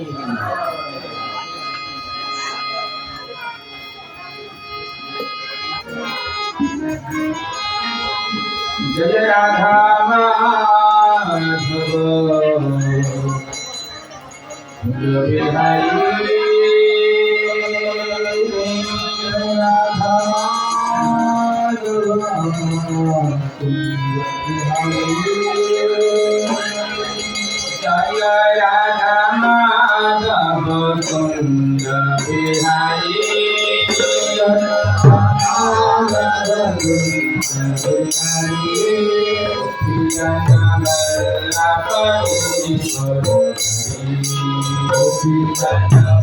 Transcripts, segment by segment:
जय राधा माधव बिहारी राधा माधव जय राधा माधव कुंज बिहारी जय राधा माधव कुंज बिहारी जन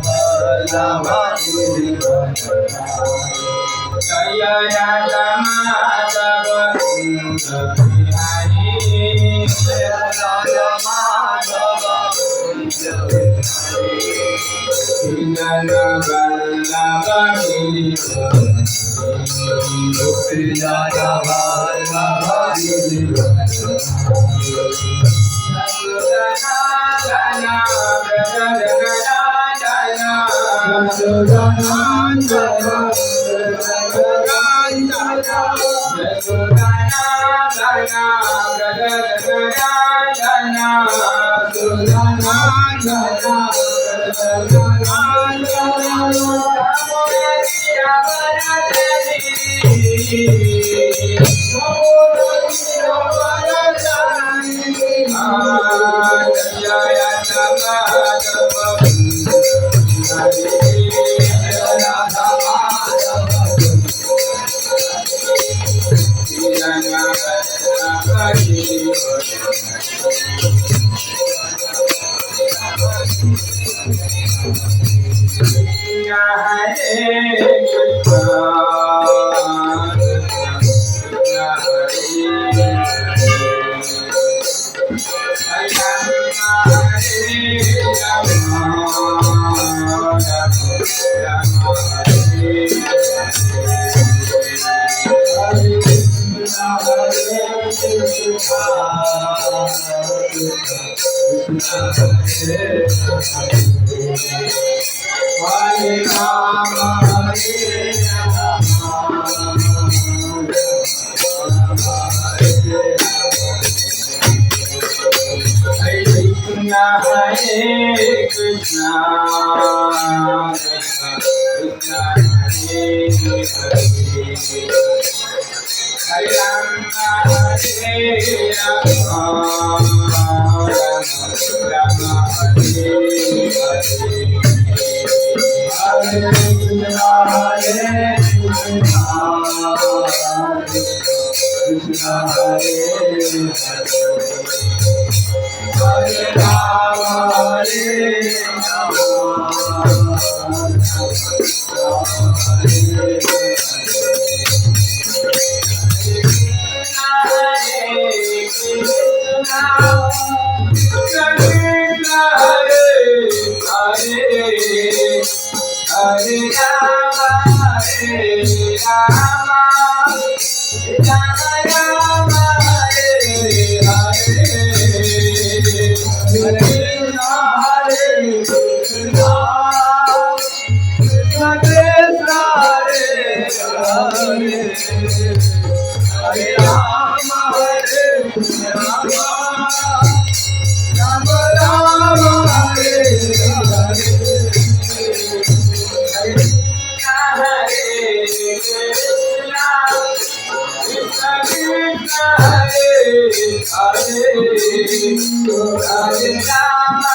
Vallabh Hare Krishna, Krishna Krishna Hare Hare, Hare Rama, Rama Rama Hare Hare, Hare Krishna, Krishna Hare Hare, Hare Rama,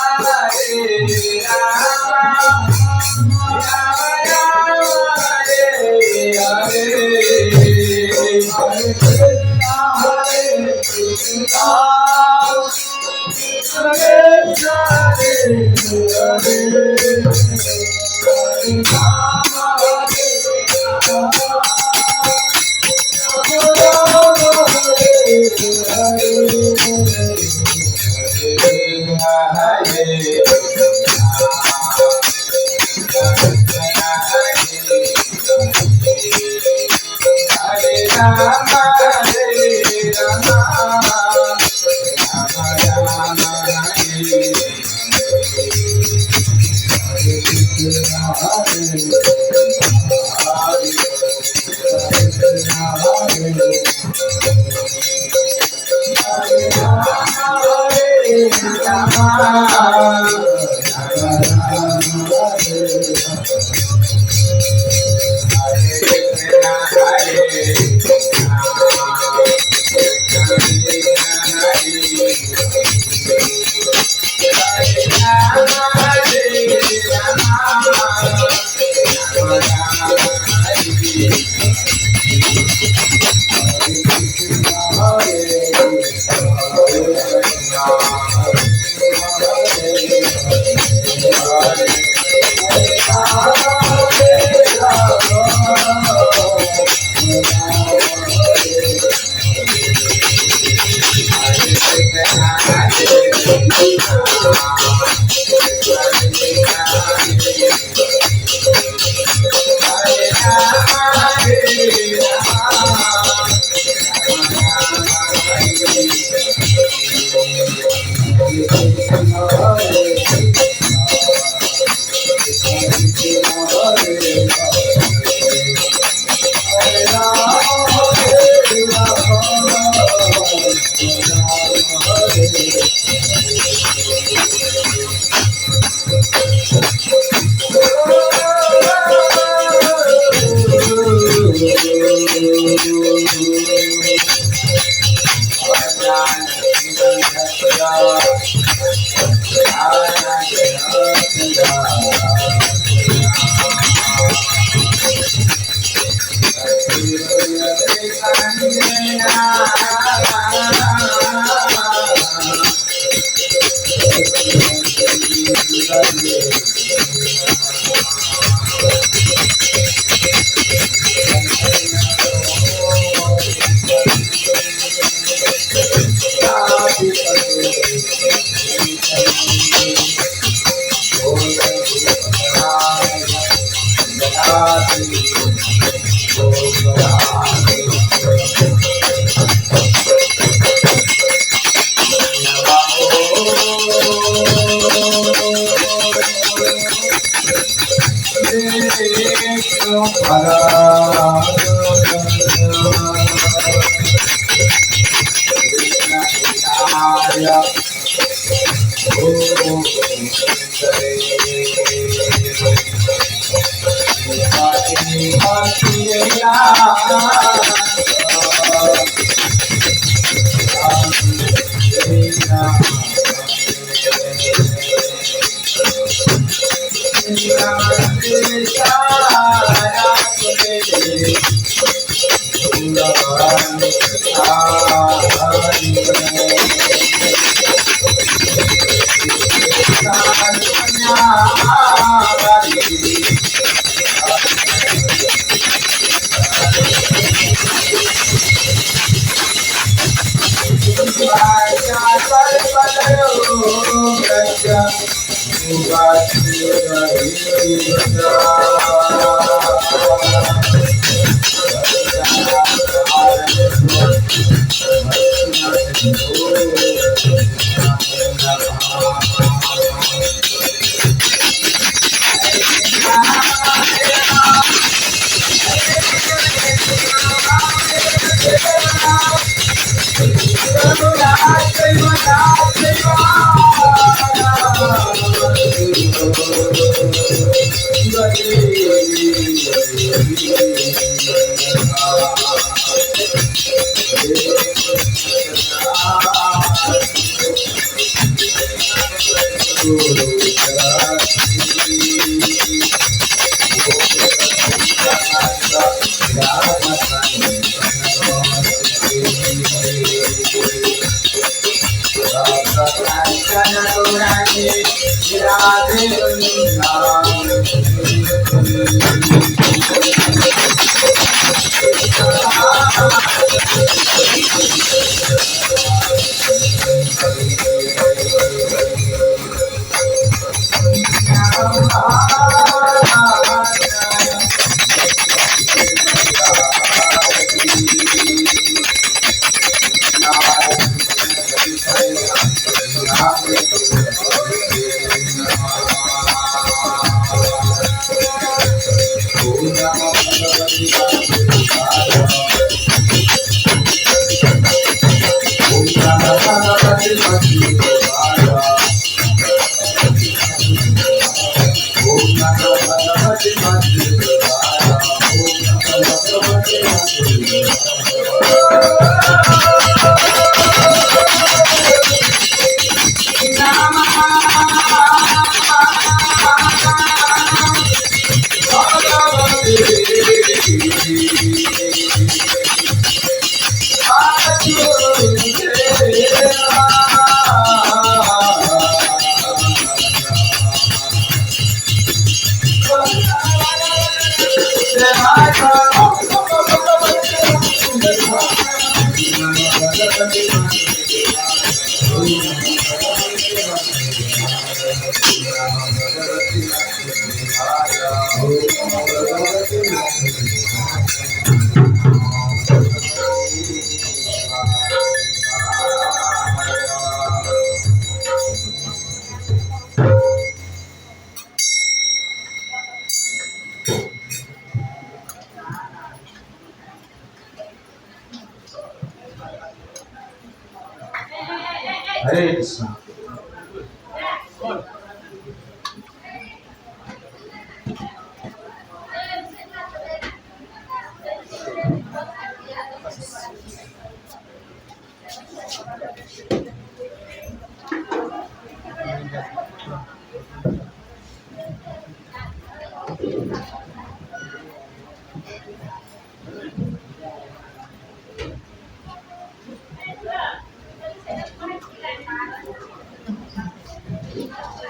Hare Krishna.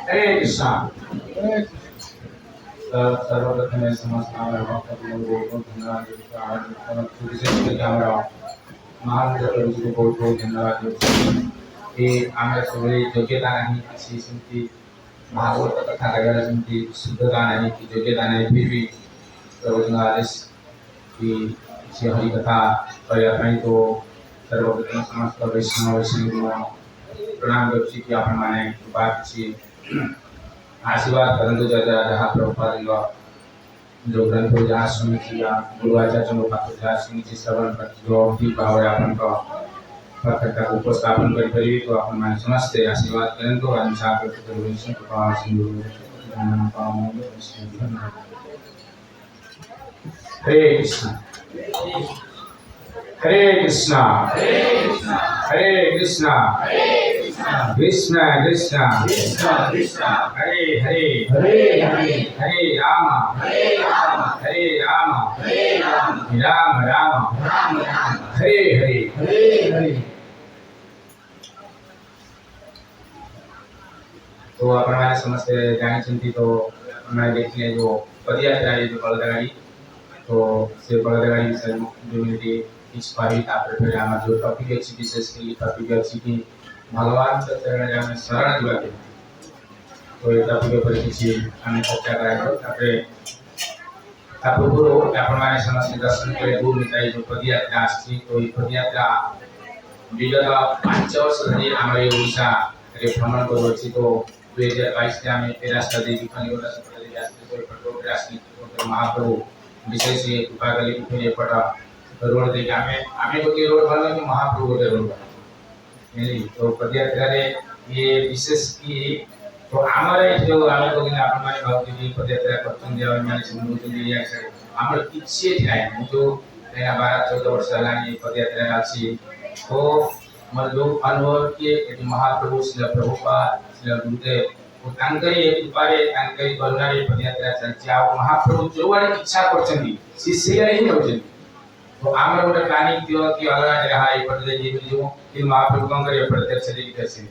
Hare Krishna. सर्वप्रथम समस्त धन्यवाद महाराज प्रभु जी को बहुत बहुत धन्यवाद ये आम सब योग्यता नहीं किसी सेमती भागवत कथा कहला सेमती शुद्धता नहीं कि योग्यता नहीं फिर भी प्रभु जी आदेश कि हरि कथा करने तो सर्वप्रथम समस्त वैष्णव वैष्णव प्रणाम करुच्ची कि आपण माने बात छी आशीर्वाद करंतु जहाँ प्रभुपाद जो ग्रंथ जहाँ सुनी या गुरुआचार्य पात्र जहाँ सुनी श्रवण जो ठीक भाव अपन परफेक्ट उपस्थापन करें तो अपन मान समस्ते आशीर्वाद करें तो अहिंसा हरे कृष्णा हरे कृष्णा हरे कृष्णा कृष्णा कृष्णा हरे हरे हरे राम राम राम हरे हरे तो अपन समस्त जानी तो हमारे देखिए जो पदयात्रा है जो बलदगाड़ी तो से बलदगाड़ी जो मेरी इंस्पायरिंग आप जो टॉपिक अच्छी विशेष टॉपिक अच्छी कि भगवान चरण शरण दिवा तो ये टॉपिक पर किसी आम चर्चा कराए पूर्व आपण समस्त दर्शन कर दूर मिटाई जो पदयात्रा आसी तो ये पदयात्रा विगत 5 वर्ष धरी आम ओडिशा भ्रमण कर तो 2022 आम रास्ता देवी महाप्रभु विशेष कृपा कले एपट रोड देखिए आम गोटे रोड भरल कि महाप्रभु गोटे रोड भरल तो पदयात्रा ये विशेष कि तो आमर जो आम कहते आप भावी पदयात्रा कर आमर किसी ना जो 12-14 वर्ष है पदयात्रा अच्छी तो मोर जो अनुभव किए महाप्रभु श्री प्रभुपाद श्री गुरुदेव कृपारे करुणा पदयात्रा चलती महाप्रभु जो आड़े इच्छा कर तो आम गोटे प्लानिंग थी कि अलग जगह ये कि महाप्रभु कौन कर प्रत्यक्ष देखिए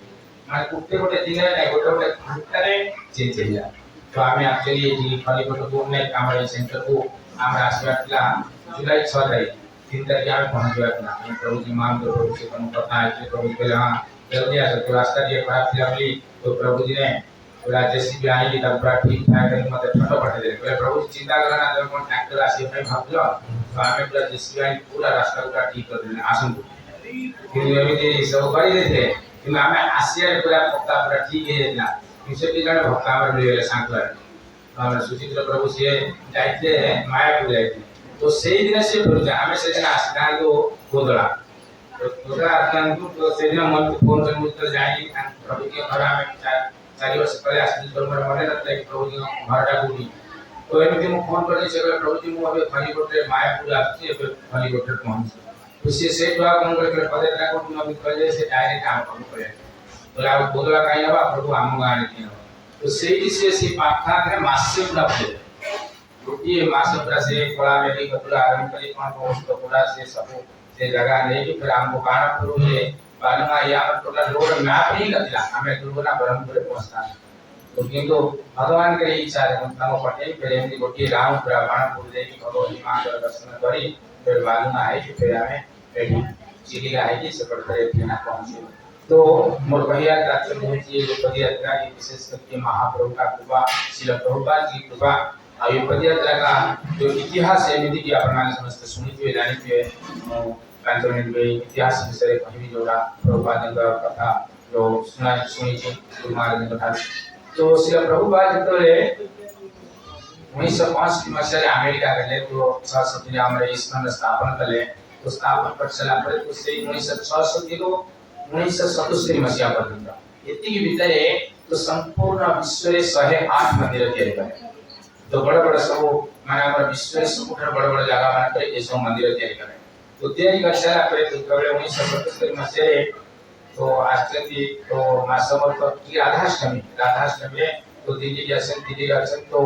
मैं कुत्ते गोटे दिन गोटे गोटे घंटे चेंज हो जाए तो आम एक्चुअली खलीकोट को आम सेंटर को आम आसवार जुलाई 6 तारीख 3 तारीख आम पहुँचवा प्रभु जी महादेव प्रभु से कथा प्रभु कहले हाँ जल्दी आस तो रास्ता खराब थी बोली तो प्रभु जी ने पूरा जेसीबी आई पूरा ठीक ठाक मत फोटो पठे दे प्रभु जी चिंता करना जब कौन ट्रैक्टर आसे भाव तो आम पूरा जेसीबी आई पूरा रास्ता पूरा ठीक कर दे आसतु कि सब करदे कि आम आसिया पूरा भक्ता पूरा ठीक है से जन भक्ता मिलगले सांकल सुचित्र प्रभु सी जाते मायापुर जाते तो से दिन से फेरुचे आम से दिन आसता गोदड़ा तो से दिन मन फोन कर जाई प्रभु के घर आम 4 वर्ष पहले आसी तो मोर मन ना प्रभु जी घरटा गुड़ी तो एमती मुझे फोन कर प्रभु जी मुझे खलीकोटे मायापुर आसी खलीकोटे पहुंची तो से कौन कर पदयात्रा को कहले से डायरेक्ट आम कौन करे बोला बोदला कहीं हवा प्रभु आम गाँव में तो से पाखा मासे पूरा गोटे मास पूरा से कला मेली पूरा आरंभ कर कौन तो पूरा से सब से जगह नहीं फिर आमको काना प्रभु से बालमा या टोटल रोड मैप ही नथिला हमें दुर्गुना ब्रह्मपुर पहुंचता तो किंतु भगवान के इच्छा है ताको पटे फिर एमती गोटे गाँव पूरा बाणपुर जाई भगवती माँ का दर्शन करी फिर मालूम है कि फिर आमे एठी चिलिका है कि सेपट करे बिना पहुंचे। तो मोर भैया तात्पर्य है कि ये पदयात्रा की विशेष करके महाप्रभु का कृपा, श्रील प्रभुपाद की कृपा और ये पदयात्रा का जो इतिहास है विधि की अपना समस्त सुनी हुए जानी हुए कैंटोनमेंट में इतिहास विषय कहीं जोड़ा प्रभुपाद ने कथा जो सुनी थी गुरु महाराज ने कथा। तो श्रील प्रभुपाद जो 1905 की मसीहा अमेरिका गए तो सरस्वती ने हमारे ईश्वर स्थापन करे तो स्थापन पर चला पड़े तो से 1966 रो 1977 मसीहा पर्यंत एतिकी भितरे तो संपूर्ण विश्व रे 108 मंदिर तैयारी करे तो बड़ बड़ सब माने हमर विश्व रे सबुठ बड़ बड़ जगह मान करे ए सब मंदिर तैयारी करे तो तैयारी कर चला पड़े तो केवल 1977 मसीहा तो आश्चर्य तो मासमर तो की राधाष्टमी तो दीदी दर्शन तो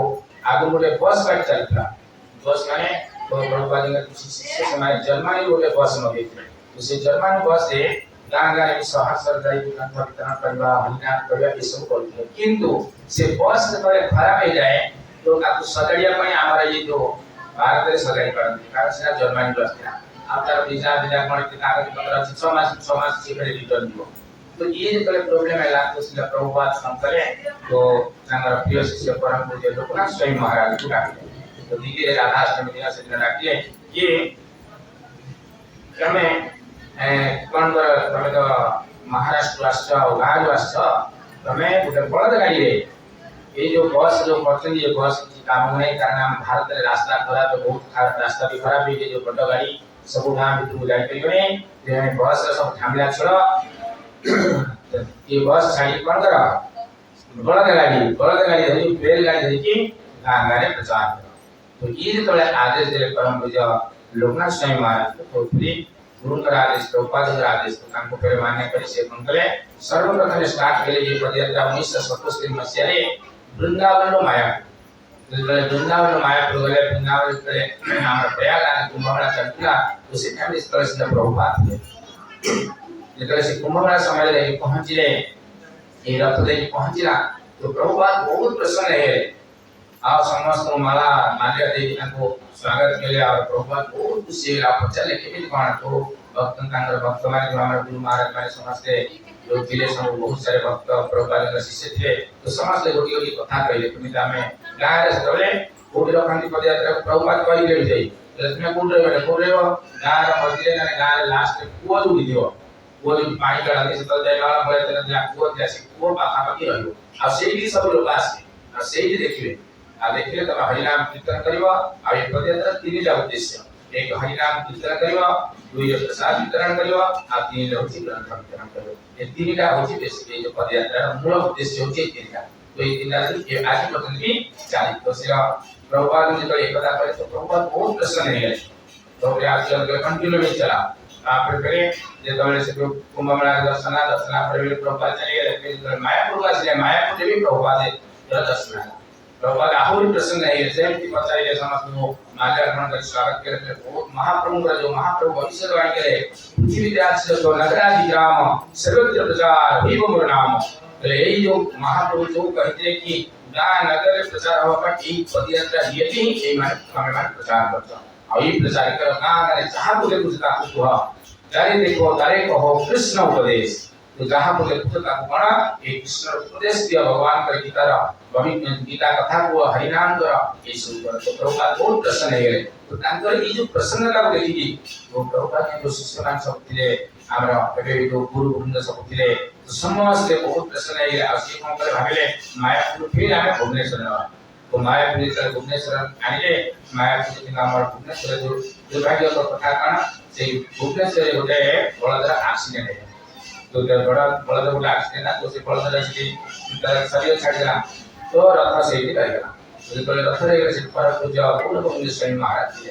आगु गोटे बस गाड़ी चलता बस माने तो प्रभुपाद ने कुछ शिष्य समय जर्मनी गोटे बस में तो से जर्मनी बस से गाँव गाँव में सहर जाई ग्रंथ वितरण करवा हरिनाम करवा ये सब करते किंतु से बस जब खराब हो जाए तो ताकू सजाड़िया पई हमारा ये जो भारत रे सजाई करते कारण से जर्मनी बस था आप तार वीजा कोन के कागज पत्र 6 मास से करे रिटर्न दियो तो ये जो प्रॉब्लम है ला तो श्रील प्रभुपाद संकरे तो हमारा प्रिय शिष्य परम पूज्य लोकनाथ स्वयं महाराज को डाके तो दीदी राधाष्टमी दिन से डाके ये તમે કોણ તમે તો મહારાષ્ટ્ર રાષ્ટ્ર ગાજ રાષ્ટ્ર તમે ଗୋଟେ ବଳଦ ଗାଡ଼ି ରେ ये जो बस जो करते ये बस काम नहीं करना भारत रे रास्ता खराब तो बहुत खराब रास्ता भी खराब है जो बड़ गाड़ी सब गांव भीतर जाई परिबे जे बस सब थामला छड़ ये बस छाड़ी कोन करा बड़द गाड़ी धरी बेल गाड़ी धरी की गांव गारे प्रचार तो ये तो आदेश दे परम पूज्य लोकनाथ स्वयं महाराज को पूरी गुरुकर आदेश प्रभुपाद का आदेश तो काम को फिर मान्य करी से मंगले सर्वप्रथम स्टार्ट के लिए ये पदयात्रा 1977 मसीहा रे वृंदावन माया गले वृंदावन करे हमारा प्रयागराज कुंभमेला चलता तो से टाइम इस तरह से प्रभुपाद थे जेतले से कुंभमेला समय रे पहुंचले ये रथ ले पहुंचला तो प्रभुपाद बहुत प्रसन्न है आ समस्त माला माल्या देवी को स्वागत के लिए और प्रभुपाद बहुत खुशी है आप चले के कोन तो भक्तन तांगर भक्त माने हमारे गुरु महाराज माने समस्त जो जिले सब बहुत सारे भक्त प्रभुपाद के शिष्य थे तो समस्त गोटी गोटी कथा कहले तुम में गाय रे सबले कोडी रखंती पदयात्रा प्रभुपाद कहि ले जाई तुम्हें कोड रे गाय रे मझिरे ने गाय रे लास्ट कुओ जुड़ी दियो कुओ जो पानी का से तल जाय वाला भले तेन जा कुओ जैसे कुओ पाखा पाखी रहयो आ सेही सब लोग आसे आ सेही देखिबे आ देखिले तब हरिनाम कीर्तन करिवा आ ये पदयात्रा तीनटा उद्देश्य एक हरिनाम कीर्तन करिवा दुई प्रसाद वितरण करिवा आ तीन होची ग्रंथ वितरण करिवा ये तीनटा होची बेसिक जो पदयात्रा मूल उद्देश्य होची तीनटा तो ये तीनटा ये आज पर्यंत भी चाली तो से प्रभुपाद ने तो एक कथा करे तो प्रभुपाद बहुत प्रसन्न है तो आज चल कंटिन्यू में चला आप करे जे तोले से कुंभमेला दर्शन पर प्रभुपाद चले गए फिर मायापुर का से मायापुर भी प्रभुपाद दर्शन प्रभुपाद आहुरी प्रसन्न है जैन की पचाई के समस्त को माल्यार्पण कर स्वागत करे बहुत महाप्रभु का जो महाप्रभु भविष्यवाणी करे पृथ्वी राज से तो नगराधिराम सर्वत्र प्रचार विभो मोर नाम तो यही जो महाप्रभु जो कहते कि गाय नगर प्रचार हो पर एक पदयात्रा यदि ही हमें प्रचार करता और ये प्रचार कर गाय गाय जहां बोले कुछ का कुछ हुआ जारे देखो तारे कहो कृष्ण उपदेश तो जहां बोले कुछ का बड़ा एक कृष्ण उपदेश दिया भगवान का गीता कथा को हरिनाम द्वारा ये सुन तो प्रभुपाद बहुत प्रसन्न है तो तांकर ये जो प्रसन्नता को देखी तो प्रभुपाद के जो शिष्य मान सब थे हमरा एबे जो गुरु वृंद सब थे तो समस्त बहुत प्रसन्न है आ से कोन करे भागले मायापुर फिर हमें भुवनेश्वर ना तो मायापुर से भुवनेश्वर आनिले मायापुर के नाम भुवनेश्वर जो दुर्भाग्य का कथा काना से भुवनेश्वर गोटे बड़दरा एक्सीडेंट है तो बड़ा बड़दरा गोटे एक्सीडेंट है तो से बड़दरा से शरीर छाड़ दिला तो रथ से ही रहेगा तो रथ रहेगा से पर पूजा पूर्ण पूर्ण स्वयं महाराज थे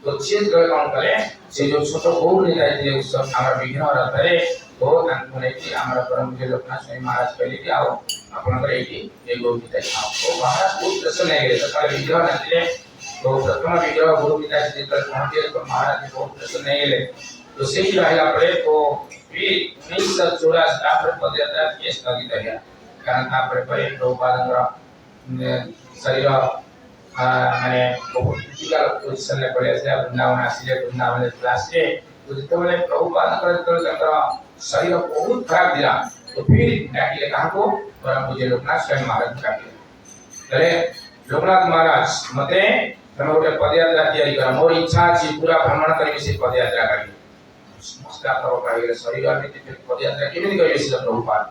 तो चेत गए कौन करे से जो छोटो गौर नहीं जाए थे उस सब हमारा विघ्न रथ रे तो तांको ने कि हमारा परम पूज्य लोकनाथ स्वयं महाराज कहले कि आओ अपन करे कि ये गौर पिता आओ तो महाराज बहुत प्रसन्न है सकाळ विग्रह नाचले तो प्रथम विग्रह गुरु पिता से कर पहुंचे तो महाराज बहुत प्रसन्न है तो सही रहेगा पड़े तो फिर 1984 पर पदयात्रा के स्थगित है कारण तापर पे प्रभुपादଙ୍କର शरीर माने बहुत क्रिटिकल पोजीशन रे पड़े से वृंदावन आसीले वृंदावन आसीले तो जेतेबेले प्रभुपादଙ୍କର जेतेबेले शरीर बहुत खराब दिला तो फिर डाकिले कहा को परम पूज्य लोकनाथ स्वयं महाराज डाकिले तले लोकनाथ महाराज मते તમે ଗୋଟେ પદયાત્રા તૈયારી કરો મોર ઈચ્છા છે પૂરા ભ્રમણ કરી છે પદયાત્રા કરી નમસ્કાર કરો કાલે શરીર અને તે પદયાત્રા કેવી કરી છે પ્રભુપાદ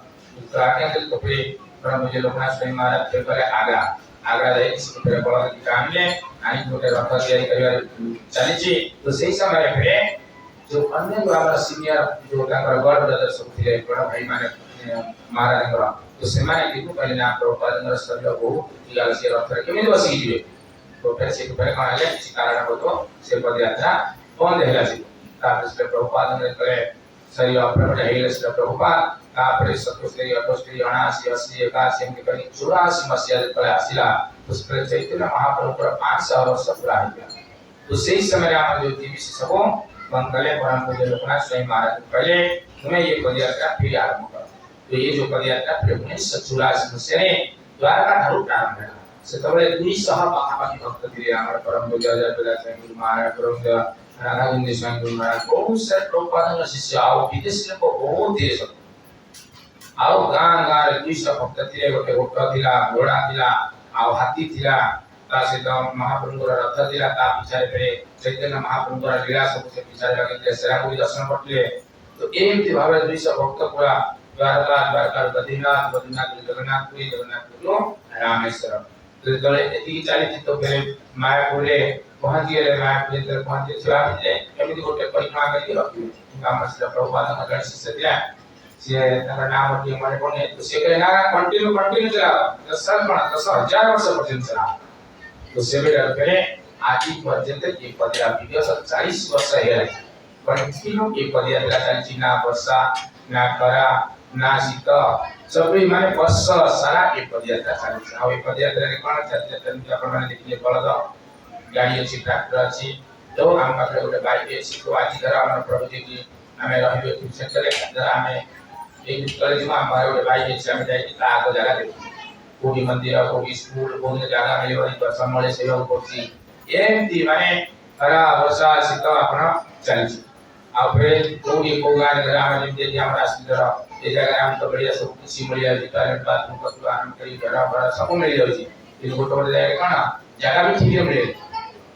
તો આज्ञा કરી તો પછી પરમ પૂજ્ય લોકનાથ સ્વામી મહારાજ તે કરે આગ્રા આગ્રા જઈ છે બળદ કામને આની ଗୋଟେ રથ તૈયારી કરવા ચાલી છે તો ସେହି સમયે ફરે जो अन्य हमारा सीनियर जो ताकर गॉड ब्रदर सब थे बड़ा भाई माने महाराजଙ୍କର तो ସେମାନେ କିନ୍ତୁ କହିଲେ ନା ପ୍ରଭୁପାଦଙ୍କର ଶରୀର ବହୁତ ଇଲାଲ ସେ ରଥରେ କେମିତି ବସିକି ଯିବେ तो फिर से ऊपर कौन है इसी कारण हो तो से पदयात्रा कौन देहला से तापर से प्रभुपाद ने करे शरीर अपने बड़े हिले से प्रभुपाद तापर 70 78 79 80 81 के करीब 84 मसीहा तले आसिला उस पर चैतन्य महाप्रभु पर 500 वर्ष पूरा हो गया तो सही समय में हम जो टीवी से सबो मंगले परम पूज्य लोकनाथ स्वयं महाराज पहले तुम्हें ये पदयात्रा फिर आरंभ करो तो ये जो पदयात्रा फिर 1984 मसीहा में द्वारका ठाकुर प्रारंभ हुआ सेतबले 200 पाखापाखि भक्त थिले हमर परम पूज्य जयप्रदा स्वामी गुरु महाराज परम राधागुंदी स्वामी गुरु महाराज बहुत से प्रभुपादଙ୍କ शिष्य आओ विदेश लोक बहुत थिले सब आओ गां गां रे 200 भक्त थिले गोटे ओट थिला घोड़ा थिला आओ हाथी थिला ता सहित महाप्रभुଙ୍କର रथ थिला ता पिछारे पे चैतन्य महाप्रभुଙ୍କର लीला सब से पिछारे लगे सेरापुरी दर्शन करथिले तो एमति भावे 200 भक्त पूरा द्वारका बद्रीनाथ जगन्नाथपुरी जगन्नाथपुरी रामेश्वरम तले एति चाली तो फिर मायापुर रे पहुंची गए मायापुर तक पहुंचे सेवा मिले एमिति गोटे परिक्रमा करी रखी काम से प्रभुपाद का गण शिष्य दिया से तकर नाम के माने कोने तो से कहले ना कंटिन्यू चला 10 साल 10,000 वर्ष पर्यंत चला तो से बेटा करे आज पर्यंत ये पदयात्रा वीडियो 40 वर्ष है कंटिन्यू ये पदयात्रा चली ना वर्षा ना खरा ना शीत सबै माने वर्ष सारा ये पदयात्रा चली आ ये पदयात्रा रे कोन छात्र अपन माने देखिले बलद गाड़ी अछि ट्रैक्टर अछि तो हम पाखरे गोटे बाइक अछि तो आज धर हमर प्रभु जी की हमें रहिबे कुछ करे जरा हमें एक कॉलेज में हमारे गोटे बाइक अछि हम जाई ता आगो जगह देखि कोडी मंदिर कोडी स्कूल कोन जगह मिले वही पर समले सेवा करछि एमती माने खरा वर्षा शीत अपन चली आ फिर कोडी को गाड़ी धर हम जे हमरा असली ये जगह हम तो बढ़िया सब कुछ मिल जाए टॉयलेट बाथरूम का आराम करी घर भरा सब मिल जाए जी ये गोटे गोटे जगह कौन जगह भी ठीक मिले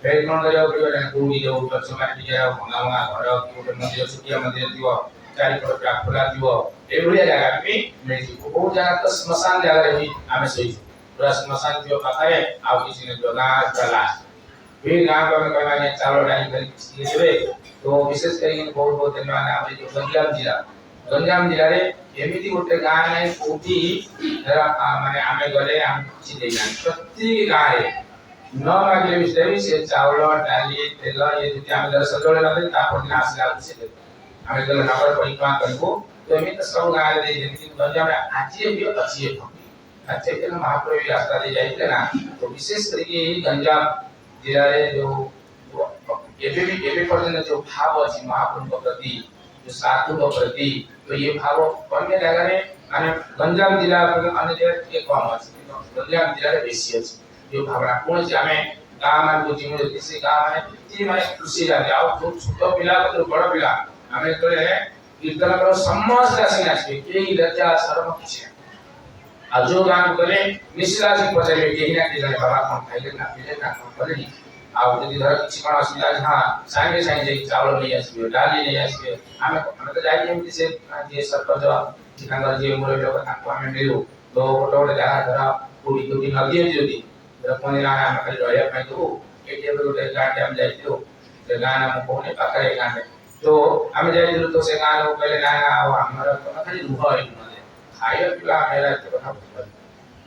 फिर कौन करियो करियो कोडी जो दर्शन मारी जाए भंगा घर गोटे मंदिर सुकिया मंदिर दियो चारि पर खुला दियो ए बढ़िया जगह भी मिल जी बहुत जगह तो स्मशान जगह रे भी हमें सही पूरा स्मशान दियो पाखरे आ किसी ने जो गांव चला फिर गांव में कहना चावल डाली कर देवे तो विशेष करके बहुत धन्यवाद आप जो गंजाम जिला रे एमिति गोटे गां नै कोठी माने आमे गले हम କିଛି देना प्रति गां रे न मागले विषय से चावल डाली तेल ये जति आमे दर सजोले न ता पर दिन आसला से आमे गले नगर परिक्रमा करबो तो एमिति सब गां रे दे जेति गंजाम रे आजी भी अछि अच्छे के महाप्रभु रास्ता दे जाइले ना तो विशेष करके गंजाम जिला रे जो एबे पर्यंत जो भाव अछि महाप्रभु के प्रति जो साधु के प्रति तो ये भाव अन्य जगह रे माने गंजाम जिला अन्य जगह के कम अछि गंजाम जिला रे बेसी अछि जो भावना कोन से हमें गाम में बुझी में किसी गाम में इतनी माने खुशी जाने आओ तो छोटो पिला तो बड़ पिला हमें तो है कीर्तन करो समस्त आसी नाचबे केही लज्जा शरम किछ आ जो गाम करे निश्चित से पछले केही ना केही बाबा कोन खाइले ना पीले ना कोन करे आउ जदि धर किछि कोन असुविधा हां साइने साइने चावल नहीं आसबे डाली नहीं आसबे हमें तो जाई जेमति से जे सरपंच जिकांगर जे मोर लोक ताको हमें देलु तो गोटे जगह धर पूरी कोटी नदी जदी कोनी ना हम खाली रहया पई तो एटे गोटे गांव हम जाइतिलो से गांव हम कोने पाखरे गांव तो हम जाइतिलो तो से गांव कहले ना हमरा तो खाली रुह है खाइया पिला मेरा तो कथा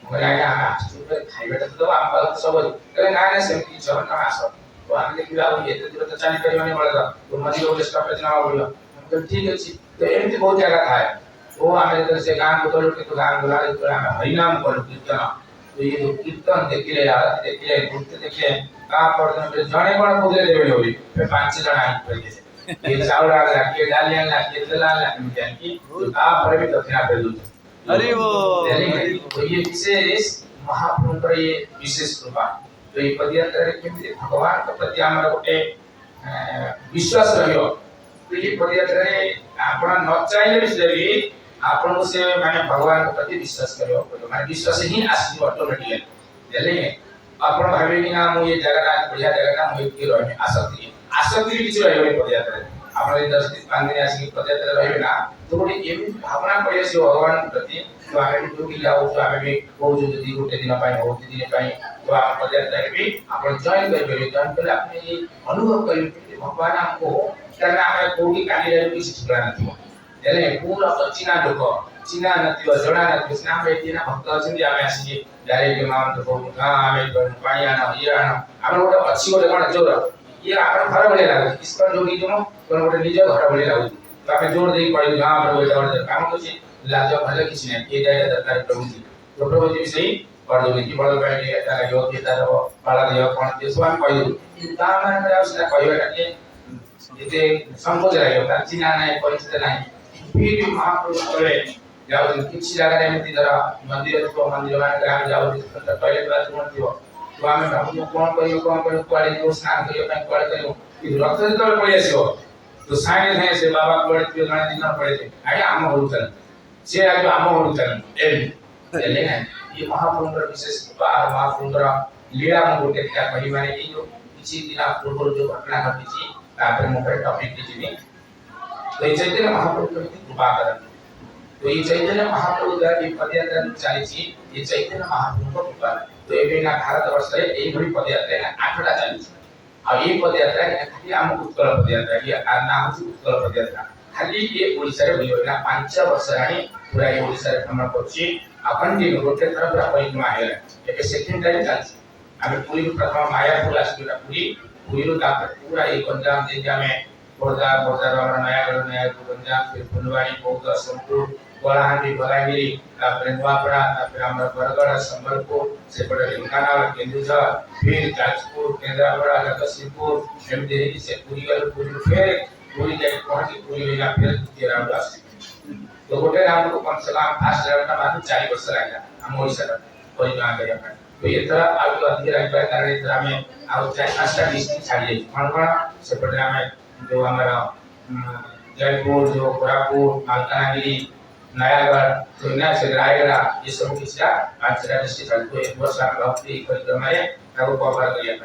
मोला या आस्ते खाइबेटा तो हम सब कहले ना सेमति छ ना आस तो हम देखिला ये तो चली परिवाने बळदा तो मजी गोटे स्टॉपेज ना बोलियो तो ठीक अछि तो एमति बहुत जगह थाए वो हमें तो से गांव को तो गांव बुला तो हम हरिनाम करू कीर्तन तो ये जो कीर्तन देखिले आरती देखिले नृत्य देखिले का पड़न जणे कोन बोले देबे होली फिर 5 जण आई पड़े ये चावल आ के डालियां ला के तेल ला हम जानकी आ पर भी दक्षिणा पे दू हरि बोल, यानी हरि बोल। तो ये विशेष महाप्रभुଙ୍କର ये विशेष कृपा तो ये पदयात्रा केମିତି भगवान के प्रति हमर गोटे विश्वास रहियो तो ये पदयात्रा आपण न चाहिले भी आपण से माने भगवान के प्रति विश्वास करियो माने विश्वास ही आसी ऑटोमेटिकली यानी आपण भाबे कि ना मु ये जगह बढ़िया जगह ना मु के रहमे आसक्ति भी किछ रहियो पदयात्रा आपण 10 दिन 5 दिन आसी पदयात्रा रहिबे ना तो गोटे एमि भावना पड़े से भगवान के प्रति तो आमे जो कि जाऊ तो आमे भी कहू जदी गोटे दिन पाई हो दिन पाई तो आप पदयात्रा भी आपण जॉइन कर परियो जॉइन कर आपने ये अनुभव करियो कि भगवान हमको कारण आमे कोडी काली रे किछ ठिकाना नथिबो यानी पूरा चिना लोक चिना नथिबो जणा नथिबो स्नाम बेटिना भक्त अछिन आमे आसी डायरेक्ट मान तो कहू हां आमे पाई आना ये आना आमे गोटे अछि गोटे कोन जोर ये आपण घर बले लागो इसपर जोगी जनो कोन गोटे निज घर बले लागो तो आमे जोर देई पड़ी हां प्रभु जोर काम कोछि लाज भले किछ नै के जाय दरकार प्रभु जी तो प्रभु जी सही और जो की बड़ बैठे तार योग्यता रो पाला दियो कोन जे स्वामी कहियो ता माने मेरा उसना कहियो के जेते संकोच रहियो तार चिना नै परिचित नै फिर भी महाप्रभु करे जाउ किछ जगह रे एमति धर मंदिर को मंदिर मान ग्राम जाउ तो टॉयलेट बाथरूम थियो तो आमे भाबु कोन कहियो कुआडे जो स्नान करियो काई कुआडे करियो कि रथ जतले पळि आसीओ तो साइने थाए से बाबा कुआडे थियो गाना दिन पळे थे आगे आम होउ चल से आगे आम होउ चल एले ना ये महाप्रभुर विशेष महाप्रभुर लीला म गोटे क्या कहि माने कि जो किछि दिन पूर्व जो घटना घटिछि तापर म पे टॉपिक किछि तो ये चैतन्य महाप्रभु की कृपा करन तो ये चैतन्य महाप्रभु द्वारा ये पदयात्रा चली ये चैतन्य महाप्रभु की कृपा तो ये बिना भारत वर्ष रे एई भली पदयात्रा आठटा चली अब ये पदयात्रा खाली हम उत्कल पदयात्रा ये नाम है उत्कल पदयात्रा खाली ये ओडिसा रे होइयो ना 5 वर्ष रानी पूरा ये ओडिसा रे भ्रमण करछि अपन दिन गोटे थर पूरा परिक्रमा हेला एके सेकंड टाइम चलछि आमे पूरी प्रथम मायापुर आसीला पूरी रो तापर पूरा ये गंजाम जे हमें खोर्धा हमारा नयागढ़ गंजाम फिर फुलवाड़ी बौद्ध सोनपुर कलाहांडी बलांगीर तापर नुआपड़ा तापर हमरा बरगढ़ संबलपुर सेपटे ढेंकानाल केन्दुझर फिर जाजपुर केंद्रापड़ा जगतसिंहपुर एमती से पूरी गल पूरी फिर पूरी जाके पहुंची पूरी या फिर तेराउड आसी तो गोटे राउंड को कम से कम फास्ट राउंड का बाद 4 वर्ष लागला हम ओडिसा का परिक्रमा करिया तो ये तरह आगे अधिक राइट कारण इधर हमें आउ 4-5टा डिस्ट्रिक्ट छाड़ी जाई कोन सेपटे हमें जो हमारा जयपुर जो कोरापुर मालकानगिरी नयागढ़ तो ना से रायगढ़ ये सब किछ 5टा डिस्ट्रिक्ट को एक वर्ष भक्ति परिक्रमा है ताको कवर करिया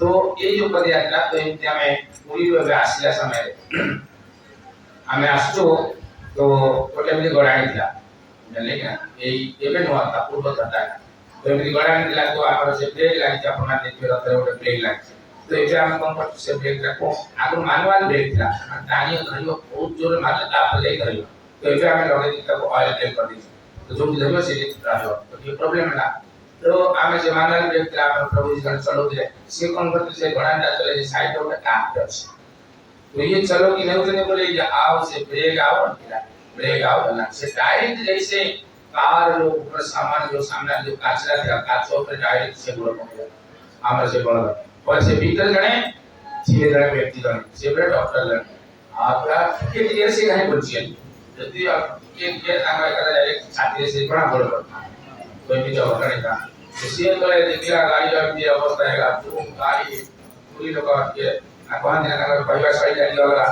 तो ये जो पदयात्रा तो एमती हमें पूरी वे आसिला समय हमें आसतो तो गोटे मिली गड़ाणी था जानले कि ए एबे नो था पूर्व था तो एमती गड़ाणी दिला तो आपर से ब्रेक लागी आपन देखियो रथरे गोटे ब्रेक लागी तो एबे हम कोन पर से ब्रेक रखो आगु मानुअल ब्रेक था टाणी धरियो बहुत जोर मारले तापर ले धरियो तो एबे हमें लगे कि तब ऑयल ब्रेक कर दी तो जो धरियो से रहियो तो ये प्रॉब्लम है तो आमे जे मानुअल ब्रेक था प्रभु जी चलो दे से कोन करते से गड़ाणी चले साइड में काट दे तो ये चलो कि नहीं तो बोले ये आओ से ब्रेक आओ ना से डायरेक्ट जैसे कार जो ऊपर सामान जो सामने जो काचरा था काचो पर डायरेक्ट से बोल पड़े आमर से बोल और से भीतर जने धीरे धीरे व्यक्ति जने से बड़े डॉक्टर जने आपका के धीरे से कहीं पहुंची यदि आप के आंगा करा डायरेक्ट छाती से बड़ा बोल पड़ता कोई भी जगह नहीं था इसी तो देखिए गाड़ी जब ये अवस्था है तो गाड़ी पूरी लोग के कौन ध्यान अगर परिवार सही जाएगी होगा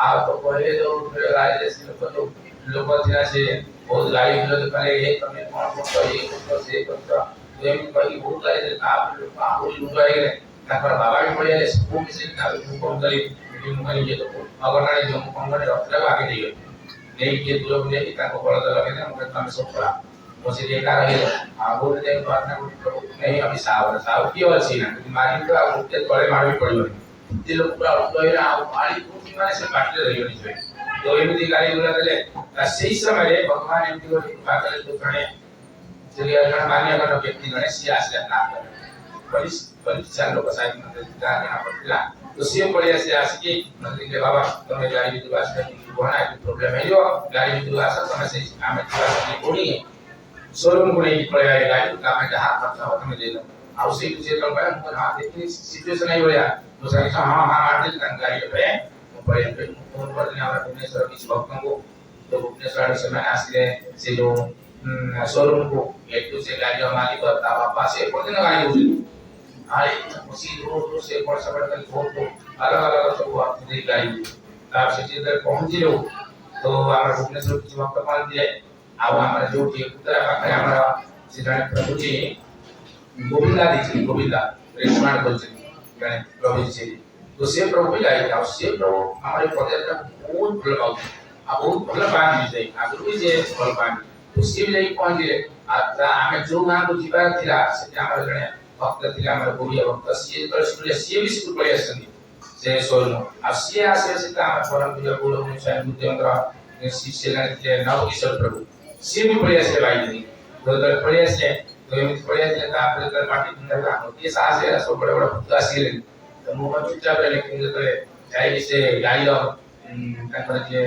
आप तो पहले जो गाड़ी जैसे लोग थे से बहुत गाड़ी मिलो तो पहले ये कमी कौन तो ये तो से तो ये कहीं बहुत गाड़ी से आप लोग पूरी लूट गए तापर बाबा भी पड़े स्कूल से कौन गली मीटिंग में ये तो अगर ना जो कौन करे डॉक्टर आगे दिए नहीं ये दूर बोले कि ताको बड़ा तो लगे ना उनका काम सब पड़ा मुझे देखा रहे आप बोल रहे तो अपना नहीं अभी साव की और सी ना मारी तो आप उठते थोड़े मार भी पड़ी ते लोग पूरा उठोइरा आली पूरी माने से बाटले रहियो नि तो एमती गाड़ी गुला देले सही समय रे भगवान एमती को कृपा करे तो गणे चलिए गण मान्य गण व्यक्ति गणेश जी आश्रय ना करे परिस लोग साइड में जाना पड़ला तो से पड़े से आसके मंदिर के बाबा तुम्हें गाड़ी भी दुआ से कोना प्रॉब्लम है जो गाड़ी भी दुआ से समय से हमें दुआ से बोली है शोरूम को नहीं पड़े गाड़ी का मैं जहां खर्चा हो तुम्हें दे दो और उसी तुझे तो मैं हमको हां इतनी सिचुएशन नहीं हो रहा तो सर हां आर्टिस्ट गाड़ी पे मोबाइल पे फोन पर ने हमारा भुवनेश्वर की भक्तों को तो भुवनेश्वर से मैं आसले से जो शोरूम को एक से गाड़ी मालिक ता बापा से कोई ना गाड़ी उठी आए उसी रोड से पर सब कर फोटो अलग अलग सब आप देख गाड़ी आप से जिधर पहुंच लो तो हमारा भुवनेश्वर की वक्त मान दिए अब हमारा जो कि उत्तरा पाखे हमारा सिद्धार्थ प्रभु जी गोविंदा जी गोविंदा रेस्टोरेंट बोलते हैं प्रभु जी तो से प्रभु भी आई और से प्रभु हमारे पदयात्रा बहुत भल पाऊ आ बहुत भल पानी जाई आगु जे भल पानी तो से भी जाई पहुंच गए आ हमें जो गांव को जीवा थिला से हमारे जने भक्त थिला हमारे बुढ़िया भक्त से तो स्कूल से भी स्कूल पढ़े आसनी से सोनो आ से आसे से हमारे परम पूज्य गुरु मुसाई बुद्धेंद्र शिष्य गण नव किशोर प्रभु से भी पढ़े आसे भाई नहीं तो पढ़े आसे तो ये पढ़े आसे ता आपरे तर पार्टी अंदर का होती साहस है सब बड़े बड़े भक्त आसी ले तो मुंह चुपचाप रहे लेकिन जो जाई से गाड़ी लो ताकर जे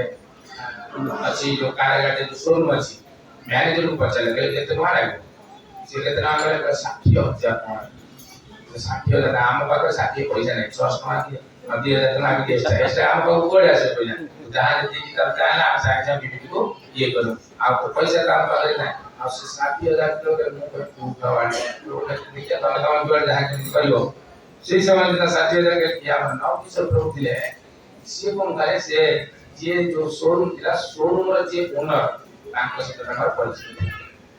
अच्छी जो कारागार जो शोरूम अच्छी मैनेजर को पता लगे केते बाहर आए से केते नाम रे 60 हजार तो 60 हजार आम पाकर 60 पैसा नहीं 600 टका की 2000 टका की देता है ऐसे आम को कोड़े ऐसे पैसा जहां देखी तब जाना आप साइंस बीबी को ये करो आपको पैसा काम पाकर नहीं आप 60,000 किलो के मुंह पे फूक वाले लोग नीचे तो काम कर जहां के करियो से समय में 60,000 के किया नौ की सब प्रवृत्ति ले से कौन करे से ये जो शोरूम थिला शोरूम रे जे ओनर तांको से तंगर परिचय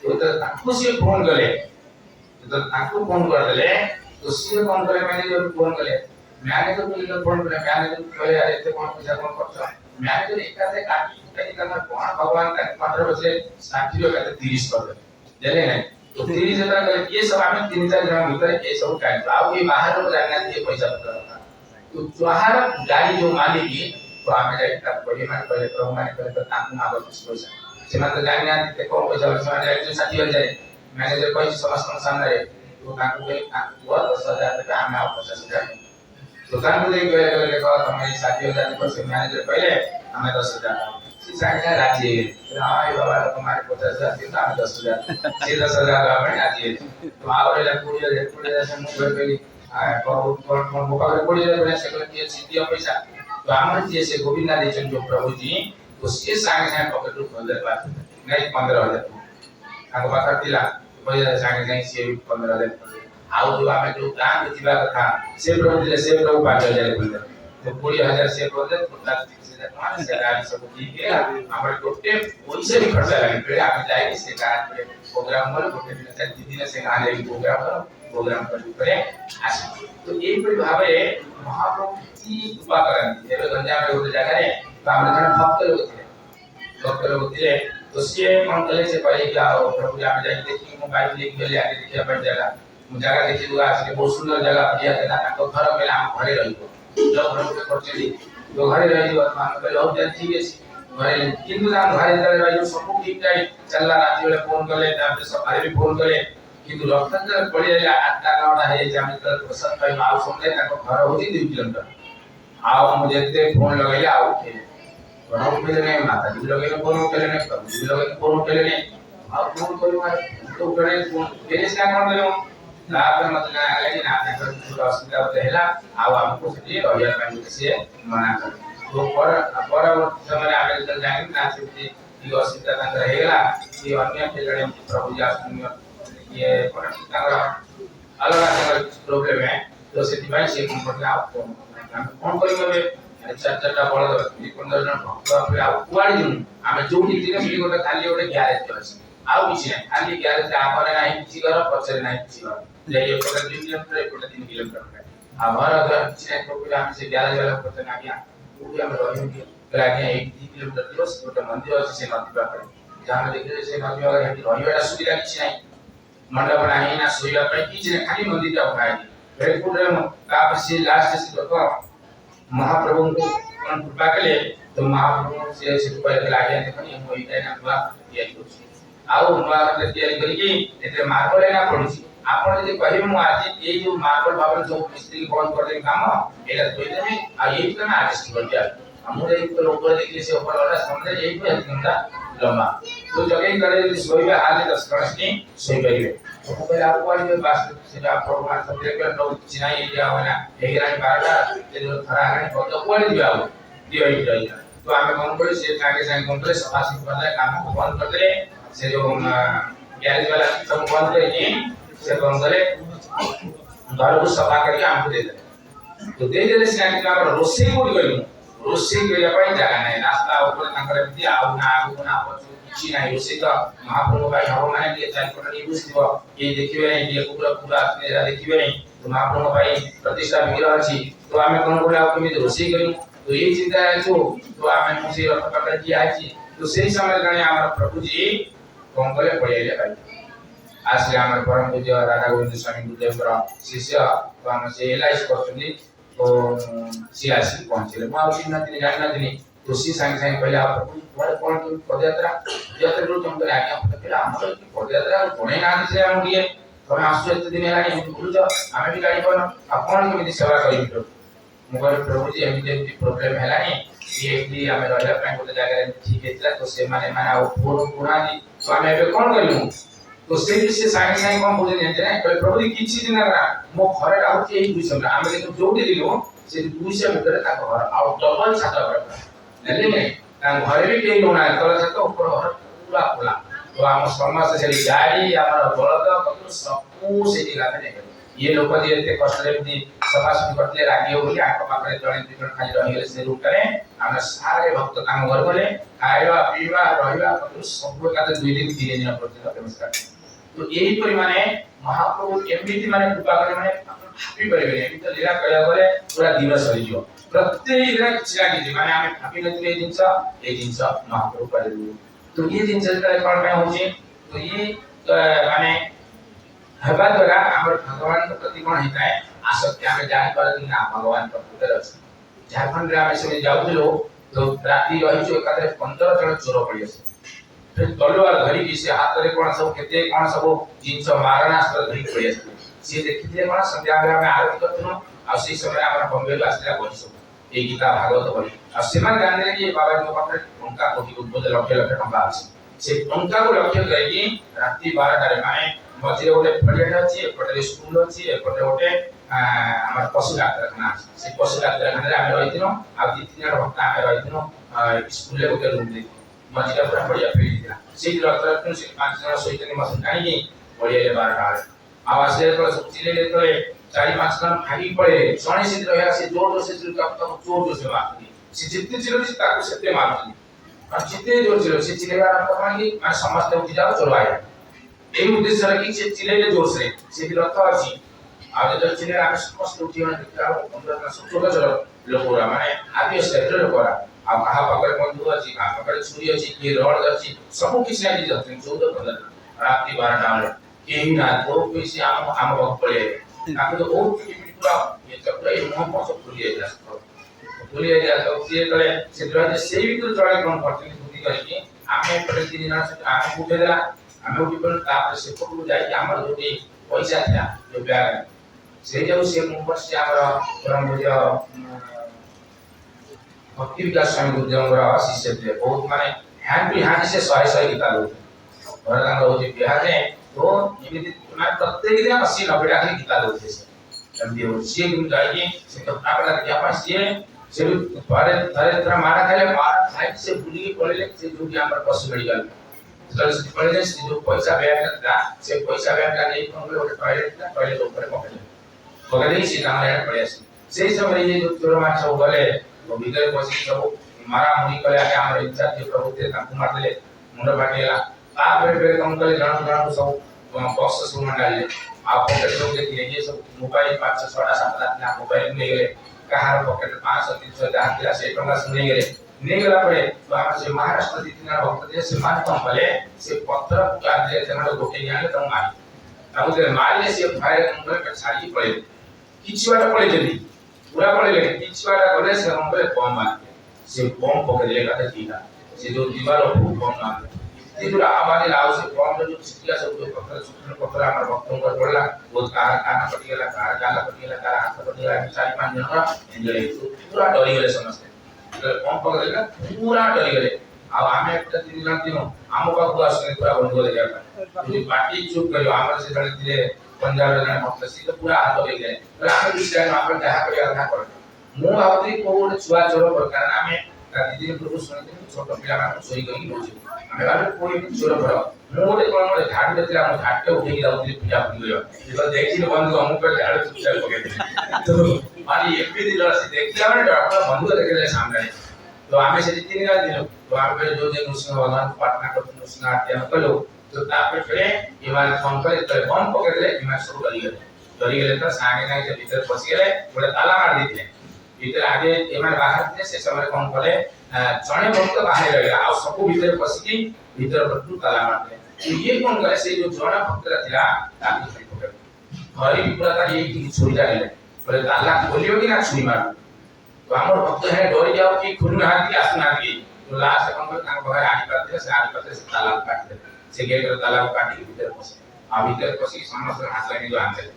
तो तांको से फोन गले तो तांको फोन कर देले तो से कौन करे मैनेजर को फोन गले मैनेजर को फोन करे मैनेजर कहले यार एते कौन पैसा कौन खर्च मैनेजर एकाते काटी कहीं करना कौन भगवान का 15 बजे 60 का 30 कर दे जले नहीं तो 30,000 का ये सब हमें 3-4 जन भीतर ये सब काट आओ ये बाहर को जाना ये पैसा पकड़ा तो बाहर गाड़ी जो मालिक तो हमें जाई तब बड़ी मान पहले प्रभु मान पहले तो तांको मागो पैसा से मात्र गाड़ी ना ते कौन पैसा से मान जाई 60,000 मैनेजर पैसा समस्त सामने तो तांको के वो 10,000 का हमें आप 50,000 तो तांको ले गए देखो हमारी 60,000 पर से मैनेजर पहले हमें 10,000 सीसा राजी हां बाबा तुम्हारे 50,000 के दाम 10,000 से 10,000 का बन आती है तो आप वाला पूरी जैसे मुंह पे और मुकाबले पूरी जैसे सेक्रेटरी सीधी पैसा तो हमारे जैसे गोविंदा देचन जो प्रभु जी तो से सांगे सांगे पॉकेट रू 15,000 नहीं 15,000 ताको बाका थिला पैसा सांगे सांगे से 15,000 आउ जो हमें जो दान दिबा कथा से प्रभु दिले से प्रभु 5,000 बोले तो 20,000 से बोले तो 30,000 से गाड़ी सब की के हमारे टोटे पैसे भी खर्चा लगे फिर आप जाएंगे से कार पे प्रोग्राम वाले गोटे दिन से आने प्रोग्राम करे आसी तो ये परि भाबे महाप्रभु की कृपा करन एबे गंजाम रे गोटे जगह रे हम जन भक्त लोग थे तो से मन कले से पहले क्या प्रभु जी आप जाई देखी मोबाइल लेके गेले आके देखिया पर जगह देखी दुआ से बहुत सुंदर जगह दिया था तो घर में हम घरे रहिबो जब घर के करचली तो घरे रहिबो हम कहले हो जान ठीक है घरे किंतु हम घरे रहिबो सब ठीक ठाक चलला राती बेले फोन करले तापर सकाळे भी फोन करे किंतु रक्तचर पड़ी जाए 8-9 है जे हम प्रसन्न भाई माउ समझे ताको घर होती 2 किलोमीटर आओ मुझे ते फोन लगाइले आओ के बनाओ मिले नहीं माता जी लोग फोन उठेले नहीं प्रभु जी लोग फोन उठेले नहीं आओ फोन करी मारे तो उठे फोन केने से काम करो तापर मतलब आगे ना कर पूरा असुविधा होतेला आओ हमको से और यार मैं से मना कर तो पर समय आगे चल जाएंगे ना से ये असुविधा तंग रहेगा ये अन्य के लड़े प्रभु जी आसुन ये पर अलग अलग प्रॉब्लम है तो से डिवाइस से मतलब आपको कौन करेंगे चार बड़ दे 15 जन भक्त पे आ कुआडी जु आमे जोडी दिन से गोटे खाली गोटे गैरेज अछि आउ किछि नै खाली गैरेज आपर नै किछि घर पछरे नै किछि घर जे ये पर 2 किलोमीटर ए पर 3 किलोमीटर हमारा घर किछि नै तो हम से गैरेज वाला पता ना गया वो हम रहियो कि लागे 1-2 किलोमीटर दिवस गोटे मंदिर अछि से नदी पाखरे जहां देखले से नदी वाला हेटी रहियोटा सुविधा किछि नै मंडप नाही ना सोया पे किछि नै खाली मंदिर ता उठाई फिर पूरे का से लास्ट से देखो महाप्रभु को कृपा कले तो महाप्रभु से पहले लागे देखनी हम इटा ना हुआ ये कुछ आउ हुआ के तैयारी करी एते मार्बल ना पड़ी आपण जे कहिबो मु आज ए जो मार्बल भाबर जो मिस्त्री बंद कर दे काम एला तो दे आ ये तो ना आर्टिस्ट कर दिया हम रे तो लोग देखले से ऊपर वाला समझे यही पे घंटा लंबा तो जगह करे सोईबा हाल 10 कणस नहीं सोईबा तो पहले आपको वाली जो बात से आप प्रोग्राम सब देख कर लोग चिनाई दिया होना एगिरानी बारटा जे जो खरा है बहुत क्वालिटी दिया हो दिया ही तो हमें कौन करे से आगे से कौन करे सफा से बदले काम को बंद कर दे से जो गैरेज वाला सब बंद करके से कौन करे घर को सफा करके हमको दे दे तो दे दे से आके का रोसे को गयो रोसे के ପାଇଁ ଜାଗା ନାହିଁ ରାସ୍ତା ଉପରେ ତାଙ୍କର ଏମିତି ଆଉ ନା ଆଗକୁ ନା ପଛକୁ କିଛି ନାହିଁ ରୋଷେଇ ତ ମହାପ୍ରଭୁ ପାଇଁ ହବ ମାନେ ଟିକେ ଚାରିପଟ ଟିକେ ବୁଝିଥିବ କେହି ଦେଖିବେ ନାହିଁ ଟିକେ କୁକୁର କୁକୁର ଆସିଲେ ଦେଖିବେ ନାହିଁ ତ ମହାପ୍ରଭୁ ପାଇଁ ପ୍ରତିଷ୍ଠା ଭିଡ଼ ଅଛି ତ ଆମେ କଣ କରିବା ଆଉ କେମିତି ରୋଷେଇ କରିବୁ तो ये चिंता है तो आमे मुझे रथ पकड़ किया है तो सही समय गणे हमारा प्रभु जी कौन करे पड़िया भाई आज से हमारे परम पूज्य राधा गोविंद स्वामी गुरुदेव का शिष्य तो हम से एलाइस करछनी तो सियासी पहुंचले मो आउसी ना दिन जाना दिन तो सी संग संग पहले आप प्रभु बड़े कौन पदयात्रा यात्रा रो तुम करे आज्ञा पकड़ हमर की पदयात्रा कोने ना से हम दिए तमे आसु एत दिन हेलानी भूल जा हमें भी गाड़ी पर अपन केमिति सेवा करिबो मोबाइल प्रभु जी एमती प्रॉब्लम हैलानी ये कि हमें रहला ପାଇଁ ଗୋଟେ ଜାଗାରେ ଠିକ ହେଇଥିଲା ତ ସେମାନେ ମାନେ ଆଉ ଫୋନ ପୁରାନି ତ ଆମେ ଏବେ କଣ କରିବୁ ତ ସେ ବିଷୟ ସାଙ୍ଗେ ସାଙ୍ଗେ କଣ ବୁଝି ନିଅନ୍ତି ନା ପ୍ରଭୁ जी କିଛି ଦିନ ନା ମୋ ଘରଟା ହଉଛି ଏଇ 200 ଆମେ କିନ୍ତୁ ଯୋଉଠି ଦିଲୁ ସେ 200 ଭିତରେ ତାଙ୍କ ଘର ଆଉ ଡବଲ ଛାତ ଘର ନେଲେ ନାହିଁ ତାଙ୍କ ଘରେ ବି କେହି ନୁଣା ତଳ ଛାତ ଉପର ଘର ପୁରା ଖୋଲା ତ ଆମ ସମାଜ ସେଠି ଗାଡି ଆମର ବଳଦ ସବୁ ସେଠି ଗାଁରେ ନେଇଗଲେ ये लोग जी एते कष्ट रे भी सफासफी करते रागी हो बोली आको पाखरे जणे दुजण खाली रहि गेले से रूप करे हम सारे भक्त काम घर गले खाइबा पीबा रहिबा सब काते 2 दिन 3 दिन पर्यंत व्यवस्था तो यही परि माने महाप्रभु एमिति माने कृपा करे माने भाबी परिबे एमिति तो लीला कया गले पूरा दिन सरी जो प्रत्येक दिन किछि ना किछि माने हम भाबी नथि ए जिंस महाप्रभु परिबे तो ये जिंस कोन में होची तो ये माने हबा द्वारा हमर भगवान के प्रति कोन हिता है आसक्ति हमें जान पर ना भगवान प्रभु रच झारखंड रे हमें से जाउलो तो राती रही जो एकादरे 15 जण चोर पड़ी आसे फिर तलवार धरी की से हाथ रे कोन सब केते कोन सब जिंस मारणास्त्र धरी पड़ी आसे से देखिले कोन संध्या बेला में आरती करथनो आ से समय हमर बॉम्बे ला आसला बहि सब ए गीता भागवत बहि आ सेमान गाने कि बाबा के पाखरे उनका कोटी उद्बोध लक्ष लक्ष टका আছে से उनका को लक्ष्य करके राती 12 रे माने मझे गोटे पड़िया अछि एपटे स्कूल अछि एपटे गोटे हमर पशु डाक्टरखाना अछि से पशु डाक्टरखाना रे हम रहितिनो आ 2-3 जण भक्त हम रहितिनो स्कूल ले गोटे रूम दे मझे पूरा पड़िया फेरिला से डाक्टर से 5 जण सहितनी मसन कानी पड़िया ले 12 टाळे आवासे तो चिले ले तो 4-5 जण भागी पड़े सणी से रहया से जोर से चिल तक जोर से मारती से जितने चिलो से ताको सेते मारती और जितने जोर चिलो से चिलेगा तो मांगी माने समस्त उठी जाओ चोरवाया এই উদ্দেশ্য রাখি সে চিলেলে জোরসে সেটি রথ আছে আর যে চিলে আমি সমস্ত উঠিওনা দেখা 15 মাস ছোট ছোট লোকরা মানে আদি সেক্টর লোকরা আর কাহা পাকরে বন্ধু আছে কাহা পাকরে ছুরি আছে কি রড আছে সব কিছু নাই যাচ্ছে 14 15 রাতি 12 টা বেলা কেহি না তো কইছি আম ভক্ত পড়ে তাকে তো বহুত কিছু পুরা এই চক্র এই মোহ পছ খুলিয়ে যাচ্ছে খুলিয়ে যাচ্ছে সে তলে সে দ্রজে সেই ভিতর চলে কোন করতে বুদ্ধি করি আমি প্রতিদিন না আমি উঠে দেলা हमें उठी पर तापर से पकड़ जाई हमर जोटी पैसा था जो ब्याग से जो से मुंबर से हमर परम पूज्य भक्ति विकास स्वामी गुरुदेव रा शिष्य थे बहुत माने हैंड टू हैंड से 100 गीता लो और रंग होती बिहार में तो एमिति माने प्रत्येक दिन 80 90 टा गीता लो थे जल्दी हो से गुरु जाई से तो आपला क्या पास से बारे तरह मारा खाले मारा साइड से भूली पड़े से जो कि हमर पशु मेडिकल तो पहले से जो पैसा बैग था से पैसा बैग का नहीं कौन ଗୋଟେ टॉयलेट ऊपर पकड़े से हमारे पड़े से समय ये जो चोर मार सब गले तो भीतर पसी सब मारा मुनी करे आके हमर इच्छा के प्रभु थे ताकू मार देले मुंड फाटेला आ बेरे कम करे जान सब बॉक्स सब मंडाले आप पॉकेट लोग देखिए ये सब मोबाइल 500 7 8 मोबाइल ले गए कहार पॉकेट 500 300 10 से टंगा सुने गए नेगला पड़े तो हम से महाराष्ट्र दिना भक्त दे से मान कम भले से पत्थर का दे तमरो गोटे याले तम मारी अब दे मारले से फायर नंबर पे छाड़ी पड़े किछि वाला पड़े जल्दी पूरा पड़े ले किछि वाला गले से हम पे बम मार से बम पकड़ लेगा था ठीक है से जो दीवार को बम मार ये जो आवाज लाओ से बम जो छिटिया सब जो पत्थर सुखने पत्थर हमर भक्तों को पड़ला बहुत काना पड़ गेला गाला पड़ गेला हाथ पड़ गेला 4-5 जन का एंजॉय पूरा डरी गेले समझते कौन पकड़ेगा पूरा डरी गले अब हमें एक दिन लाती हूं हम का को असली पूरा बंद हो जाएगा जो पार्टी चुप करियो हमर से जने दिले पंजाब जने भक्त सी तो पूरा हाथ हो गए हम इस टाइम अपन जहां पे आधा कर मु आवती को छुआ चोर प्रकार हमें दीदी पूर्व शुणी छोट पिला शोई गई आम भावे कोई चोर भर मुझे कौन गोटे झाड़ू देती झाड़ू उठे जाऊँगी पूजा पूजा जो देखिए बंधु अमुक झाड़ू चुपचाप पकड़ तो मानी एमपी जन से देखला मैंने बंधु देखे सामने तो आम से 3 दिन तो आम जो नृसिंह भगवान को प्रार्थना कर नृसिंह आरती कलु तो ये फोन कर बंद पकड़े सब डरी गले तो सागे सागे से भीतर पशि गले गोटे ताला मार देते भीतर आगे बाहर थे से समय कौन कले जड़े भक्त बाहर रहे आ सब भीतर पशिकी भीतर पटू ताला मारते ये कौन करे से जो जड़ा भक्त था ताकि छुई पकड़ घरे भी पूरा ताकि छुई जाले बोले ताला खोलियो कि ना छुई मार तो हमर भक्त है डरी जाओ कि खुल ना कि आस ना कि तो लास्ट कौन कर तांग बाहर आड़ी पाते से ताला काट दे से गेट ताला को काटी भीतर पशि आ भीतर पशि समस्त हाथ लगे जो आंते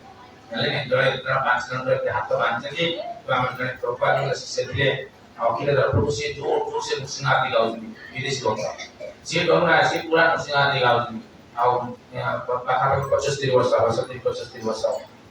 એટલે જણે ત્રણ 5 કિલોમીટર કે હાથ બાંધે તો આમ જણે પ્રોપાની શિષ્ય અખિલ પ્રભુ से जोर जोर से नृसिंहारती गाउछी विदेशी भक्त से डरुना से पूरा नृसिंहारती गाउछी आ पाखापाखि 75 वर्ष 75 वर्ष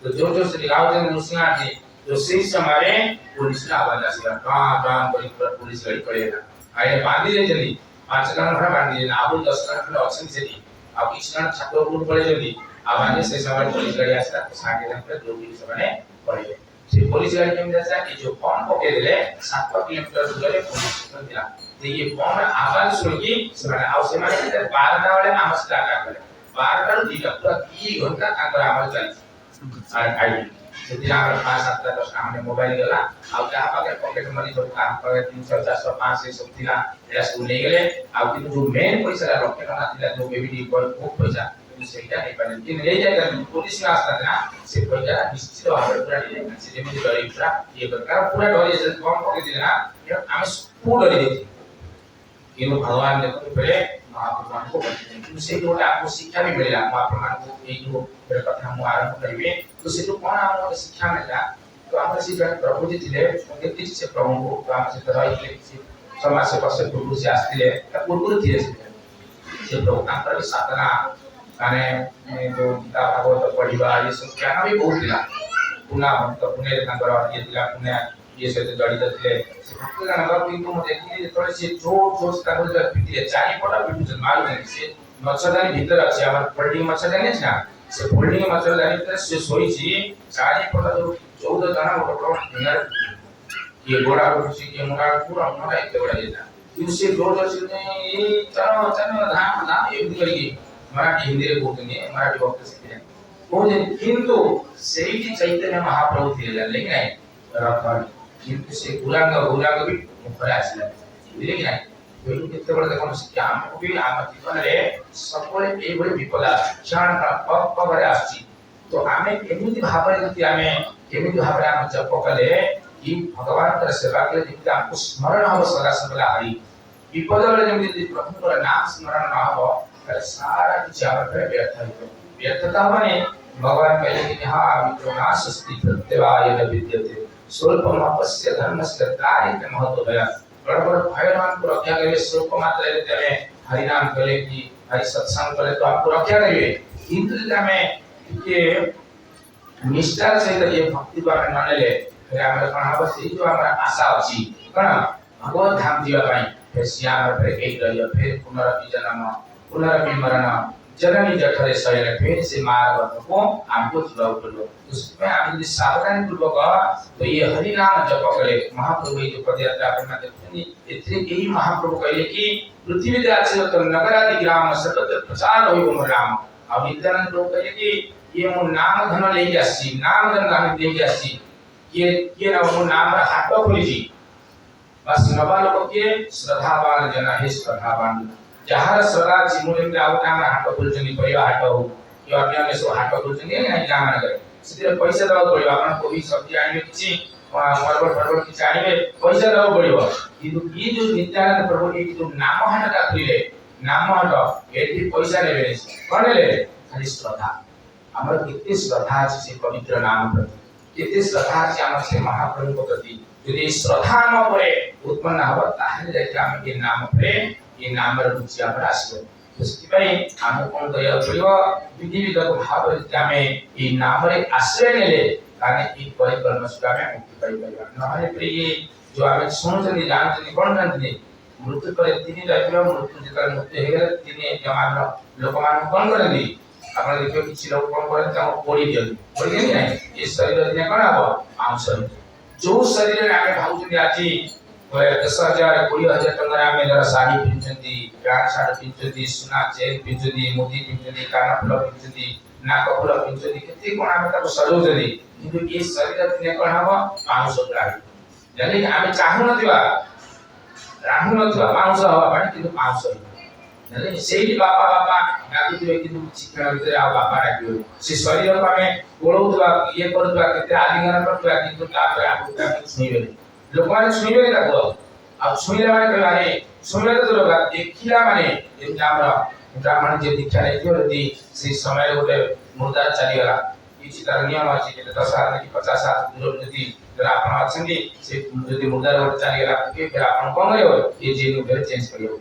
तो जोर जोर से गाउछी नृसिंहारती तो সেই সময়ে পুলিশের আওয়াজ আসে গাঁ গাঁ করে পুলিশ গাড়ি পড়েগা আয়ে বাঁধি দেলি 5 কিলোমিটার বাঁধি দেলি আবু 10 কিলোমিটার অছেন সেটি আর কিছু জন ছাত্রপুর পড়ে যদি आवाज से समय पुलिस गाड़ी आसता सागे नंबर जो भी सबने पड़े से पुलिस गाड़ी केम जाता कि जो बम पके देले 7 किलोमीटर दूर पुलिस स्टेशन दिला तो ये बम आवाज सुनकी सबने आउ से माने 12टा वाले नमस्कार करे 12टा दिला पूरा 2 घंटा ताकर आवाज चली और आई सेति आगर 5-7 10 हमने मोबाइल गला आउ का पाके पॉकेट मनी सब काम करे 300 400 500 सब दिला एला सब ले गेले आउ कि जो मेन पैसा रखे ना दिला जो बेबी को पैसा सेटा नहीं पाने कि ले जाएगा पुलिस में आस्था ना से पैसा निश्चित भाव पूरा ले जाएगा से जेमी डरी पूरा ये प्रकार पूरा डरी से कम पके दिले ना हम पूरा डरी देती कि भगवान ने तो पहले महाप्रभु को बताते से जो आपको शिक्षा भी मिलेगा महाप्रभु को एक जो कथा हम आरंभ करिवे तो से जो कौन हमको शिक्षा मिला तो हम से जन प्रभु जी थे उनके से प्रभु को काम से दवाई के समाज से पश्चात प्रभु से आस्ते पूर्व धीरे से प्रभु काम कर साधना माने जो गीता भागवत पढ़िबा ये सब ज्ञान भी बहुत दिला पुना भक्त पुणे तांकर ये दिला पुणे ये से जड़ित थे से भक्त का नगर किंतु म देखि थोड़े से जोर जोर से ताको पिटी चारि पड़ा पिटु मार दे से मच्छरदानी भीतर अछि हमर फोल्डिंग मच्छरदानी छ ना से फोल्डिंग मच्छरदानी भीतर से सोई छी चारि पड़ा जो 14 जना गोटा ये गोड़ा को से के मुड़ा पूरा मोटा इते बड़ा जेता इससे जोर जोर से ये चलो चलो धाम धाम ये करके मराठी हिंदी रे बोलते मराठी भक्त से बोले किंतु सेठी चैतन्य महाप्रभु थे लेकिन नहीं रखन किंतु से गुलांग भी ऊपर आसिला लेकिन नहीं तो कितने बड़ा देखो शिक्षा हमको भी आम जीवन रे सबले ए बड़े विपदा क्षण का पग रे आसी तो आमे केमिति भाबरे जति आमे केमिति भाबरे आम जप कले कि भगवान तर सेवा के जति हमको स्मरण हो सदा सबला हरि विपद रे जति प्रभु को नाम स्मरण न हो सारा विचार पे व्यर्थता माने भगवान कहले कि हां विद्रोनाशस्ति प्रत्यवाय न विद्यते स्वल्पम अपस्य धर्मस्य कार्य महत्व है बड़ बड़ भगवान को रक्षा करे स्वल्प मात्र लेते में हरि नाम कहले कि हरि सत्संग करे तो आपको रक्षा करिए किंतु हमें ये निष्ठा सहित ये भक्ति बारे मानले फिर हमरा कोन हबस जो हमरा आशा अछि कोन भगवान धाम जीवा पाई फिर सियार फिर एक रहियो फिर पुनरपि जन्म पुनरपि मरण जननी जठरे शयन फिर से मार्ग को हमको चुनाव करो उसमें हम यदि सावधानी पूर्वक तो ये हरि नाम जप करे महाप्रभु जो पदयात्रा अपना देखते इतने यही महाप्रभु कहले कि पृथ्वी राशि तो नगर आदि ग्राम सर्वत्र प्रचार होई ओम राम अब नित्यानंद प्रभु कहले कि ये मो नाम धन ले जासी नाम धन हम ले जासी ये ना मो नाम हाथ खोली जी बस नवा लोग के श्रद्धावान जना है श्रद्धावान जहार श्रद्धा जीवन में आवता हम हाथ खोलजनी परिवा हाथ हो यो अन्य में सो हाथ खोलजनी नहीं काम ना करे सीधे पैसा दवा पड़िबा आपण कोई सब्जी आनिबे किछि मरबड़ किछि आनिबे पैसा दवा पड़िबो किंतु ई जो नित्यानंद प्रभु की जो नाम हाट का खुले नाम हाट एठी पैसा लेबे कोन ले खाली श्रद्धा हमर कितने श्रद्धा अछि से पवित्र नाम प्रति कितने श्रद्धा अछि हमर से महाप्रभु को प्रति यदि श्रद्धा न परे उत्पन्न हो ताहे जाके हम के नाम पे ये नाम रुचि हमर आसीबो उसकी भाई हम कोन करिया पड़िबो विधि विधि भाव में ये नाम रे आश्रय नेले ताने ई परिकल्पना सुगा में मुक्ति पाई परिवा नहले पे ये जो आम शुणुଛନ୍ତି जानते कौन जानते मृत्यु पर तीन टाइप मृत्यु जो मृत्यु हो तीन जमान लोक मान कौन करती आप देखिए किसी लोग कौन करते पोड़ी दिखती पोड़ी दिखी ना ये शरीर दिन कौन हम मांस जो शरीर आम भावुँ आज 10,000 20,000 टंका आम जरा शाढ़ी पिंधुंट पैंट सार्ट पिंधुंट सुना चेन पिंधुंट मुदी पिंधुंट कान फुल पिंधुंट नाक फुल पिंधुंट केते कौन आम सजाऊँगी कि ये शरीर दिन कौन हम मांस जानी आम चाहू ना मांस हवा कि मांस जानी से बापा बापा डाकुवे कि चिकन भीतर आ बापा डाक से शरीर को आम गोलौवा ये करुवा केते आलिंगन करवा किंतु तापर आपको छुईबे लोक माने छुईबे ताको अब छुईला माने कहलाने छुईला तो लोग देखिला माने जेम हमरा ब्राह्मण जे दीक्षा लेथियो यदि से समय गोटे मुर्दा चली गला किछि तार नियम अछि जे 10 हाथ कि 50 हाथ दूर यदि आपण अछंदी से यदि मुर्दा गोटे चली गला के फिर आपण कोन करियो ये जे नु फिर चेंज करियो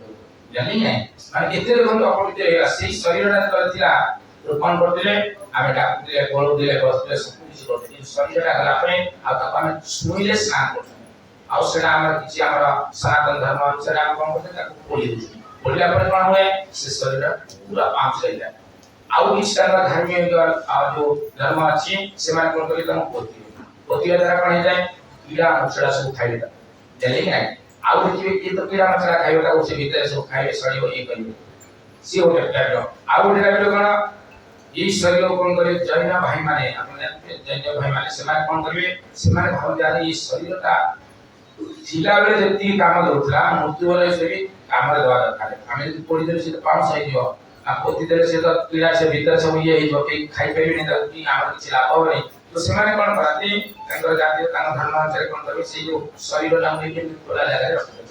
जानि नै माने एते लोग अपवित्र हेला से शरीरटा करथिला तो कोन करथिले आमे डाकुले गोळो दिले बसले सब किछि करथिले शरीरटा गला पे आ तापा में छुईले स्नान करथिले आ सेटा हमर किछि हमर सनातन धर्म अनुसार हम कोन करथिले ताको पोली दिछि पोलीला पर कोन होय से शरीर पूरा पांच हो जाय आउ किछि तरह धार्मिक जो धर्म अछि से माने कोन करि तम पोती द्वारा कोन हे जाय कीड़ा मकोड़ा सब खाइ लेता जानि नै आउ देखिबे कि तो कीड़ा मकोड़ा खाइबा उसे भीतर सब खाइबे सड़ियो ए करियो सी हो टाइप आउ गोटे टाइप कोन ई शरीर कोन करे जैन भाई माने आपण जानते जैन भाई माने से माने कोन करबे से माने भाव जाने ई शरीरटा थिला बेले जति काम दउतला मृत्यु बेले से भी काम देवा दरकार आमे पोड़ी देले से पांच सही जो आ पोती देले से तो कीड़ा से भीतर सब ये जो के खाइ पेबे नै त कि आम किछ लाभ नै तो से माने कोन करती तांकर जातीय तांकर धर्म अनुसार कोन करबे से जो शरीर नाम के खोला जागा रखबे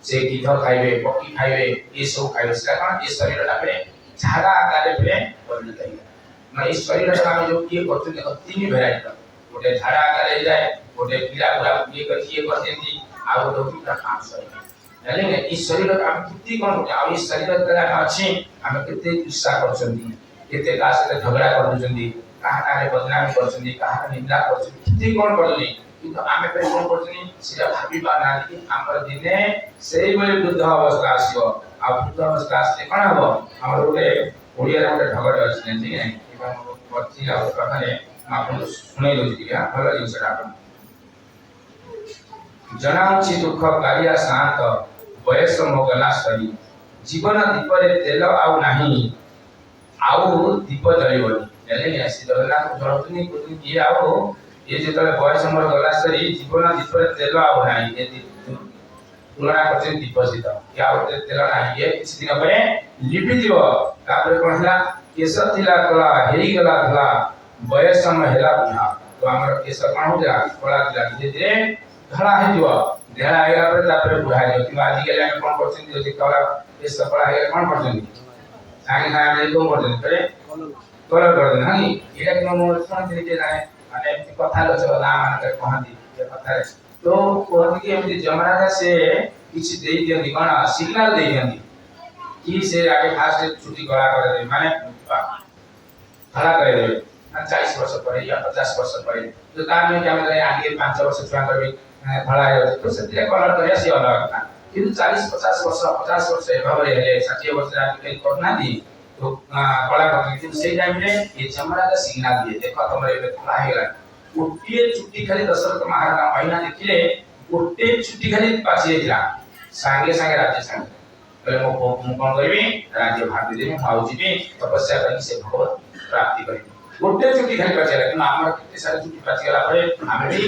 से गिद्ध खाइबे पक्षी खाइबे ये सब खाइबे से कोन ये शरीर पे झाड़ा आकार पे परिणत है मैं इस शरीर का जो ये करते हैं तीन वैरायटी गोटे झाड़ा आकार ले जाए गोटे कीड़ा पूरा ये करते हैं आ गोटे पूरा काम शरीर जाने इस शरीर का हम कितनी कोन होते आ इस शरीर का अच्छे हम कितने ईर्ष्या करछंदी केते का से झगड़ा कर दुछंदी कहा कारे बदनामी करछंदी कहा निंदा करछंदी कितनी कोन करछंदी किंतु आमे पे कोन करछनी सेटा भाबी पाना कि हमर दिने सेही बेले वृद्ध अवस्था आसीबो आ वृद्ध अवस्था आसे कोन हबो हमर गोटे ओडिया रे गोटे ढगड़ अछि नै कि एवं पति आ कथने आपन सुनै दोछि या भलो जिंसटा आपन जनाउछि दुख कालिया शांत बयस मोगला सरी जीवन दीपरे तेल आउ नाही आउ दीप जलिबनी जाने ऐसी जगन्नाथ जलतनी कुनी कि आउ ये जेतले बयस मोर गला सरी जीवन दीपरे तेल आउ नाही ये तुलना करछे दीप सित कि आउ तेल नाही ये किछि दिन परे लिपि दियो तापर कहला केस थिला कला हेई गला धला बयस सम हेला बुढ़ा तो हमर केस कोन हो जा कला दिला धीरे धला हे दियो धेला आइला पर तापर बुढ़ा दियो कि आज के हम कोन करछन जे कला केस कला हे कोन करछन सागे सागे कोन करछन करे कलर कर देना हां एटा कि मोर सुन दिले जाय माने कथा लो चला मान कहंदी ये कथा तो कहंदी कि एमि जमराजा से किछि देई दियंदी कोन सिग्नल देई दियंदी कि से आगे फास्ट छुट्टी गला कर दे माने खड़ा कर दे 40 वर्ष पर या 50 वर्ष पर तो काम में क्या मतलब आगे 5 वर्ष छुआ करबे खड़ा है तो से कलर करिया से अलग था किंतु 40 50 वर्ष 50 वर्ष भाबरे हेले 60 वर्ष आगे करना दी तो कला करते से टाइम रे ये जमराजा सिग्नल दिए देखो तमरे पे खड़ा हेला गोटे छुट्टी खाली दशरथ महाराज महीना देखिले गोटे छुट्टी खाली पाछे दिला संगे संगे राज्य संगे पहले मो कोन करबी राज्य भाग दे मैं आउ जीबी तपस्या करी से भगवत प्राप्ति करी गोटे छुट्टी खाली पाछे कि हमर कितने सारे छुट्टी पाछे गला परे हमें भी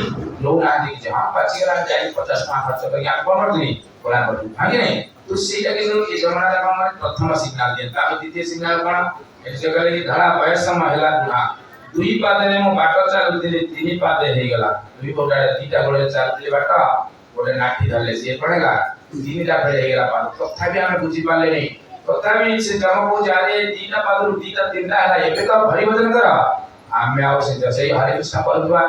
लोग ना देखि जे हां पाछे गला जाई 50 टका खर्च करी हम कोन करदी कोला करदी हां कि नहीं तो सेटा के जो जमराजा का माने प्रथम सिग्नल दिया ता द्वितीय सिग्नल कोन एसे कहले कि धड़ा बयस सम हेला बुढ़ा दुई पादे ने मो बाट चालु दिले तीन पादे हे गला दुई गोटा तीटा गोले चालु दिले बाट गोटे नाठी धरले से पड़ेगा तीनटा फेर हे गला पाद तथापि हम बुझी पाले नहीं तथापि से जम को जारे तीटा पादरु तीटा तीनटा हला एबे तो भरी वजन कर आमे आउ से जसे हरे कृष्ण परदुआ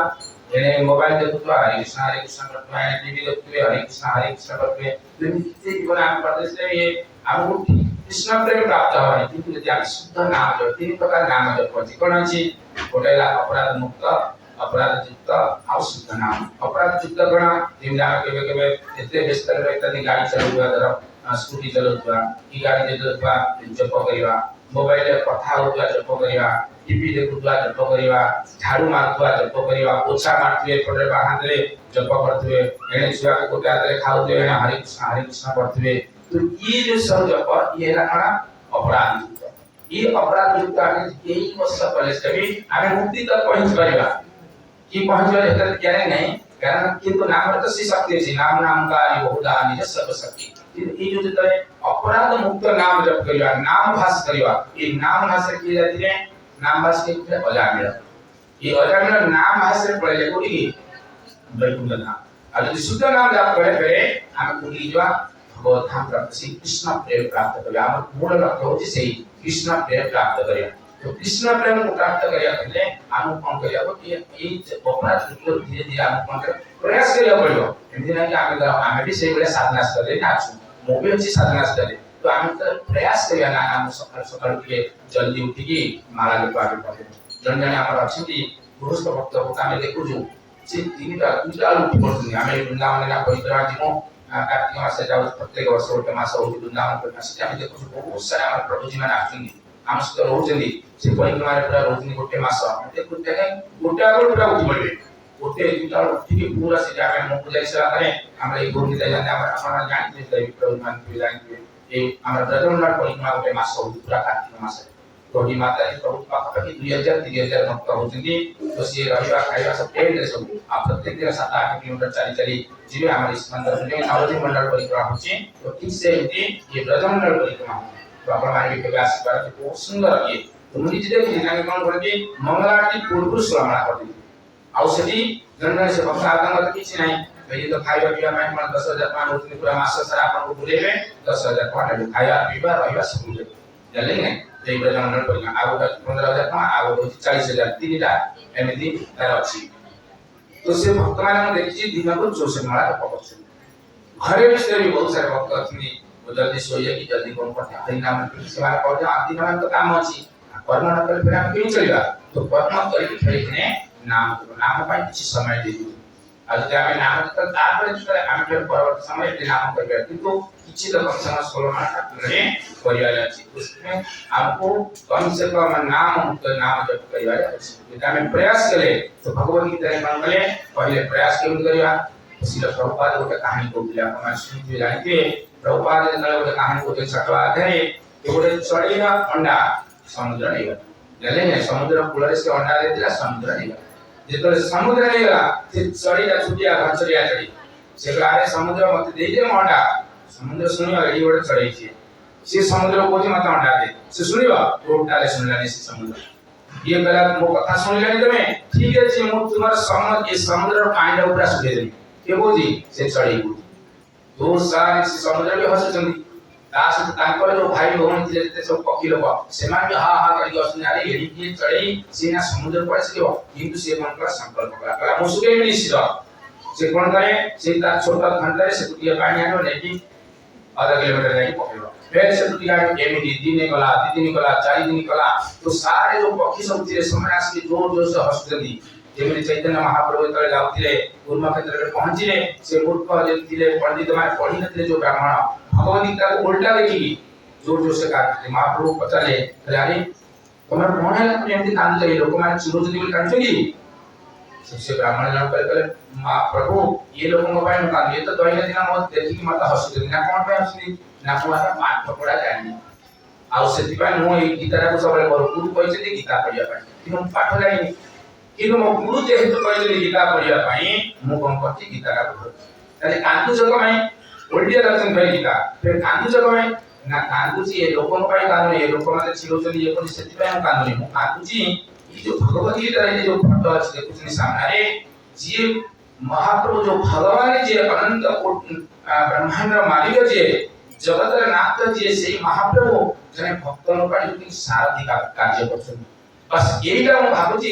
एने मोबाइल देखुवा हरे कृष्ण करतुआ टीवी देखुवे हरे कृष्ण करतुवे तुमसे जीवन आप प्रदेश में ये हमको कृष्ण प्रेम प्राप्त होने किंतु यदि आप शुद्ध नाम जो तीन प्रकार नाम जो कोन अछि गोटेला अपराध मुक्त अपराध युक्त और शुद्ध नाम अपराध ଯୁକ୍ତ କଣ ଯେମିତି ଆମେ କେବେ କେବେ ଏତେ ବ୍ୟସ୍ତ ରହି ଗାଡ଼ି ଚଲାଇବା ଧର ସ୍କୁଟି ଚଲାଉଥିବା କି ଗାଡ଼ି ଚଲାଉଥିବା ଜପ କରିବା ମୋବାଇଲରେ କଥା ହେଉଥିବା ଜପ କରିବା टीवी देखुवा जप करिवा झाड़ू मारथुवा जप करिवा पोछा मारथुवे एपटे बाहादरे जप करथुवे एने छुआ को गोटे हाथ रे खाउथुवे एने हरि कृष्ण करथुवे तो ये जो सब जप ये रखना अपराध युक्त ये अपराध युक्त आगे यही वर्ष कॉलेज कभी आगे मुक्ति तक पहुंच परिवा कि पहुंच गए तो क्या नहीं कारण किंतु नाम तो सी शक्ति है नाम नाम का ये बहुधा निज सब शक्ति ये जो जतरे अपराध मुक्त नाम जप करिवा नाम भास करिवा ये नाम भास की जाती है नाम भास के फिर अजामिल ये अजामिल नाम भास से पढ़े को की वैकुंठ धाम और जो शुद्ध नाम जप करे करे हम कुली जो भगवत धाम प्राप्त श्री कृष्ण प्रेम प्राप्त करिया हम मूल लक्ष्य होची से कृष्ण प्रेम प्राप्त करिया तो कृष्ण प्रेम को प्राप्त करिया पहले हम कौन करिया कि ये अपराध जो धीरे धीरे हम कौन कर प्रयास करिया पड़ियो एमती ना कि आमे भी से बेले साधना करे ना मो भी अच्छी साधना करे तो आम तो प्रयास करिया ना हम सकाळ सकाळ के जल्दी उठी की माला के पाके पड़े जन जन हमर अछंती पुरुष भक्त को आमे देखु जो से तीनटा उठी पड़ती आमे वृंदावन ना परिक्रमा जीवो कार्तिक मास जाऊ प्रत्येक वर्ष गोटे मास हो वृंदावन परिक्रमा से आमे देखु बहुत सारा हमर प्रभु जी माने आछंती हम सहित रहउछंती से परिक्रमा रे पूरा रहउछंती गोटे मास देखु देखे गोटे आगो पूरा उठी पड़े गोटे दुटा उठी के पूरा से जाके मन पूजा से करे हमरा ए गोनी जाने हमरा जानि जे प्रभु मान पूजा ए हमरा ब्रजमंडल परिक्रमा गोटे मास हो पूरा कार्तिक मास रोडी माता रे प्रभु पाखा की 2000 भक्त होचंती तो से रहिवा खाइवा सब टेंट रे सब आ प्रत्येक दिन 7-8 किलोमीटर चली चली जीवे हमर इस मंदिर में नवदीप मंडल परिक्रमा होची तो ठीक से ये ब्रजमंडल परिक्रमा तो आपण माने के आशीर्वाद बहुत सुंदर ये तो मुनि जी देखि ना कोन करती मंगल आरती पूर्व श्रवण करती आ सेठी जन से भक्त आगम किछि नाही ये तो खाइबा पिबा में मन 10000 पान होती पूरा मास सारा आपन को बुलेबे 10000 पान खाइबा पिबा रहिबा सब जले ने जे ब्रजमंडल परिक्रमा आगो 15000 पान आगो 40000 तीनटा एमिति तार अछि तो से भक्त माने देखि दिन को 64 माला जप करछन घरे भी भी बहुत सारे भक्त अछनी जल्दी सोइए कि जल्दी कोन करते हरि नाम की सेवा करते आदि नाम तो काम अछि कर्म न करे फिर हम क्यों चलेगा तो कर्म करके खरीदने नाम पाई कुछ समय दे दी आज जब हमें नाम तो तार पर हम फिर परवर्ती समय पे नाम करबे किंतु किछि तो कम समय 16 मास रे परिवार अछि उसमें आपको कम से कम नाम जप परिवार अछि यदि हम प्रयास करें तो भगवत गीता में मांगले पहले प्रयास क्यों करिया श्री प्रभुपाद को कहानी को दिला हम सुन जानते प्रभुपाद ने गोटे कहानी को छटवा दे गोटे चढ़ीरा अंडा समुद्र नहीं गला जले समुद्र कूल से अंडा देला समुद्र नहीं गला जेतले समुद्र नहीं गला से चढ़ीरा छुटिया घचरिया चढ़ी से गारे समुद्र मत दे दे अंडा समुद्र सुनियो एडी गोटे चढ़ी छी से समुद्र को मत अंडा दे से सुनियो गोटाले सुनलानी से समुद्र ये गला मो कथा सुनिलानी तमे ठीक अछि मो तुम्हार समुद्र पानी ऊपर सुधे दे के बोजी से चढ़ी दो सारे समुद्र भी हसुचंदी दास तांकर जो भाई भवन थिले ते सब पक्षी लोक सेमान भी हा हा करी असनी अरे एडी की चढ़ी सीना समुद्र पर से किंतु से मन का संकल्प करा मुसुके में निश्चित से कोन करे से ता छोटा घंटा से कुटिया पानी आनो नेकी आधा किलोमीटर जाके पकड़ो फिर से कुटिया एमिडी दिने गला दिन गला 4 दिन गला तो सारे जो पक्षी सब थिले समास के जोर जोर से हसुचंदी जेमि चैतन्य महाप्रभु तले जाउथिले गुरुमा क्षेत्र में पहुंचिले से मूर्ख जे थिले पंडित माने पढ़ी नथिले जो ब्राह्मण भगवत गीता को उल्टा देखी जोर जोर से कहते महाप्रभु पचारे अरे तमर कोन है तुम एमती कांद चाहिए लोक माने चिरोजनी बोल कांचोगी सबसे ब्राह्मण जन कहले प्रभु ये लोगों को पाइन कांद ये तो दहिना दिना मत देखी कि माता हसुते ना कोन पे हसुनी ना कोन पाठ पकड़ा जानी आ सेति पाइ मो ई गीता को सबले गुरु कहते गीता पढ़िया पाइ कि पाठ जानी कि मो गुरु जेहेतु कहले गीता पढ़िया पाइ मो कोन करती गीता का पढ़ ताले कांदु जग में ओल्डिया दर्शन भाई गीता फिर कांदु जग में ना कांदु जी ये लोकन पाइ कांदु ये लोक माने चिरोजनी ये कोन सेति पाइ हम कांदु मो कांदु जी ये जो भगवत गीता रे जो फोटो अछि देखुछनी सामने रे जी महाप्रभु जो भगवान जी अनंत ब्रह्मांड मालिक जी जगत नाथ जी से महाप्रभु जने भक्तन पाइ जो सारथी का कार्य करछन बस एटा हम भाबुची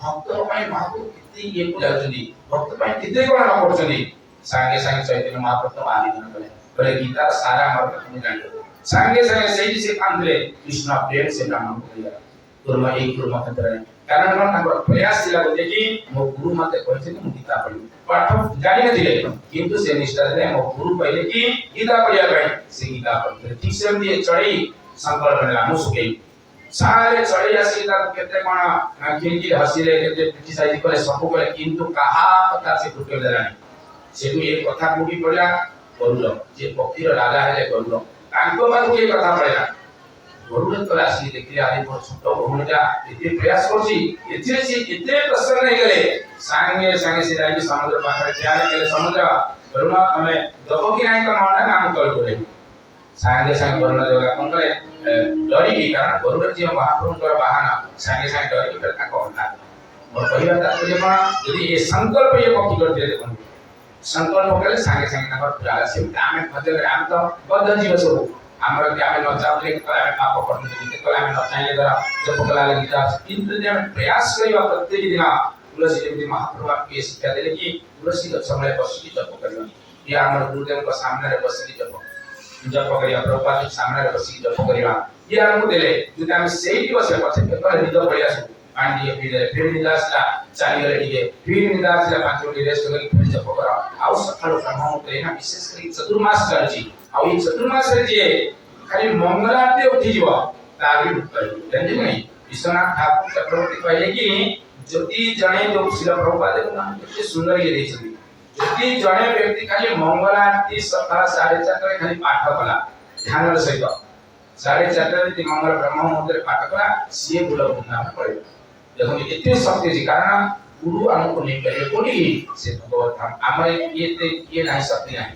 भक्तन पाइ महाप्रभु किति ये को जाउछनी भक्त पाइ किते कोन न करछनी सांगे सांगे चैतन्य महाप्रभु आदि दिन बोले गीता सारा मर्म तुम जानो सांगे सांगे सही से कांदले कृष्ण प्रेम से नाम को दिया कुर्मा एक कुर्मा खतरा कारण कौन तांकर प्रयास थिला कि मो गुरु मते कहते कि गीता पढ़ी पाठ जानि नथिले किंतु से निष्ठा रे मो गुरु कहले कि गीता पढ़िया पई से गीता पढ़ी ठीक से दिए चढ़ी संकल्प नेला मु सुके सारे चढ़ी आसी ता केते कोन किंकी हसिले केते क्रिटिसाइज करे सब करे किंतु कहा कथा से फुटे देलानी सेठु एक कथा कोठी पड़िया गरुड़ जे पक्षीर राजा हेले गरुड़ तांको मानु के कथा पड़िया गरुड़ तो आसी देखि आइ मोर छोट भूमिका एते प्रयास करछि एते से एते प्रसन्न हे गेले संगे संगे से जाई समुद्र पाखरे ध्यान केले समुद्र गरुड़ हमें दबो कि नाही त मन नाम कल करे संगे संगे गरुड़ जगह कोन करे डरी की कारण गरुड़ जे महाप्रभुଙ୍କର वाहन संगे संगे डरी की करता कहला मोर कहबा तात्पर्य कोन यदि ए संकल्प ये पक्की कर दे देखो संकल्प कले संगे संगे नगर पूरा से आमे भजन राम तो बद्ध जीव सब हमर के आमे न चाहले कि आमे पाप करते कि तो आमे न चाहले दरा जब कला गीता किंतु जे आमे प्रयास करिवा प्रत्येक दिन तुलसी देवी महाप्रभु के शिक्षा देले कि तुलसी के समय बसी जप करवा या हमर गुरुदेव के सामने रे बसी जप करिया प्रभुपाद के सामने रे बसी जप करिवा ये हमको देले जो आमे सेही दिवस पछे पेपर निद पड़िया सब पांडी फिर निदासला चाली गले ठीक फिर निदासला 5 मिनिट रेस्ट करी फिर जप करा आउ सकाळ ब्रह्म मुहूर्त ना विशेष करी चतुर्मास चलची आउ ई चतुर्मास रे जे खाली मंगलाते उठी जीव तारी उत्तर जानते नहीं विश्वनाथ ठाकुर चक्रवर्ती कहले कि जति जणे जो शिल प्रभुपाद को नाम कितने सुंदर ये देछथि जति जणे व्यक्ति खाली मंगलाती सकाळ 4:30 रे खाली पाठ कला ध्यान सहित 4:30 रे मंगल ब्रह्म मुहूर्त रे पाठ कला सिए गुल बुंदा पड़े देखो इतने शक्ति जी कारण गुरु हमको नहीं करे कोनी से भगवत हम हमारे ये नहीं शक्ति नहीं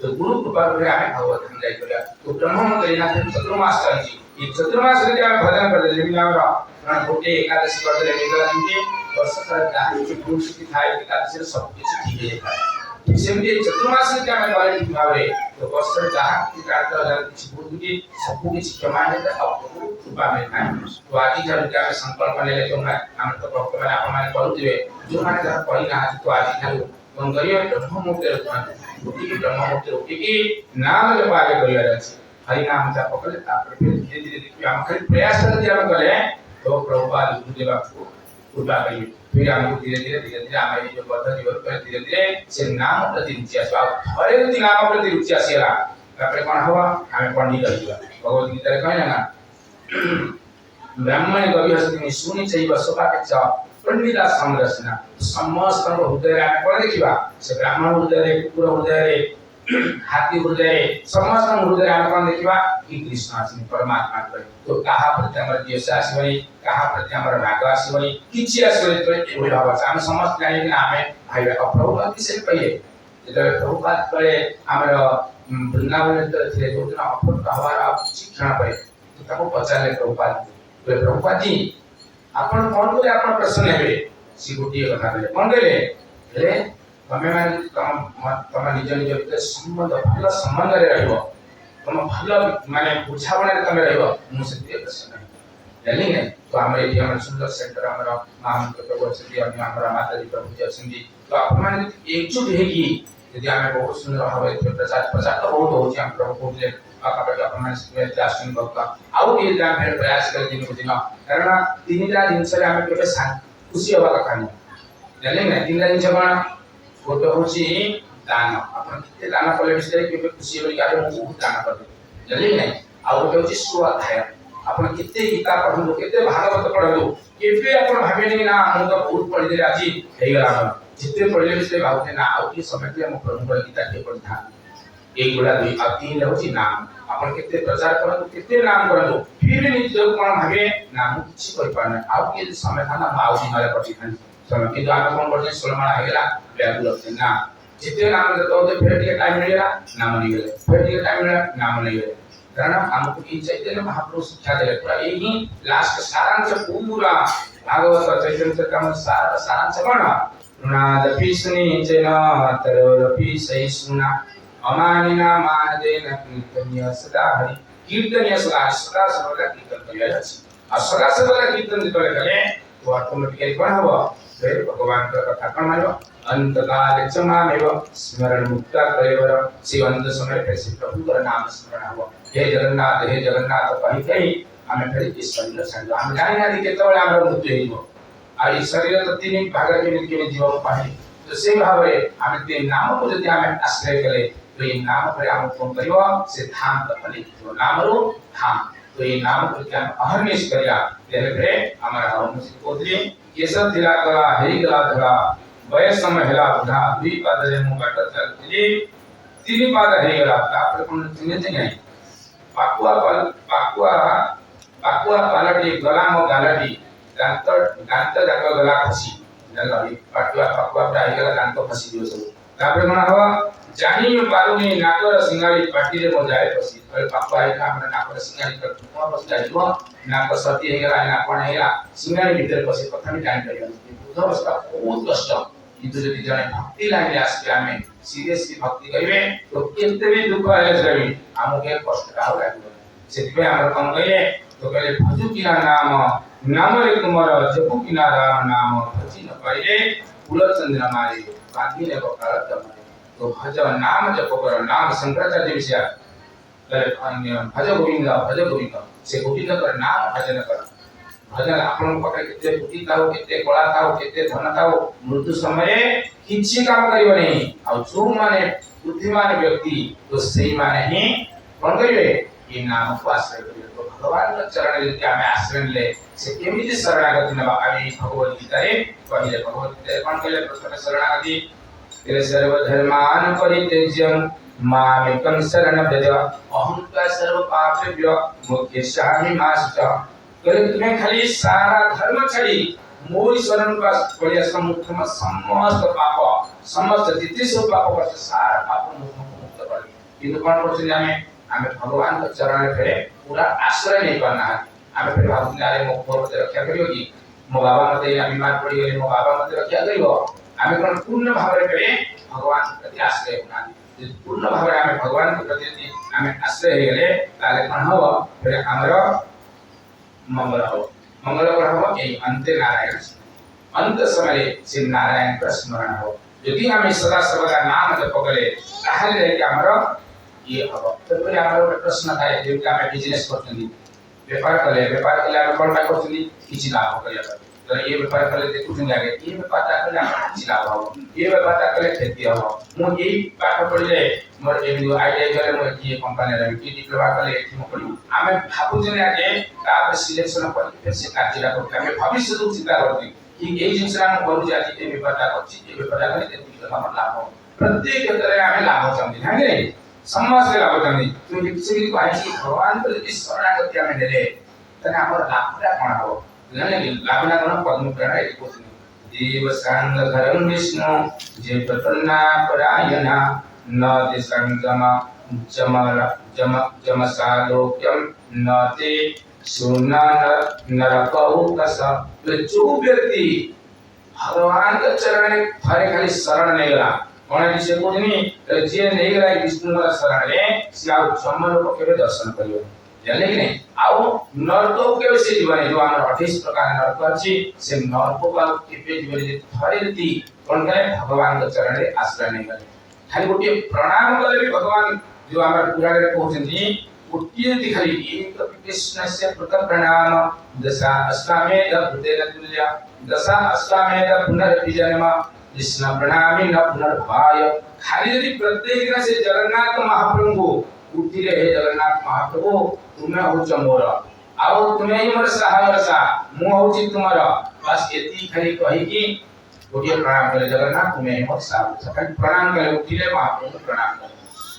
तो गुरु कृपा रे हमें भगवत हम जाय करिया तो ब्रह्म मुहूर्त रे ना चतुर्मास चलची ये चतुर्मास रे हम भजन कर दे लेकिन हमरा कारण गोटे एकादशी कर दे निकला कि वर्ष सारा गाड़ी के फूल की थाई एकादशी सब कुछ ठीक है ठीक सेमती चतुर्मास रे हम करे ठीक भाव रे तो वर्ष रे जहां की कार्य हजार कुछ भूल की सब कुछ क्षमा है तो कृपा में है तो आज जब क्या संकल्प ले तो हम तो भक्त माने आप माने करूथिबे जो माने जहां कहि ना तो आज खाली कोन करियो ब्रह्म मुहूर्त रे उठी की ब्रह्म मुहूर्त उठी की नाम जप आगे करिया अछि हरि नाम जप कले तापर फिर धीरे धीरे देखिए हम खाली प्रयास करते हम कले तो प्रभुपाद गुरुदेव को कृपा करिए फिर हम धीरे धीरे हमें जो बद्ध जीवन पर धीरे धीरे से नाम प्रति रुचि आसवा हरे रुचि नाम प्रति रुचि आसीला तापर कोन हवा हमें पंडित करिया भगवत गीता रे कहना ना ब्राह्मण कवि हस्ति सुनि चाहिँ बसपा के छ पंडित समरसना समस्त हृदय रे कोन देखिबा से ब्राह्मण हृदय रे कुकुर हृदय रे हाथी हृदय रे समस्त हृदय रे कोन देखिबा कि कृष्ण आसी परमात्मा करे तो कहा प्रति हमर देश आसीबनी कहा प्रति हमर भाग आसीबनी किछि आसीबनी तो एवढा भाव हम समस्त जानि कि हमें भाई प्रभुपाद से पहिले जब प्रभुपाद करे हमर वृंदावन तो थे जो ना अपन हमारा शिक्षण पे तो ताको पचाले प्रभुपाद प्रभुपाद जी आपण कोन को आपण प्रश्न हेबे सी गोटी कथा कहले कोन कहले हेले तमे माने तम निज निज भीतर संबंध भलो संबंध रे रहबो तम भलो माने बुझावण रे तमे रहबो मु से प्रश्न नहीं जानि नै तो हमरे ये हमर सुंदर सेंटर हमर महामंत्र प्रभु से हमर माता जी प्रभु जी अछंदी तो आपण माने एकजुट हेकी यदि हमें बहुत सुंदर भावे प्रचार प्रचार तो बहुत हो हम प्रभु को ले आका अपमान से लास्टिंग भक्त आउ ये जान फिर प्रयास कर दिन को दिन कारण तीनटा दिन से हमें केबे खुशी होबा कथा नहीं जाने ना तीनटा दिन जमा फोटो होची दान अपन किते दान कले विषय केबे खुशी होई आरे मु बहुत दान कर जाने ना आउ के होची स्वाध्याय अपन किते गीता पढलो किते भागवत पढलो केबे अपन भाबेनी ना हम तो बहुत पढि दे आज हे गला जितने पढ़ले से भावते ना आउ की समय के हम प्रभु गीता के पढ़ा एक गुला दुई आ तीन होची नाम अपन कितने प्रचार करन कितने नाम करन फिर निज कोन भागे नाम किछि कहि पाना आउ के समय थाना आउ दिन वाले पढ़ी खान समय कि आगे कोन पढ़े सोलमाळा हेला व्याकुल होते ना जितने नाम तो फिर के टाइम मिलेला नाम नहीं गेले फिर के टाइम मिलेला नाम नहीं गेले कारण हमको ई चैतन्य महाप्रभु शिक्षा देले पूरा यही लास्ट सारांश पूरा भागवत चैतन्य चरितामृत सारांश बना नादपि सुनीचेन तरोरपि सहिष्णुना अमानिना मानदेन कीर्तनीय सदा हरि कीर्तनीय सदा सर्वदा कीर्तन करिया जाछि आ सदा सर्वदा कीर्तन करे करे तो ऑटोमेटिकली कोन हबो फिर भगवान का कथा कोन मानिबो अंतकाल क्षमामेव स्मरण मुक्ता करेवर से अंत समय पे से प्रभु का नाम स्मरण हबो हे जगन्नाथ कहि कहि हमें फिर इस संग संग हम जानि ना कि केतोळे हमर मृत्यु हेबो आई शरीर तो तीन भाग के मिलके जीवन पाए तो से भावे आमे ते नाम को जति आमे आश्रय करे तो ये नाम पर आम कोन करियो से धाम तपली तो नाम रो धाम तो ये नाम को क्या अहरनेस करिया तेरे पे हमारा हम से कोदली केसर दिला कला हेरी गला धरा वयस समय हेला बुढ़ा दुई पादरे मु काट चलती तीन पाद हेरी गला तापर कोन चिन्ह चिन्ह पाकुआ पालटी गला मो गालटी दांत दांत जाक गला खसी जानला पाकुआ प्राय गला दांत खसी दियो सब तापर कोन हवा जानी बालुनी नाकर सिंगारी पाटी रे मो जाए खसी अरे पाकुआ है हमरा नाकर सिंगारी कर कोन बस जाइबो नाक सती हे गला ना कोन हेला सिंगारी भीतर खसी प्रथम टाइम करियो बुझ अवस्था बहुत कष्ट किंतु यदि जने भक्ति लागे आसे आमे सीरियसली भक्ति करिवे तो केते भी दुख आले जाबी हमके कष्ट का लागो सेतबे हमर कम कइले तो कहले भजु किना नाम रे कुमार जपु किना राम नाम भजी न पाइले कुल चंद्र मारे काकी ने बकार दम तो भज नाम जप कर नाम शंकराचार्य विषय कहले भज गोविंद से गोविंद कर नाम भजन कर भजन आपण पकड़ केते पुटी थाओ केते कला थाओ केते धन थाओ मृत्यु समय किछि काम करियो नहीं आ जो माने बुद्धिमान व्यक्ति तो सही माने ही कोन करिवे ये नाम को आश्रय करियो तो भगवान के चरण रे क्या में आश्रय ले से केमिति शरणागति नबा आबी भगवत गीता रे पहिले भगवत गीता कोन कहले प्रथम शरणागति तेरे सर्व धर्मान परित्यज्य मामेकं शरणं व्रज अहं त्वा सर्व पापेभ्यो मोक्षयिष्यामि मा शुचः करे तुम्हें खाली सारा धर्म छड़ी मोई शरण पास पड़िया समुद्र में समस्त पाप समस्त जितने सब पाप वर्ष सारा पाप मुक्त कर किंतु कौन करछन हमें भगवान के चरण पे पूरा आश्रय नहीं करना है हमें फिर भावना अरे मो मते रक्षा करियो कि मो बाबा मते बीमार पड़ी गए मो बाबा मते रक्षा करियो हमें कौन पूर्ण भाव रे पे भगवान के प्रति आश्रय होना जे पूर्ण भाव रे हमें भगवान के प्रति हमें आश्रय हेले ताले कौन हो फिर हमरो मंगल हो यही अंत नारायण अंत समय श्री नारायण का स्मरण हो यदि हम सदा सर्वदा नाम जप करे ताहले कि हमरो ये हबो तो फिर हमरो प्रश्न थाए जे कि हम बिजनेस करथि व्यापार कले हम कोन करथि किछि लाभ करिया तो ये व्यापार कले देखुथि लागे ये व्यापार कले हम किछि लाभ हो ये व्यापार कले खेती हो मु यही पाठ पढिले मोर एबिदु आईडिया गले मोर की कंपनी रे की डिप्लोमा कले एथि म पढि आमे भाबु जने आगे तापर सिलेक्शन पर फिर से कार्य करते हमें भविष्य को चिंता करते कि यही जिंस हम करू जाति ए व्यापार करछि ए व्यापार कले देखि हम लाभ हो प्रत्येक क्षेत्र रे हमें लाभ चाहते हैं नहीं समाज से लाभ चाहते तो किसी को आइछि भगवान को यदि शरणागति हमें देले तने हमर लाभटा कोन हो जाने कि लाभना कोन पद्म प्रणय को देव संग धर्म विष्णु जे प्रपन्ना परायणा न दिसंगमा जमसालोक्यम न ते सुना नरकौ कस जो व्यक्ति भगवान के चरण में थारे खाली शरण नहीं गला कोने दिसे कोनी जे नहीं गला विष्णु का शरण रे से आ जमलो को केबे दर्शन करियो जाने कि नहीं आउ नरक केबे से जीवन जो हमर 28 प्रकार नरक अछि से नरक को केबे जीवन जे थारे रीति कोन करे भगवान के चरण रे आश्रय नहीं गले खाली गोटे प्रणाम कले भी भगवान जो हमर पुराण रे कहउछन्ती गोटे दिखाई एक कृष्ण से प्रथम प्रणाम दशा अष्टमेध भूतेन तुल्य दशा अष्टमेध पुनरपि जन्म कृष्ण प्रणामी न पुनर्भाय खाली यदि प्रत्येक दिन से जगन्नाथ महाप्रभु उठिले हे जगन्नाथ महाप्रभु तुम्हें होच मोर आउ तुम्हें ही मोर सहायसा मु होची तुमर बस एती खाली कहि कि गोटे प्रणाम करे जगन्नाथ तुम्हें ही मोर सहायसा खाली प्रणाम करे उठिले महाप्रभु प्रणाम करे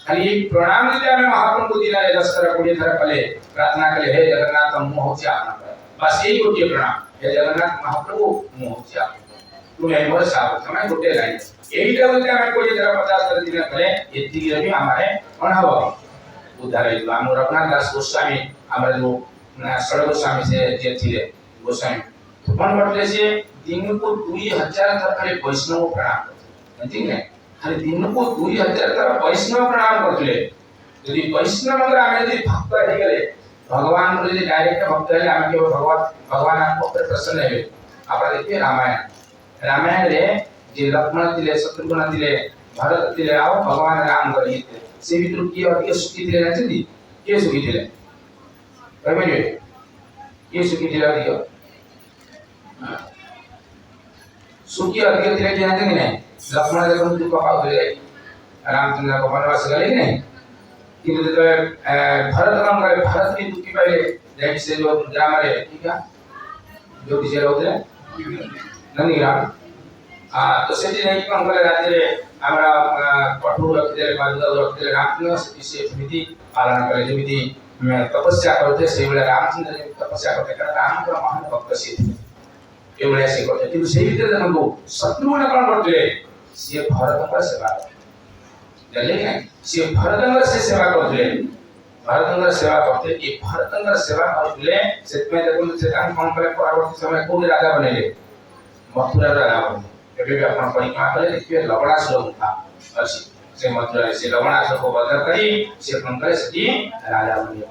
खाली एक प्रणाम दीजिए हमें महाप्रभु को दिला 10 तरह 20 तरह कले प्रार्थना करे हे जगन्नाथ मु होची आपन बस यही गोटे प्रणाम हे जगन्नाथ महाप्रभु मु होची आपन तुम्हें मोर सहायसा मैं गोटे लाइन एईटा होते हमें कोई तरह 50 तरह दिन करे एती की भी हमारे कोन हबो उद्धार है हम रघुनाथ दास गोस्वामी हमारे जो सड़ गोस्वामी से जे थिले गोस्वामी तो कोन बटले से दिन को 2000 तरह खाली वैष्णव प्रणाम करते ठीक है खाली दिन को 2000 तरह वैष्णव प्रणाम करते यदि वैष्णव अगर हमें यदि भक्त है गले भगवान को यदि डायरेक्ट भक्त है हमें के भगवान आपको प्रसन्न है आपण देखिए रामायण रे जे लक्ष्मण थिले शत्रुघ्न थिले भरत थिले आओ भगवान राम करिए से भी तो किए अधिक सुखी थिले जानती के सुखी थिले कहबे के सुखी थिले अधिक सुखी अधिक थे कि नहीं लक्ष्मण देखो दुख पाउले रामचंद्र को वनवास गले नहीं किंतु भरत कौन करे भरत भी दुखी पाइले जैसे से जो ग्राम रे ठीक है जो किसे होते नहीं राम तो सेठी नहीं कौन करे राज्य रे हमरा कठोर रखते बादुगा रखते रामचंद्र से समिति पालन करे जेमिति तपस्या करते से बेला रामचंद्र तपस्या करते कारण राम को महान भक्त से एवढे से करते किंतु से भीतर देखो शत्रु ने कौन करते से भरत का सेवा जले नहीं से भरतंगर से सेवा करते भरतंगर सेवा करते ये भरतंगर सेवा करते सेतमे देखो से काम कौन करे परवर्ती समय को राजा बनेले मथुरा राजा बने एबे अपन परिक्रमा करे देखिए लवणासुर था अछि से मथुरा से लवणासुर को वध करी से कौन करे सती राजा बने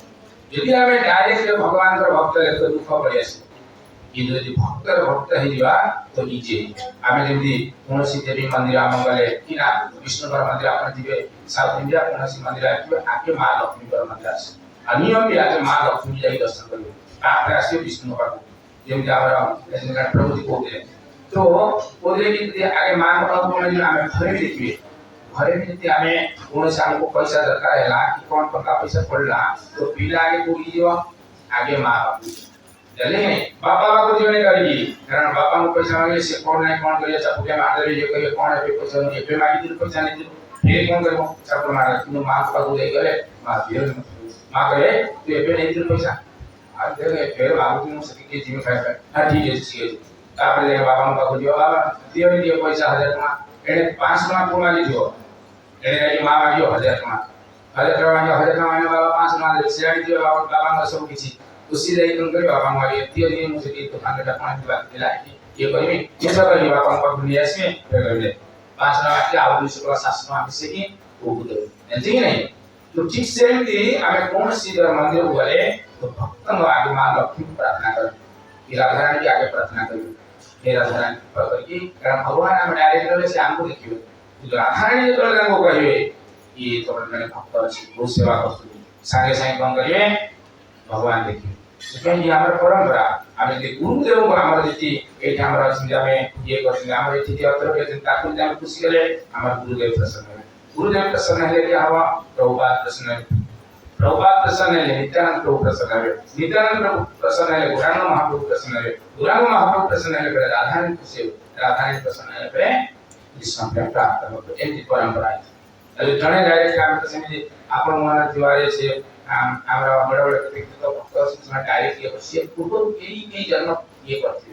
यदि हमें डायरेक्ट भगवान का भक्त है तो दुख पड़े आसे कि यदि भक्तर भक्त है जीवा तो नीचे हमें जेमती कोनसी देवी मंदिर आम गले कि ना विष्णु पर मंदिर अपन दिबे साउथ इंडिया कोनसी मंदिर आके आके मां लक्ष्मी पर मंदिर आसे अनियम भी आके मां लक्ष्मी जाई दर्शन करियो तापर आसे विष्णु पर जेमती हमरा एजन प्रभु जी कहते तो ओदे कि आगे मां पर मंदिर हमें घरे देखिए घरे में यदि हमें कोनसी हमको पैसा दरकार हैला कि कौन प्रकार पैसा पड़ला तो पिला आगे कोई जीवा आगे मां बाप जले बापा को जीवन करेगी कारण बापा को पैसा मांगे से कौन नहीं कौन करिए चापुके मार दे ये करिए कौन है पैसा नहीं पे मांगी दिन पैसा नहीं फिर कौन करो चापू मार तुम मां को दे गए मां फिर मां कहे तू ये पे नहीं दिन पैसा आज दे फिर बाबू तुम सकी के जीवन खाए हां ठीक है तापर ले बापा को दियो बाबा दियो पैसा 1000 टका एने 5 टका को मांगी दियो एने के मां मांगियो 1000 टका 1000 टका मांगे बाबा 5 टका दे से दियो बाबा का सब किसी उसी रे तुम करे बाबा मारी तियो दिन मुझे की तो खाने का पानी बात दिला ये कोई भी कैसा कर बाबा को दुनिया से कर ले 5 ना के आउ दूसरे का शासन में से की वो बुदो ठीक नहीं तो ठीक से भी हमें कौन सी मंदिर वाले तो भक्त आगे मां लक्ष्मी प्रार्थना कर राधा रानी के आगे प्रार्थना करियो हे राधा रानी पर की कारण भगवान हम डायरेक्ट लेवल से हमको देखियो तो राधा रानी तो हमको कहिए ये तो मैंने भक्त अच्छी बहुत सेवा करते सागे सागे कौन करिए भगवान देखिए सेकंड ये हमर परंपरा आमे जे गुरुदेव को हमर जेती एठी हमर सिंजा में ये करते हमर एठी अत्र के चिंता को जे खुशी करे हमर गुरुदेव प्रसन्न है कि हवा प्रभुपाद प्रसन्न है नित्यानंद प्रभु प्रसन्न है नित्यानंद प्रभु प्रसन्न है गुरांग महाप्रभु प्रसन्न है गुरांग महाप्रभु प्रसन्न है पर राधारानी खुशी राधारानी प्रसन्न है पे कृष्ण प्रेम प्राप्त हो एठी परंपरा है अरे जने डायरेक्ट हम तो समझे आपण मन दिवारे से हमरा बड़े व्यक्तित्व तो भक्त सूचना डायरेक्ट ये से पूर्व कई जन्म ये करते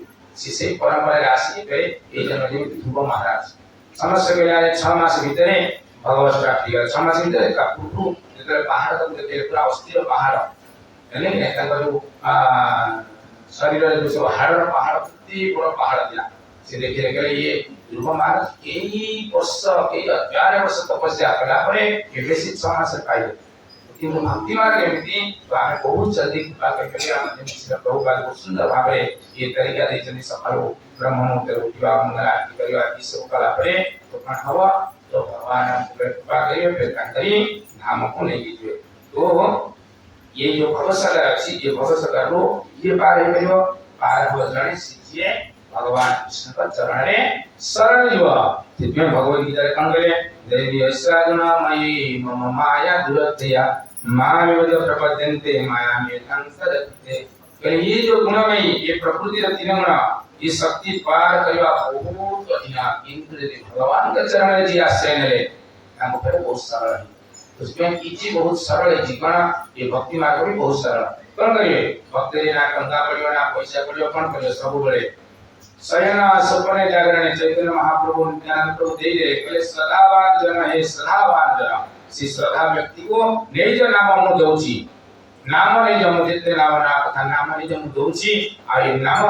से परंपरा राशि पे ये जन्म जे ध्रुव महाराज समस्या के लिए 6 मास भीतर भगवत प्राप्ति कर 6 मास भीतर का पूर्व जब पहाड़ तक देखते पूरा अस्थिर पहाड़ नहीं नहीं तंग जो शरीर रे जो हाड़ पहाड़ इतनी बड़ा पहाड़ दिला से देखे के ये ध्रुव महाराज कई हजार वर्ष तपस्या कला परे के बेसी 6 मास पाइले किंतु भक्ति मार्ग एमती तो हमें बहुत जल्दी कृपा करके हम निश्चित प्रभुपाद को सुंदर भावे ये तरीका दे जनी सफल हो ब्रह्म मुहूर्त विवाह मंगल आरती करियो आदि सब कला परे तो कण हवा तो भगवान हमको कृपा करियो फिर कंतरी नाम को ले लीजिए तो ये जो भवसागर अच्छी ये भवसागर रो ये पार है करियो पार हो जाने सीखिए भगवान कृष्ण का चरण में शरण लियो जिसमें भगवत गीता कौन करे देवी ऐसा गुणमयी मम माया दुरत्या मामेव प्रपद्यन्ते माया में संसरते कहीं ये जो गुणमयी ये प्रकृति का 3 गुण ये शक्ति पार करियो बहुत कठिन किंतु यदि भगवान के चरण में जी आश्रय ले हमको फिर बहुत सरल है उसमें कीची बहुत सरल है जीवन ये भक्ति मार्ग भी बहुत सरल कौन करिए भक्ति ना कंगा करियो ना पैसा करियो कौन करियो सब बड़े शयन सपने जागरण चैतन्य महाप्रभु नित्यानंद प्रभु दे दे कहले श्रद्धावान जन है श्रद्धावान जन से श्रद्धा व्यक्ति को निज नाम मु दउची नाम निज मु जेते नाम ना कथा नाम निज मु दउची आ ए नाम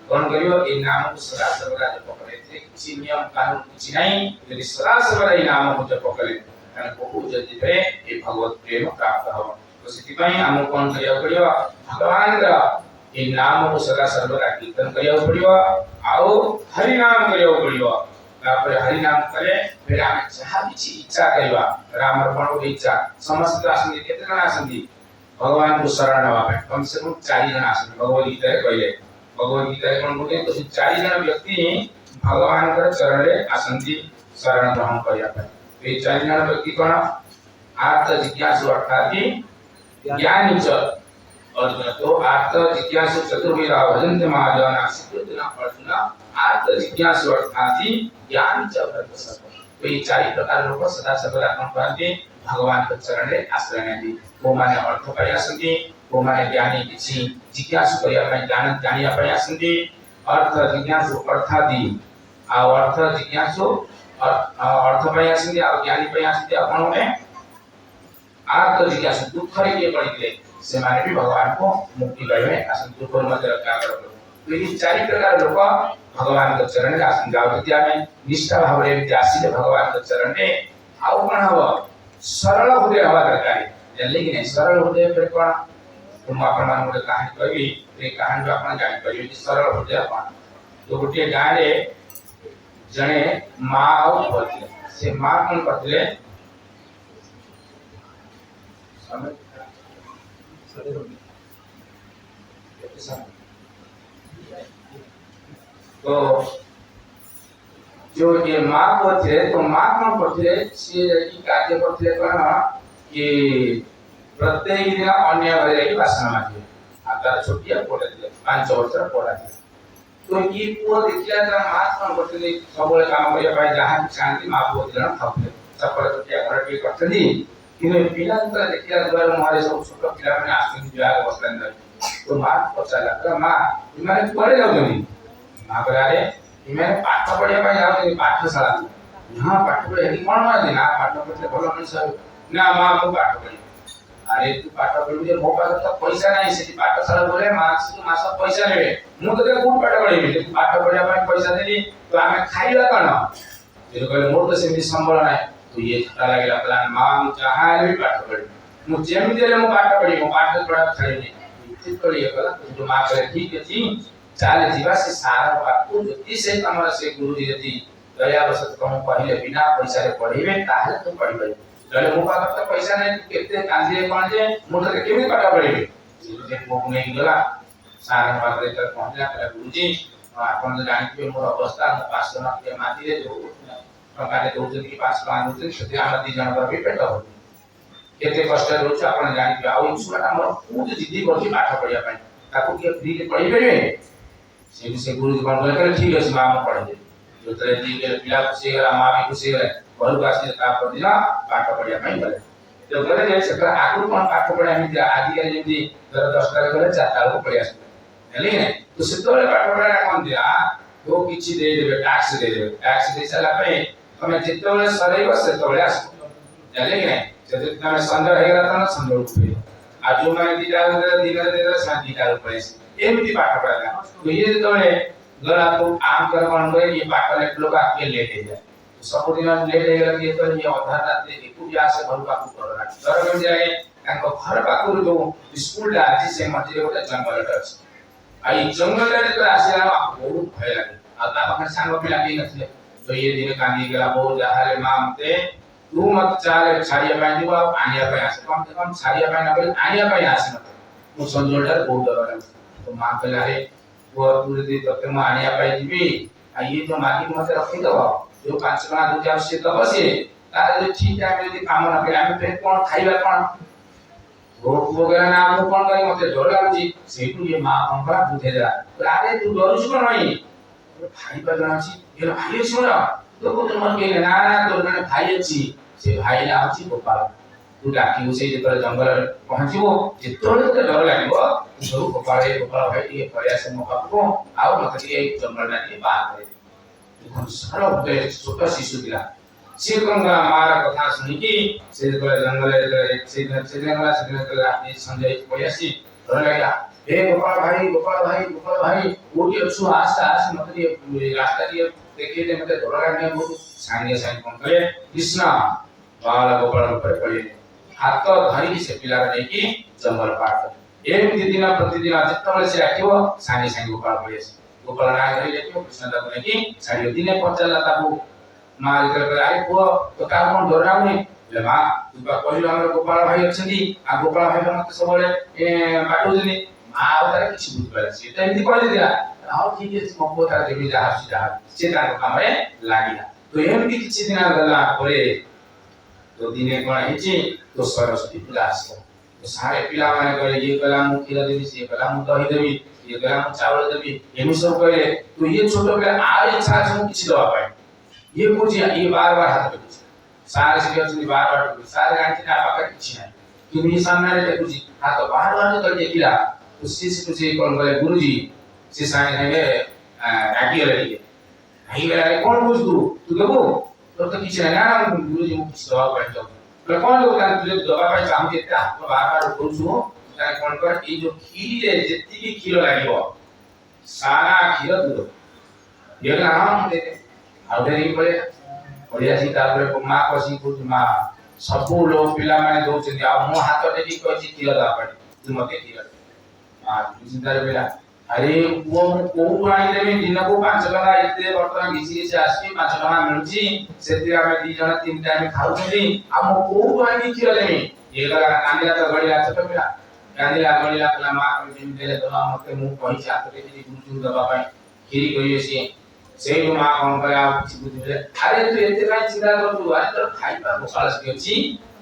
कौन करियो ए नाम को सदा सर्वदा जप करे थे किसी नियम कानून किछि नहीं यदि सदा सर्वदा ए नाम को जप करे ताने बहुत जल्दी पे ए भगवत प्रेम प्राप्त हो तो सिति हम कौन करियो करियो भगवान का ए नाम को सदा सर्वदा कीर्तन करियो पड़ियो आओ हरि नाम करियो पड़ियो तापर हरि नाम करे फिर हम जहाँ किसी इच्छा करिवा राम अर्पण को इच्छा समस्त आसनी कितने जन आसनी भगवान को शरण नवा कम से कम 4 जन आसनी भगवत गीता कहले भगवत गीता कौन बोले तो 4 जन व्यक्ति भगवान कर चरण रे आसंती शरण ग्रहण करिया पाए ए चारि जण व्यक्ति कोन आर्त जिज्ञासु अर्थात कि ज्ञानी च अर्जुन तो आर्त जिज्ञासु चतुर्विधा भजन्ते महाजन आसिद्ध अर्जुन आर्त जिज्ञासु अर्थात कि ज्ञानी च भक्त तो ये चारि प्रकार लोक सदा सर्वदा कोन करते भगवान के चरण रे आश्रय नेती वो माने अर्थ पाई आसंती वो माने ज्ञानी किछि जिज्ञासु करिया पाई ज्ञान जानिया पाई आसंती अर्थ जिज्ञासु अर्थादि आ अर्थ जिज्ञासु अर्थ पाई आसंती आ ज्ञानी पाई आसंती आपण ने अर्थ जिज्ञासु दुख रे के पड़िले से माने भी भगवान को मुक्ति पाइबे आसंती दुख मत रक्षा करो तो ये चारि प्रकार लोक भगवान के चरण रे आसन जाओ विद्या में निष्ठा भाव रे विद्या आसीले भगवान के चरण रे आउ कोन हबो सरल हृदय हवा दरकार जानले कि नहीं सरल हृदय फिर कोन तुम अपन मान गोटे कहानी कहबी ए कहानी अपन जानि परिबे कि सरल हृदय कोन तो गोटे गां रे जने मां आउ होते से मां कोन करथिले तो जो ये मां को थे तो मां कौन करथिले से की कार्य करथिले कोन कि प्रत्येक दिन अन्य घरे जाई बासन माजे आकार छोटिया पड़े 5 वर्ष पड़ा तो ये पुओ देखिया त मां कौन करथिले सबले काम करिया पाए जहां शांति मां पुओ जण खाउले सफल छोटिया घर के करथली किने पिला त देखिया द्वार मारे सब छोट पिला माने आसिन बिया अवस्था न तो मां पचाला त मां इमाने पड़े जाउनी मां करे इमे पाठ पढ़िया पाई जाउ पाठशाला यहाँ पाठ पढ़िया कोन माने ना पाठ पढ़ले भलो मनुष्य ना मां को पाठ पढ़ी अरे तू पाठ पढ़बे मो पास तो पैसा नहीं से पाठशाला बोले मास पैसा लेबे मु तो कोन पाठ पढ़िबे तू पाठ पढ़िया पाई पैसा देली तो आमे खाइला कोन जे कहले मोर तो सेमि संबल नाही तो ये छटा लागला प्लान मां जहां भी पाठ पढ़ी मु जेमि देले मु पाठ पढ़ी मु पाठ पढ़ा छाड़ी ठीक करिए कला तो मां करे ठीक अछि चाले जीवा से सारा बातू जति से तमरा से गुरुजी यदि दयावशत कम पहिले बिना पैसा रे पढ़िबे ताले तो पढ़िबे जले मो पास तो पैसा नै केते कांजे कोन जे मोटर के केमि पाठ पढ़िबे जे को नै गला सारा बात रे त पहुंचला कला गुरुजी आपन जानि मोर अवस्था पास ना के माटी रे जो प्रकार दोजन की पास प्लान होते सते हम दी जन पर भी पेट हो केते कष्ट रोच आपन जानि आउ इनसुला मोर बहुत जिद्दी करछि पाठ पढ़िया पाई ताको के फ्री रे पढ़िबे से गुरु कोन करे ठीक है मां में पढ़े जो तरे दी के पिला खुशी गला मां भी खुशी गले घर वासी का पर दिना पाठ पढ़िया ପାଇଁ गले तो गले जे सका आगु कोन पाठ पढ़ा हम आदि के जेंती 10 टा गले 4 टा को पढ़िया हेली ने तो सेतोले पाठ पढ़ा कोन दिया तो किछि दे देबे टैक्स दे साला पे हमें जेतोले सदैव सेतोले आसो हेली ने जदि तमे संजय हेगला त संजय उठे आ जो माने दिटा दिन शांति का रुपए एमती पाठ पढ़ा तो ये जेतोले गला को आम कर कोन गए ये पाठ ले लोग आके लेट हे जाए सब दिन लेट हे गला ये तो ये आधा रात रे पूजा से घर पाकू करला घर में जाए ताको घर पाकू जो स्कूल ला आज से मते गोटे जंगल अछि आई जंगल रे तो आसीला बहुत भय लागे आ ता पाखर सांग पिला के नथले तो ये दिन कांदी गला बहुत जहारे मां मते तू मत चाले छाड़िया पाई दिबा आनिया पाई आसे कम छाड़िया पाई ना बोले आनिया पाई आसे मत मु संजोडर बहुत डर लागे तो मां कहला रे वो पूरे दिन तक मैं आनिया पाई जीबी आ ये जो मालिक मते रखी दो जो 5 टका दु जाव से तो बसे तारे ठीक टाइम यदि काम ना करे हम फिर कोन खाइबा कोन भोक वगैरह ना हम कोन करी मते डर लागजी सेटू ये मां हमरा बुझे जा अरे तू डरुस कोन नहीं भाई पर जाची ये भाई सुन तो को तुम के ना तो ने भाई अछि से भाई ना अछि गोपाल तू डाकी उसे जे पर जंगल पहुंचबो जेतोले तो डर लागबो सब गोपाल भाई ये प्रयास मौका को आओ मते ये जंगल ना के बाहर करे देखो सारा बे छोटा शिशु दिला से गंगा मारा कथा सुनी की से जंगल से जंगल से रात संजय प्रयासी डर लागला हे गोपाल भाई ओटी अछु आस मते ये रास्ता ये देखिए ते मते डर लागने बहुत सांगे कोन करे कृष्ण बाल गोपाल पर पड़े हाथ धरी से पिला रे की जंगल पार एम दिन प्रतिदिन जितबले से राखिबो सांगे गोपाल गोपाल ना धरी लेकिन कृष्ण दाको ने की साड़ी दिने पचला ताबू मार कर आए पुओ तो का कोन डर लागनी ले मां तू बा कहलो हमर गोपाल भाई अछंदी आ गोपाल भाई मते सबले बाटो जनी मां उतारे किछि बुझ पारे से त एमती कहले दिला ଆଉ ଠିକ ଅଛି ମୋ ପୁଅ ତାର ଯେମିତି ଯାହା ଆସୁଛି ଯାହା ସେ ତାଙ୍କ କାମରେ ଲାଗିଲା। ତ ଏମିତି କିଛି ଦିନ ଗଲା ପରେ ତ ଦିନେ କଣ ହେଇଛି ତ ସରସ୍ୱତୀ ପୂଜା ଆସିବ। ତ ସାरे ପିଲାମାନେ କହିଲେ ଇଏ କହିଲା ମୁଁ କ୍ଷୀର ଦେବି, ସିଏ କହିଲା ମୁଁ ଦହି ଦେବି, ଇଏ କହିଲା ମୁଁ ଚାଉଳ ଦେବି, ଏମିତି ସବୁ କହିଲେ। ତ ଇଏ ଛୋଟ ପିଲା ଆର ଇଚ୍ଛା ଅଛି ମୁଁ କିଛି ଦେବା ପାଇଁ, ଇଏ କହୁଛି ଇଏ ବାର ବାର ହାତ ଟେକୁଛି। ସାର୍ ସେଠି ଅଛନ୍ତି ବାର ବାର ଟେକୁଛି। ସାର୍ ଜାଣିଛି ତା ପାଖରେ କିଛି ନାହିଁ କିନ୍ତୁ ଇଏ ସାମ୍ନାରେ ଟେକୁଛି ହାତ ବାର ବାର ଯେତେବେଳେ ଟେକିଲା ତ ସିଏ ସେଠୁ ସେ କଣ କଲେ ଗୁରୁଜୀ ସେ ସାଙ୍ଗେ ସାଙ୍ଗେ ରାଗିଗଲେ ଟିକେ। ରାଗିଗଲେ ଆରେ କଣ କହୁଛୁ ତୁ ଦେବୁ, ତୋର ତ କିଛି ନାହିଁ। ନା ଗୁରୁଜୀ ମୁଁ କିଛି ଦେବା ପାଇଁ ଚାହୁଁଛି। କହିଲେ କଣ ଦେବୁ, ତୁ ଯଦି ଦେବା ପାଇଁ ଚାହୁଁଛି ଏତେ ହାତ ବାର ବାର କରୁଛୁ ତାହେଲେ କଣ କର ଏଇ ଯୋଉ କ୍ଷୀରିରେ ଯେତିକି କ୍ଷୀର ଲାଗିବ ସାରା କ୍ଷୀର ତୁ ଦେବୁ। ଇଏ କହିଲା ହଁ ମୁଁ ଦେବି। ଆଉ ଧରିକି ପଳେଇ ଆସି ତାପରେ ମା କଷିକି କହୁଛି ମା ସବୁ ଲୋକ ପିଲାମାନେ ଦଉଛନ୍ତି ଆଉ ମୁଁ ହାତ ଟେକି କହିଛି କ୍ଷୀର ଦେବା ପାଇଁ, ତୁ ମତେ କ୍ଷୀର ଦେ। ମା ଚିନ୍ତାରେ ପଇଲା ଆରେ ପୁଅ ମୁଁ କୋଉଠୁ ଆଣିଦେବି, ଦିନକୁ 5 ଟଙ୍କା ଏତେ ବର୍ତ୍ତମାନ ଘିସି ଘିସି ଆସୁଛି, 5 ଟଙ୍କା ମିଳୁଛି, ସେଥିରେ ଆମେ 2 ଜଣ 3 ଟାଇମ ଖାଉଛନ୍ତି, ଆଉ ମୁଁ କୋଉଠୁ ଆଣିକି କ୍ଷୀର ଦେବି। ଇଏ ଗଲା କାନ୍ଦିଲା ତ ଗଡ଼ିଲା ଛୋଟ ପିଲା, କାନ୍ଦିଲା ଗଡ଼ିଲା କହିଲା ମା ଯେମିତି ହେଲେ ଦବା ମତେ, ମୁଁ କହିଛି ହାତ ଟେକି ଗୁରୁଜୀଙ୍କୁ ଦେବା ପାଇଁ କ୍ଷୀରି କରିବେ ସିଏ। ସେଇଠୁ ମା କଣ କଲେ ଆଉ କିଛି ବୁଝିଲେ ଆରେ ତୁ ଏତେ କାଇଁ ଚିନ୍ତା କରୁଛୁ, ଆରେ ତୋର ଖାଇବା ଗୋପାଳ ସେଠି ଅଛି,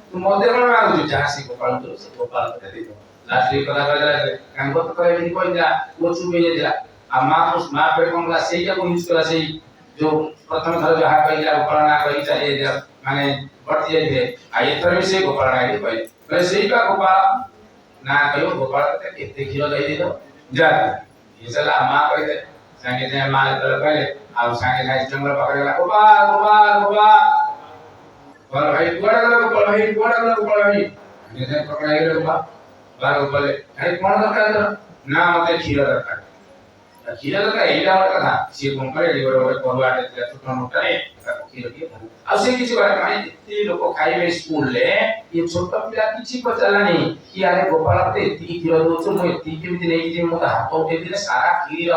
ତୁ ମତେ କଣ ମାଗୁଛୁ, ଯାହା ସେ ଗୋପାଳ ଦଉ ସେ ଗୋପାଳ ତତେ ଦେଇଦବ। ଲାଷ୍ଟ କଥା କହିଲା କାଙ୍ଗ ତ କହିଲି କହିଲା ପୁଅ ଚୁପ ହେଇଯାଇଥିଲା। ଆଉ ମା ପେଟ କଣ କଲା ସେଇଟାକୁ ୟୁଜ କଲା, ସେଇ ଯୋଉ ପ୍ରଥମ ଥର ଯାହା କହିଲା ଗୋପାଳ ନା କହି ଚାଲି ଯାଇଥିଲା ମାନେ ବର୍ତ୍ତି ଯାଇଥିଲେ, ଆଉ ଏଥର ବି ସେ ଗୋପାଳ ନା କହିଲେ ସେଇଟା ଗୋପାଳ ନା କହିବ ଗୋପାଳ ତତେ କେତେ କ୍ଷୀର ଦେଇଦବ ଯା। ଇଏ ଚାଲା ମା କହିଲେ ସାଙ୍ଗେ ସାଙ୍ଗେ ମା ଯେତେବେଳେ କହିଲେ ଆଉ ସାଙ୍ଗେ ସାଙ୍ଗେ ଜଙ୍ଗଲ ପାଖରେ ଗଲା ଗୋପାଳ ଗୋପାଳ ଗୋପାଳ ଗୋପାଳ ଭାଇ କୁଆଡେ ଗଲା, ଗୋପାଳ ଭାଇ କୁଆଡେ ଗଲା, ଗୋପାଳ ଭାଇ ସାଙ୍ଗେ ସାଙ୍ଗେ ପକଡ଼ା ହେଇଗଲେ ଗୋପାଳ। ବାର ଗୋପାଳ ଭାଇ କଣ ଦରକାର ତୋର, ନା ମତେ କ୍ଷୀର ଦରକାର। କ୍ଷୀର ଦରକାର ଏଇଟା ଗୋଟେ କଥା, ସିଏ କଣ କଲେ ଗୋଟେ ପରୁଆଟେ ଥିଲା ଛୋଟ ମୋଟାରେ ତାକୁ କ୍ଷୀର ଟିକେ ଧରିଲେ ଆଉ ସେ କିଛି କରେ ମାନେ ଯେତେ ଲୋକ ଖାଇବେ ସ୍କୁଲରେ ଇଏ ଛୋଟ ପିଲା କିଛି ପଚାରିଲାନି କି ଆରେ ଗୋପାଳ ମତେ ଏତିକି କ୍ଷୀର ଦଉଛୁ, ମୁଁ ଏତିକି କେମିତି ନେଇକି ଯିବି, ମୁଁ ତ ହାତ ଉଠେଇଥିଲେ ସାରା କ୍ଷୀର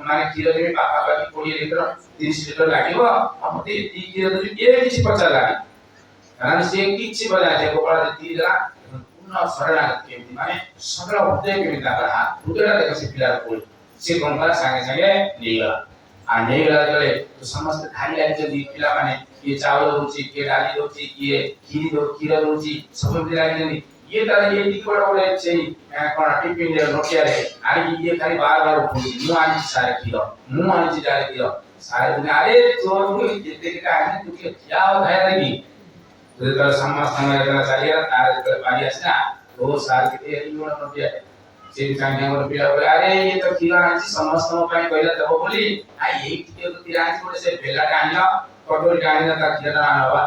ମାନେ କ୍ଷୀର ଦେବି ପାଖାପାଖି 20 ଲିଟର 30 ଲିଟର ଲାଗିବ, ଆଉ ମତେ ଏତିକି କ୍ଷୀର ଦଉଛୁ ଇଏ କିଛି ପଚାରିଲାନି। କାରଣ ସିଏ କିଛି ପଚାରିଲା ଗୋପାଳ ଯେତିକି ଦେଲା ପୂର୍ଣ୍ଣ ଶରଣାଗତି କେମିତି ମାନେ ସରଳ ହୃଦୟ କେମିତି ତାଙ୍କର ହୃଦୟଟା ଦେଖ ସେ ପିଲାର କୋଳି ସେ କଣ କଲା ସାଙ୍ଗେ ସାଙ୍ଗେ ନେଇଗଲା। ଆଉ ନେଇଗଲା ଯେତେବେଳେ ସମସ୍ତେ ଧାଡ଼ି ଲାଗିଛନ୍ତି ପିଲାମାନେ, କିଏ ଚାଉଳ ଦଉଛି, କିଏ ଡାଲି ଦଉଛି, କିଏ କ୍ଷୀର ଦଉଛି, ସବୁ ପିଲା ଲାଗିଛନ୍ତି। ଇଏ ତାର ଇଏ ଟିକଟ ଗୋଟେ ସେଇ କଣ ଟିଫିନରେ ନୋକିଆରେ ଆଣିକି ଇଏ ଖାଲି ବାର ବାର ଉଠଉଛି ମୁଁ ଆଣିଛି ସାରେ କ୍ଷୀର, ମୁଁ ଆଣିଛି ସାରେ କ୍ଷୀର। ସାରେ ଆରେ ତୋର ଯେତେ କେତେ ଆଣିଛି ତୁ ଟିକେ ଠିଆ ହବ ଧାଇଁରେ କି ଯେତେବେଳେ ସମସ୍ତଙ୍କ ଯେତେବେଳେ ଚାଲିଗଲା ତାର ଯେତେବେଳେ ପାରି ଆସିଲା ଓ ସାର୍ କେତେ ଏଇଗୁଣ ନୋକିଆ ସେ ସାଙ୍ଗେ ଗୋଟେ ପିଲା କହିଲା ଆରେ ଇଏ ତ କ୍ଷୀର ଆଣିଛି ସମସ୍ତଙ୍କ ପାଇଁ କହିଲା ଦେବ ବୋଲି, ଆଇ ଏଇ ଟିକେ କ୍ଷୀର ଆଣିଛି ଗୋଟେ ସେ ବେଲାଟା ଆଣିଲ କଟୋରୀଟା ଆଣିଲା ତା କ୍ଷୀରଟା ଆଣବା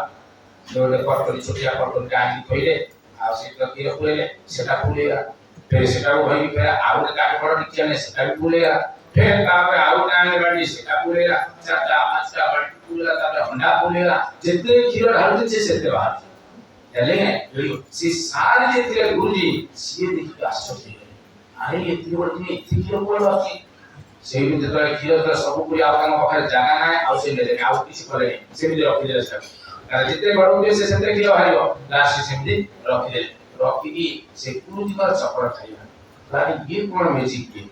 ଗୋଟେ କଟୋରୀ ଛୋଟିଆ କଟୋରୀଟା ଆଣିକି କହିଲେ ଆଉ ସେ କ୍ଷୀର ପୁରେଇଲେ ସେଟା ଫୁଲେଇଲା ଫେର ସେଟାକୁ କହିକି ଫେର ଆଉ ଗୋଟେ କାଠ ବଡ ଟିକେ ଆଣିଲେ ସେଟା ବି ଫୁଲେଇଲା ଫେର ତାପରେ ଆଉ ଗୋଟେ ଆଣିଲେ ବାଟି ସେଟା ଫୁଲେଇଲା 4ଟା 5ଟା ବାଟି ଫୁଲେଇଲା ତାପରେ ହଣ୍ଡା ଫୁଲେଇଲା ଯେତେ କ୍ଷୀର ଢାଳୁଛି ସେ ସେତେ ବାହାରୁଛି। ହେଲେ ସେ ସାର୍ ଯେ ଥିଲେ ଗୁରୁଜୀ ସିଏ ଦେଖିକି ଆଶ୍ଚର୍ଯ୍ୟ ହେଲେ ଆରେ ଏତିକି ବଡ଼ ଦିନେ ଏତେ କ୍ଷୀର କୁଆଡୁ ଆସୁଛି। ସେଇଠୁ ଯେତେବେଳେ କ୍ଷୀର ଯେତେବେଳେ ସବୁ ପୁରୀ ଆଉ ତାଙ୍କ ପାଖରେ ଜାଗା ନାହିଁ ଆଉ ସେ ନେଲେନି ଆଉ କିଛି କଲେନି ସେମିତି ରଖିଦେଲେ ସେଟାକୁ କାରଣ ଯେତେ ବଡ଼ ହୁଏ ସେ ସେତେ କ୍ଷୀର ବାହାରିବ ଲାଷ୍ଟ ସେମିତି ରଖିଦେଲେ। ରଖିକି ସେ ଗୁରୁଜୀଙ୍କର ଚକ୍ର ଖାଇଲା ତାହେଲେ ଇଏ କଣ ମ୍ୟାଜିକ୍ କିଏ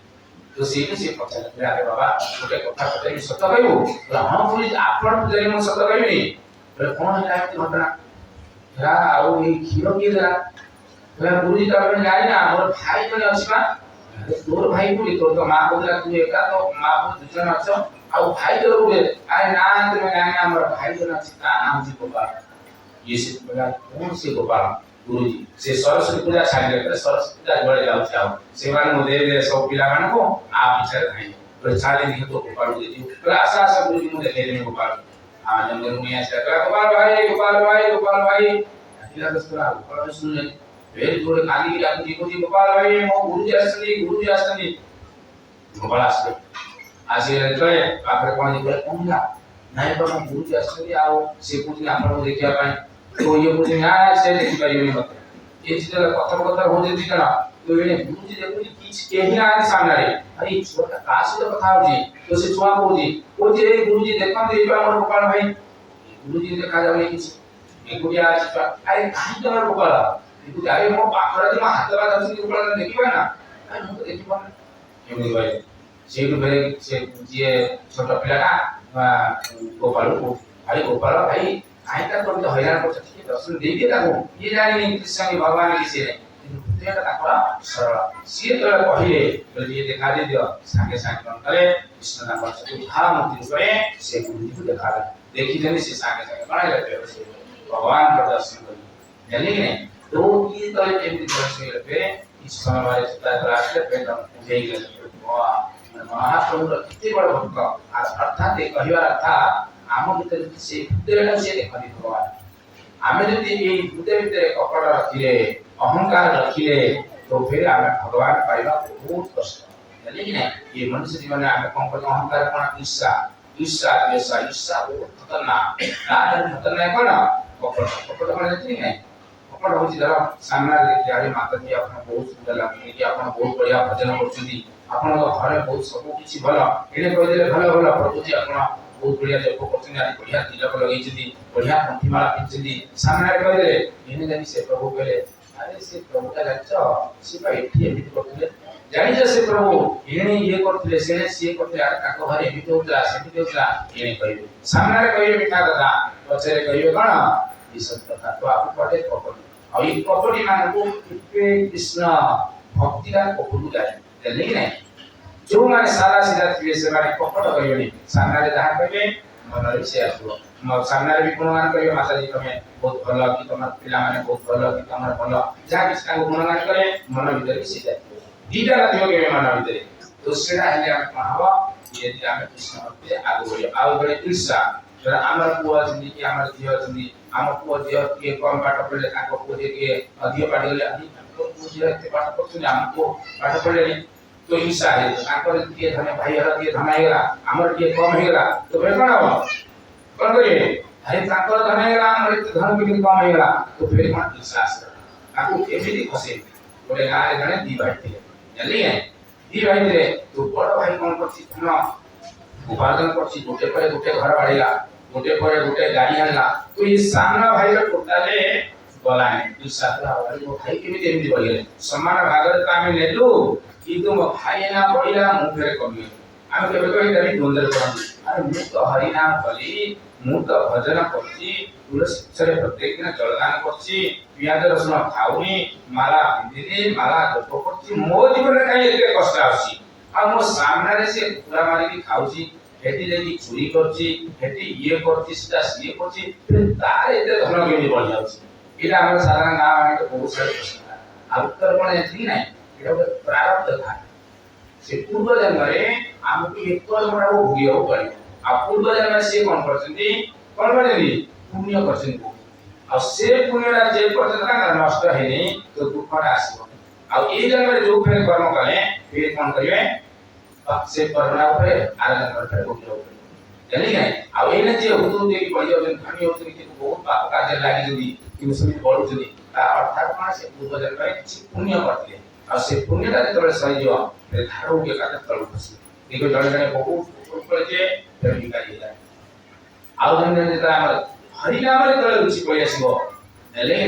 ତ ସେଇଠୁ ସେ ପଚାରିଲେ ଆରେ ବାବା ଗୋଟେ କଥା ପଚାରିବି ସତ କହିବୁ, ହଁ ଗୁରୁଜୀ ଆପଣ ପଚାରିବେ ମୁଁ ସତ କହିବିନି। କଣ ହେଲା ଏମିତି ଘଟଣା ଆଉ ଏଇ କ୍ଷୀର କିଏ ଦେଲା, ଗୁରୁଜୀ ତ ଆପଣ ଜାଣିନା ମୋର ଭାଇ ଜଣେ ଅଛି ବା। ତୋର ଭାଇ କୋଉଠି, ତୋର ତ ମା କହୁଥିଲା ତୁ ଏକା ତ ମା ପୁଅ 2 ଜଣ ଅଛ ଆଉ ଭାଇ ତୋର କୋଉଠି, ଆରେ ନା ତୁମେ ଜାଣିନା ଆମର ଭାଇ ଜଣେ ଅଛି ତା ନାଁ ହଉଛି ଗୋପାଳ। ଇଏ ସେ କହିଲା କଣ ସେ ଗୋପାଳ, ଗୁରୁଜୀ ସେ ସରସ୍ୱତୀ ପୂଜା ଛାଡ଼ିଦେଲେ ସରସ୍ୱତୀ ପୂଜା ଯୁଆଡେ ଯାଉଛି ଆଉ ସେମାନଙ୍କୁ ଦେଇଦେଲେ ସବୁ ପିଲାମାନଙ୍କୁ ଆ ପିଛାରେ ଧାଇଁ ଛାଡ଼ି ଦେଇକି ତୋ ଗୋପାଳକୁ ଦେଇଯିବୁ ଆସ ଆସ ଗୁରୁଜୀ ମୁଁ ଦେଖେଇଦେବି ଗୋପାଳକୁ। ଜଙ୍ଗଲ ମୁଇଁ ଆସିଲା ଗୋପାଳ ଭାଇ ଗୋପାଳ ଭାଇ ଗୋପାଳ ଭାଇ ଡାକିଲା ଦୋସ୍ତରା ଗୋପାଳ ଭାଇ ଶୁଣିଲେନି ଫେର ଯୋଡ଼େ କାଲିକି ଡାକୁଛି କହୁଛି ଗୋପାଳ ଭାଇ ମୋ ଗୁରୁଜୀ ଆସିଛନ୍ତି। ଗୋପାଳ ଆସିଲେ ଆସିଲେ ଯେତେବେଳେ ପାଖରେ କଣ ହେଇଗଲେ କଣ ହେଲା ନାଇଁ ବାବା ଗୁରୁଜୀ ଆସିଛନ୍ତି ଆଉ ସେ କହୁଛନ୍ତି ଆପଣଙ୍କୁ ଦେଖିବା ପାଇଁ ତ ଇଏ କହୁଛି ନା ସେ ଦେଖିପାରିବେନି ମତେ ଏ ଯେତେବେଳେ କଥୋପକଥନ ହଉଛି 2 ଜଣ ତ ଏଣେ ଗୁରୁଜୀ ଦେଖୁଛି କିଛି କେହି ନାହାନ୍ତି ସାମ୍ନାରେ ଆରେ ଏଇ ଛୁଆଟା କାହା ସହିତ କଥା ହଉଛି ତ ସେ ଛୁଆ କହୁଛି ଏ ଗୁରୁଜୀ ଦେଖନ୍ତୁ ଏଇ ଆମର ଗୋପାଳ ଭାଇ ଗୁରୁଜୀ ଦେଖାଯାଉନି କିଛି ଏକୁଟିଆ ଅଛି ଛୁଆ ଆରେ କାହିଁକି ଆମର ଗୋପାଳ ଆରେ ମୋ ପାଖରେ ମୋ ହାତ ବାଜୁଛି ଗୋପାଳ ଦେଖିବା ନା ମୁଁ ତ ଦେଖିପାରୁନି ଏମିତି କହିଲେ ସେଇଠୁ ଫେରେ ସେ ଯିଏ ଛୋଟ ପିଲାଟା ଗୋପାଳକୁ ଭାଇ ଗୋପାଳ ଭାଇ କାହିଁକି ତାକୁ ହଇରାଣ କରୁଛ ଟିକେ ଦର୍ଶନ ଦେଇଦିଏ ତାକୁ ଇଏ ଜାଣିନି କୃଷ୍ଣ ଭଗବାନ କି ସିଏ କିନ୍ତୁ ହୃଦୟଟା ତାଙ୍କର ସରଳ ସିଏ ଯେତେବେଳେ କହିଲେ ଟିକେ ଦେଖା ଦେଇଦିଅ ସାଙ୍ଗେ ସାଙ୍ଗେ କଣ କଲେ କୃଷ୍ଣ ତାଙ୍କର ଉଦ୍ଧାରମୂର୍ତ୍ତି ରୂପରେ ସେ ଗୁରୁଜୀକୁ ଦେଖାଲେ ଦେଖିଛନ୍ତି ସେ ସାଙ୍ଗେ ସାଙ୍ଗେ କଣ ହେଲେ ଭଗବାନଙ୍କ ଦର୍ଶନ କଲେ ଜାଣିଲେ କି ନାହିଁ तो ये तो एमती दर्शन पे इस समय वाले चित्ता राष्ट्र पे हम जय गए महाप्रभु कितने बड़ भक्त अर्थात एक कहिवा अर्थ आम भीतर से हृदय से देखि भगवान आमे जदि ए हृदय भीतर कपट रखिले अहंकार रखिले तो फिर आमे भगवान पाइबा बहुत कष्ट लेकिन ये मनुष्य जीवन में आमे कौन कर अहंकार कोन ईर्ष्या ईर्ष्या द्वेष ईर्ष्या बहुत खतरनाक ना खतरनाक कोन कपट कोन नहीं है कपट होची धर सामने देखि आरे माता जी आपन बहुत सुंदर लागे कि आपन बहुत बढ़िया भजन करछथि आपन घरे बहुत सब किछि भलो एने कहि देले भलो भलो प्रभु जी आपन बहुत बढ़िया जप करछथि आरे बढ़िया तिलक लगैछथि बढ़िया कंठीमाला पिनछथि सामने कहि देले एने जानि से प्रभु कहले अरे से प्रभु का जाच से भाई एठी एमिति करथले जानि जे से प्रभु एने ये करथले सेने से करथले आरे ताको घरे एमिति होतला सेमिति होतला एने कहिबे सामने कहिबे मिठा कथा पछरे कहिबे कोन ई सब कथा तो आपको पढ़े कपट और ये कपटी मान को कृष्ण भक्ति का कपटू जाए जानले कि नहीं जो माने सारा सीधा थिबे से माने कपट करियोनी सामने रे जहां कहबे मन रे से आसो सामने रे भी गुणगान करियो माता जी तमे बहुत भलो कि तमर पिला माने बहुत भलो कि तमर भलो जहां कृष्ण को गुणगान करे मन भीतर से जाए दीटा रातियो के मन भीतर तो सेडा हेले हम कहबा ये जे हम कृष्ण भक्ति आगु बढ़ियो आगु बढ़े ईर्षा जरा आमर पुआ जनी कि आमर दियो जनी आम पुआ दियो के कम पाठ पढ़ले ताको पुआ के अधिक पाठ गले अधिक को पुआ एते पाठ पढ़छन हमको पाठ पढ़ले तो ईर्षा है ताकर के धने भाई हर के धन आइला हमर के कम हेला तो बे कोन हो कोन करे अरे ताकर धन आइला हमर धन के कम हेला तो फिर कोन ईर्षा से ताको एमिति खसे बोले गाय गणे दी भाई थे जानली है दी भाई थे तो बड़ भाई कोन करछि न उपार्जन करछि गोटे पर गोटे घर बाड़ीला गोटे पर गोटे गाड़ी आनला तो ये सामना भाई रे टोटाले गला है ईर्षा भाई वो भाई केमिति एमिति बढ़िले समान भागरे तो आमे नेलु कि तुम भाई ना बढ़िला मु फेरे कमी आमे केबे कहि दाबी द्वंद्व करन अरे मु तो हरि नाम कली मु तो भजन करछि तुलसी सरे प्रत्येक दिन जलदान करछि पियाज रसुन खाउनी माला पिंदिनी माला जप करछि मो जीवन रे काई एते कष्ट आछि आ मो सामने रे से पूरा मारी की खाउछि हेटी जेकी चोरी करछि हेटी ये करछि सीधा सीए करछि फिर तार एते धन केमि बढ़ जाउछि एटा हमर साधारण गांव में तो बहुत सारे प्रश्न आ उत्तर कोन एथि नै एटा प्रारब्ध था से पूर्व जन्म रे हमकु एक कर्म रो भोगियो पड़े आ पूर्व जन्म से कोन करछन्ती कोन बनेली पुण्य करछन्ती आ से पुण्य रा जे करछन का नष्ट हेनी तो दुख आसीबो आ ए जन्म रे जो फेर कर्म कले फिर कोन करिवे से कर्मना ऊपर आराधना करते भोगियो जानि नै आ एने जे हुतु देकी पड़ी जाउ धनी होतु कि बहुत पाप कार्य लागि जदी कि उसमे बढु जदी ता अर्थात कोन से पूर्व जन्म रे किछि पुण्य करथिले आ से पुण्यटा जेतबे सही जो ते धारो के काटे तळु खसी देखो जणे जणे बहुत ऊपर जे फिर निकाली जाय आ जणे जेता हमर हरि नाम रे तळे रुचि पळि आसीबो नेले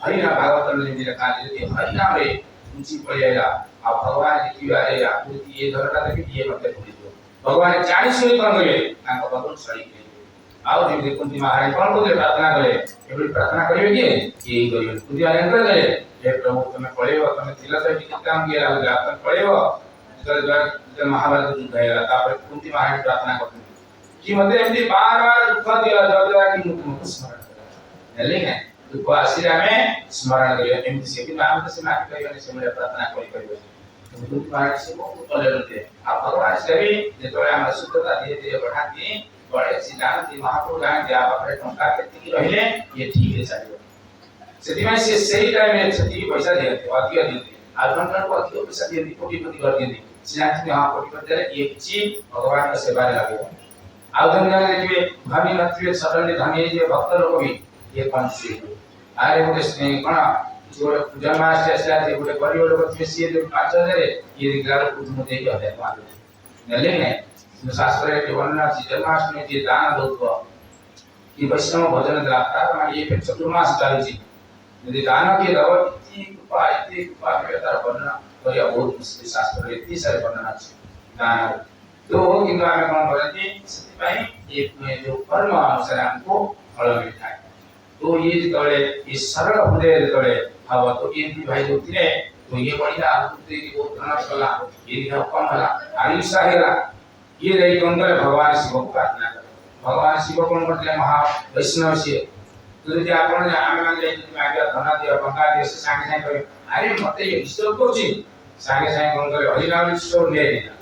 हरि नाम भागवत रे जे लिखा जे हरि नाम रे रुचि पळि आइला आ भगवान की बारे आकृति ये धरता देखि ये मते भूली दो भगवान 40 कोन गले तांको भगवान सही के आउ जे कुंती महाराज कोन को प्रार्थना करे एबे प्रार्थना करिवे कि यही करिवे कुंती महाराज करे हे प्रभु तमे पळेबो तमे थिला तो कि काम गेला हो जा तमे पळेबो जल महाभारत युद्ध हैला तापर कुंती महाराज प्रार्थना करते कि मते एमती बार-बार दुख दिया जदरा कि मुख स्मरण करे नेले है दुख आसीरा में स्मरण करियो एमती से कि नाम से माफी करियो से मेरे प्रार्थना करियो दुख पार्ट से बहुत पले रहते आप भगवान से भी जेतोले हम शुद्धता धीरे धीरे बढ़ाती बड़े सिद्धांत महाप्रभु जान दिया आपरे टंका केति की रहिले ये ठीक है चाहिए सेति में से सही टाइम में छति पैसा देते अधिक देते आ टंका को अधिक पैसा देते कोटिपति कर देते सिद्धांत में हां कोटिपति दे एक चीज भगवान का सेवा लागे आ दुनिया में देखिए धनी नथिए सडनली धनी जे भक्त लोग भी ये कौन सी आरे गोटे स्नेह कोन जो जन्माष्टमी असला थे गोटे गरीब लोग थे से 5000 ये दिखला कुछ मुदे के होते मान नेले ने शास्त्र रे वर्णना अछि जन्माष्टमी जे दान दउतो कि वैष्णव भजन दाता माने ये फिर चतुर्मास चालू छी यदि दान के दव इति कृपा के तार वर्णना करिया बहुत मुश्किल शास्त्र रे इति सारे वर्णना अछि दान तो किंतु आम कौन करती ये जो कर्म अनुसार हमको फल मिलता है। तो ये जितने ये सरल हृदय जितने हम तो ये भाई जो थे तो ये बढ़िया बुद्धि की बहुत धनस कला ये दिखा कम हला अहिंसा हेला ये रही कौन करे भगवान शिव को प्रार्थना करे भगवान शिव कौन करते महा वैष्णव से तो यदि आपण आमे मान ले कि आगे धना दिया बंगा दिया से संगे संगे करे अरे मते ये विश्व को छी संगे संगे कौन करे हरि नाम विश्व ले दिया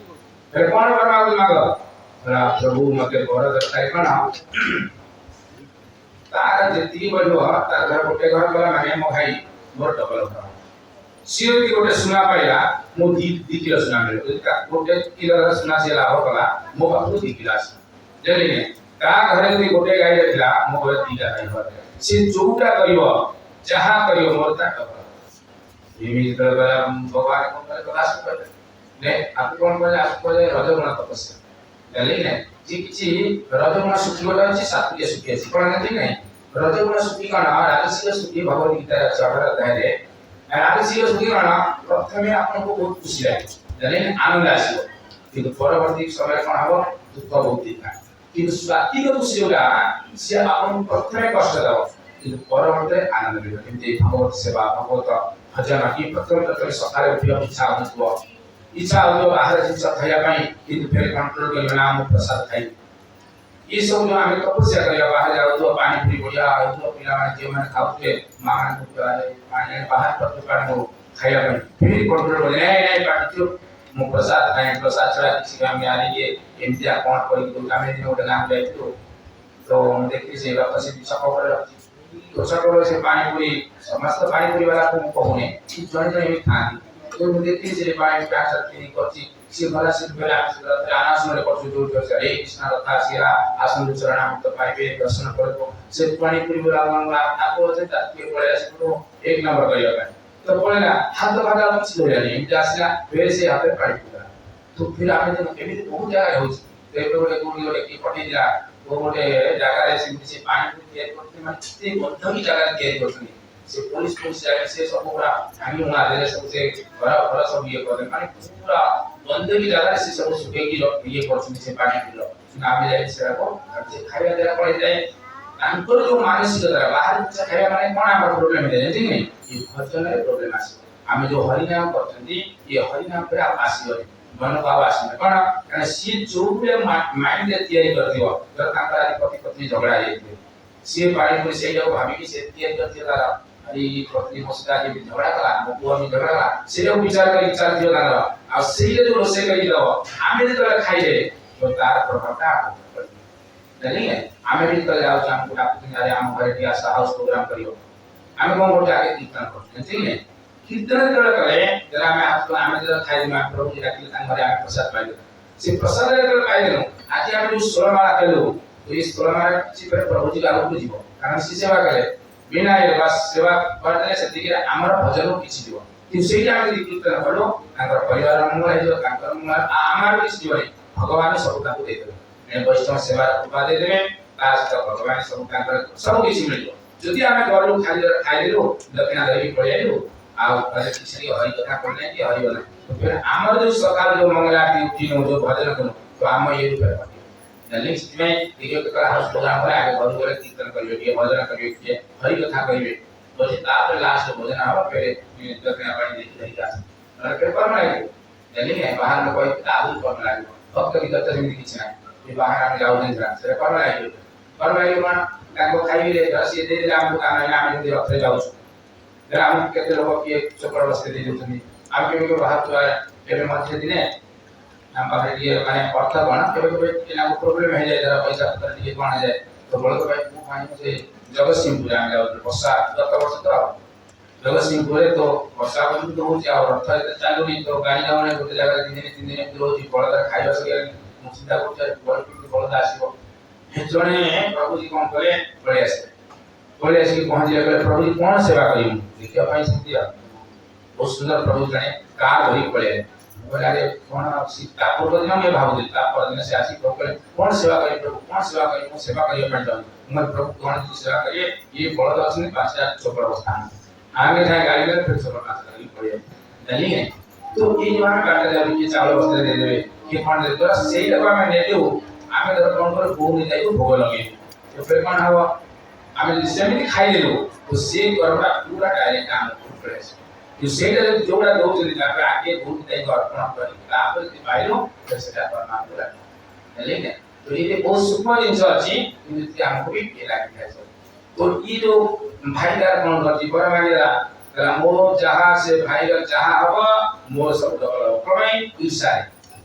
फिर कौन परमात्मा मांगो प्रभु मते घर दरकार कौन तार जति बढो तार घर गोटे घर गला माने मो भाई मोर डबल घर सियो की गोटे सुना पाइला मो दी किलो सुना मिले गोटे किलो सुना से लाभ कला मो बापू 2 किलो जलिने ता घरे यदि गोटे गाई रखला मो घर 2 टा गाई घर से जोटा करिवो जहां करिवो मोर ता डबल ये भगवान को प्रकाश कर ने आप कोन बोले आप बोले रजगुण तपस्या जलिने जी किछि रजगुण सुखी होला अछि सात्विक सुखी अछि कोन नहीं नहीं रजगुण सुखी काना राजसिक सुखी भगवत गीता 18 अध्याय रे राजसिक सुखी काना प्रथमे आपनको बहुत खुशी लागे जने आनंद आसीबो किंतु परवर्ती समय कोन हबो दुख बहुत दिखा किंतु सात्विक खुशी होला से आपन प्रथमे कष्ट दाव किंतु परवर्ती आनंद मिले किंतु भगवत सेवा भगवत भजन की प्रथम सकाळे उठियो इच्छा होतो इच्छा हो बाहर जिनस खाया पाई किंतु फिर कंट्रोल कर नाम प्रसाद खाई ये सब जो हमें तपस्या करिया बाहर जाओ तो पानी पूरी बढ़िया हो तो पिला माने जे माने खाउते मां को पानी बाहर पर दुकान को खाया पाई फिर कंट्रोल कर नहीं पानी तो मो प्रसाद खाए प्रसाद छड़ा किसी काम में आ रही है एमतिया कोन करी तो कामे दिन ओडे नाम जाई तो हम देखते से वापस से छको कर रखी तो छको से पानी पूरी समस्त पानी पूरी वाला को कहने कि जण जण में खाती तो देखते से पानी प्यास करती करती से भला से बेला आनास में करछु दूर कर से हे कृष्ण रथा सिरा आसन चरण मुक्त पाइबे दर्शन करबो से पानी पूरी बोला गंगा आपको से तात्विक पड़े से तो एक नंबर करियो तो पड़ेगा हाथ भागा कुछ हो जानी जासला फिर से हाथ पानी पूरा तो फिर आपने तो एमिति बहुत जगह हो ते गोटे गोटे की पटे जा वो गोटे जगह रे से पानी पूरी तैयार करते माने कितने बद्धगी जगह तैयार करते से पुलिस जाके से सब पूरा आगे मार दे सब से बड़ा सब ये कर माने पूरा बंदगी जगह से सब सुखे की ये करछन से पानी पिलो नाम जाय से को से खाଇବା देला पड़े जाए तांकर जो मानसिक द्वारा बाहर से खाଇବା माने कोन हमर प्रॉब्लम है जे नहीं ये भजन रे प्रॉब्लम आसी हम जो हरि नाम करछंती ये हरि नाम पर आसी मन को आसी कोन कारण सी जो भी माइंड रे तैयारी कर दियो तो तांकर पति पत्नी झगड़ा जाई सी पानी को से जो भाभी की से तैयारी कर दियो तारा अरे पत्नी मसदा के झगड़ा कला बुआ में झगड़ा कला से विचार कर चल दियो तारा आ से जो रोसे करी दो आमे जो खाइले तो तार प्रभावटा नहीं है आमे भी कल जाओ शाम को आप अरे हम घर के हाउस प्रोग्राम करियो आमे कोन बोल जाके कीर्तन करते हैं ठीक है कीर्तन करे जरा मैं आपको आमे जो खाइ में प्रभु जी का कीर्तन घरे आमे प्रसाद पाइलो से प्रसाद रे पाइलो आज आमे जो सोलमाला कलो तो इस सोलमाला किसी पर प्रभु जी का रूप जीवो कारण से सेवा करे बिना ये बस सेवा करते से दिखे हमर भजन किछि दिवो कि सेही आमे कीर्तन करो ताकर परिवार मंगल है जो ताकर मंगल आमार किछि दिवो भगवान सब का दे देबे ने वैष्णव सेवा कृपा दे देबे तास तो भगवान सब ताकर सब किछि मिलियो जदि आमे गरु खाइ लेलो दक्षिणा देवी पळेलो आ कहे किछि हरि कथा करने कि हरि बोला तो फिर हमर जो सकाल जो मंगल आरती उठिनो जो भजन करो तो हम ये रूप नेक्स्ट में देखियो के हाउस प्रोग्राम करे आगे घर करे कीर्तन करियो के भजन करियो के हरि कथा करिवे तो जे तापर लास्ट भजन आवा फिर दक्षिणा पानी देखि रही जा और के पर नहीं जल्दी है बाहर में कोई आदमी पर लागे भक्त की दत्त से किछ नहीं ये बाहर आमे जाऊ नहीं जरा से पर नहीं मां ताको खाई ले रस ये दे दे हमको काना नाम दे रखे जाऊ जरा हम केते लोग के चक्कर बसते दे देतनी आप के बाहर तो एबे मध्य दिने हम पाखे ये माने अर्थ कोन केबे केना प्रॉब्लम है जाय जरा पैसा पत्र लिए कोन जाय तो बोल तो भाई मु पानी से जगत सिंह पूजा में जाऊ वर्षा गत वर्ष तो जगत सिंह पूरे तो वर्षा को तो हो जाओ अर्थ चालू नहीं तो गाड़ी जावने गोटे जगह 3 दिन रोज बळदा खाइबा से मु चिंता करते बळदा आसीबो जणे प्रभु जी कोन करे पळे आसी पहुंच जाय प्रभु जी कोन सेवा करी देखिया पाई सिंधिया बहुत सुंदर प्रभु जणे कार भरी पळे बोले अरे कौन सीता पूर्व दिन में भाव देता पर दिन से आसी प्रभु कौन सेवा करे प्रभु कौन सेवा करे वो सेवा करिए पड़ जाओ मैं प्रभु कौन की सेवा करिए ये बड़ा दास ने 5000 चोपड़ स्थान आगे जाए गाड़ी में फिर सब पास करी पड़े नहीं है तो ये जो हम काटे जा ये चावल वस्त्र दे देवे कि कौन दे तो सेटा को हमें नेलु आमे धर कौन कर भोग नहीं जाई भोग लगे तो फिर कौन हवा आमे सेमिति खाई देलु तो से करबा पूरा डायरेक्ट काम करे कि सेटा जोड़ा दो जल्दी जाके आगे भोग जाई अर्पण कर तापर पाइलो तो सेटा परमात्मा लागे लेकिन तो ये बहुत सूक्ष्म जिनिस अछि कि हमको भी लागे है तो ये जो भाईदार कौन करती पर मानेला मो जहाँ से भाईदार जहाँ हवा मो शब्द क्रमै ईर्षा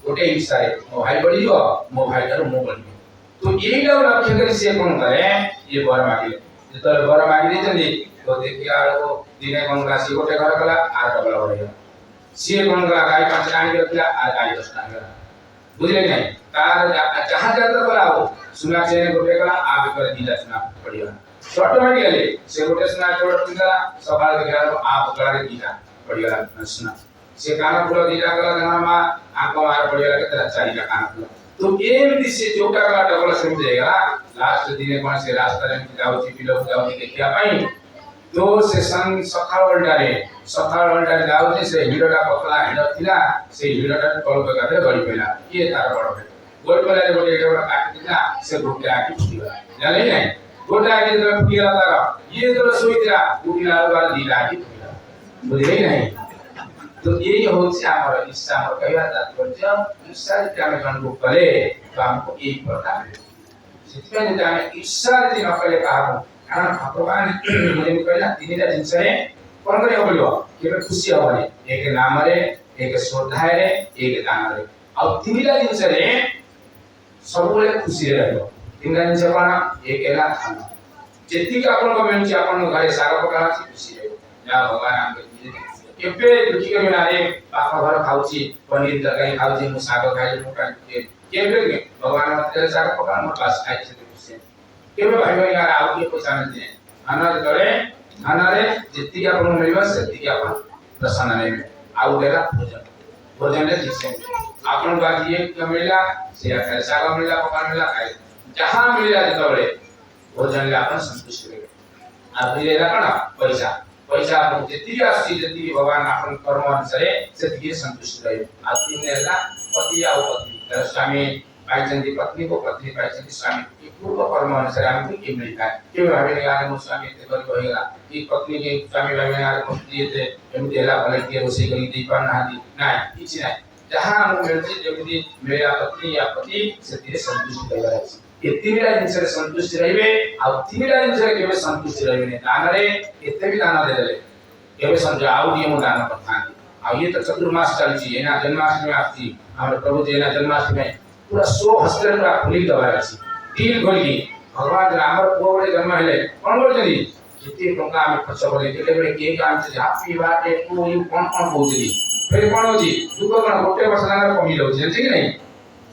गोटे ईर्षा मो भाई बढ़ी हो मो भाईदार मो बढ़ी तो ये जो लक्ष्य करी से कौन करे ये बर मागे तो बर मागे जल्दी तो देखिया को दिने कौन राशि गोटे घर कला आर डबल बढ़ेगा से कौन कला गाय 5 टांग रखला आ गाय 10 टांग बुझले नहीं तार जहाँ जाता कला हो सुना से गोटे कला आ कर दिला सुना पड़िया ऑटोमेटिकली से गोटे सुना छोड़ दिला सवाल देखला तो आप कला रे दिला पड़िया सुना से काना पूरा दिला कला गामा आंखों मार पड़िया के तरह चारी का काना पूरा तो एमती से जोटा कला डबल समझेगा लास्ट दिने कौन से रास्ता रे जाउची पिलो जाउची देखिया पाई तो से सन सखाल वल्टा जाउची से हिरोटा पतला हिरो थिला से हिरोटा कल बगाते गड़ी पेला ये तार बड़ है गोल पेला रे गोटे एटा काट दिला से गोटे आके फुटिला जाने नहीं गोटे आके तो फुटिला तार ये तो सोइतरा फुटिला बार दिला आके फुटिला बुझले नहीं तो यही होछि हमर इच्छा हमर कहवा तात्पर्य इच्छा जे हम जन्म करे तो हमको एक प्रकार ସେଥିପାଇଁ ଯଦି ଆମେ ଈର୍ଷା ଯଦି ନ କଲେ କାହାକୁ କାରଣ ଭଗବାନ ଯେମିତି କହିଲା ତିନିଟା ଜିନିଷରେ କଣ କରିବାକୁ ପଡ଼ିବ କେବେ ଖୁସି ହବନି ଏକ ନାମରେ ଏକ ଶ୍ରଦ୍ଧାରେ ଏକ ଦାନରେ ଆଉ ତିନିଟା ଜିନିଷରେ ସବୁବେଳେ ଖୁସିରେ ରହିବ ତିନିଟା ଜିନିଷ କଣ ଏକ ହେଲା ଧନ ଯେତିକି ଆପଣଙ୍କ ମିଳୁଛି ଆପଣଙ୍କ ଘରେ ଶାଗ ପକାଳ ଅଛି ଖୁସି ରହିବ ଯାହା ଭଗବାନ ଆମକୁ କେବେ ଦୁଃଖୀ କରିବେ ନା ରେ ପାଖ ଘର ଖାଉଛି ପନିର ତରକାରୀ ଖାଉଛି ମୁଁ ଶାଗ ଖାଇଲି ମୁଁ କାହିଁକି केबे भगवान तेरे साथ पकड़ मत पास आई से खुशी केबे भाई भाई यार आउ के पैसा नहीं दे अनाज करे अनारे जितनी अपन मिलवा सेती अपन प्रसन्न नहीं आउ देला भोजन ले जिसे अपन बात ये मिला से आकर साग मिला पकड़ मिला खाए जहां मिला जतबे भोजन ले अपन संतुष्ट रहे अब लेला कना पैसा पैसा अपन जितनी आसी जितनी भगवान अपन कर्म अनुसार सेती संतुष्ट रहे आ तीन लेला पति आउ पति स्वामी पाइचंदी पत्नी को पत्नी पाइचंदी स्वामी की पूर्व कर्म अनुसार हमको के मिलता है के भावे यार मो स्वामी ते कर होएगा कि पत्नी के स्वामी भावे यार को दिए थे एम देला भले के रोसे करी दी पर ना दी नहीं किछ नहीं जहां हम मिलती जल्दी मेरा पत्नी या पति से तेरे संतुष्ट रहबा है ये तीनटा जिनिस रे संतुष्ट रहबे आ तीनटा जिनिस रे केबे संतुष्ट रहबे नहीं दान रे एते भी दान दे देले केबे समझ आउ दिए मो दान करता आ ये तो चतुर्मास चलची एना जन्माष्टमी आसी हमर प्रभु जी ना जन्माष्टमी में पूरा 100 हस्ते पूरा खुली दबार अछि दिल खोली भगवान रामर पुओ जन्म हेले कोन बोलछी किते टंका हम खर्च करे केते बडे के काम से हैप्पी बर्थडे टू यू कोन बोलछी फिर कोन होजी दुख कोन गोटे वर्ष लागर कमी जाउछ ठीक नहीं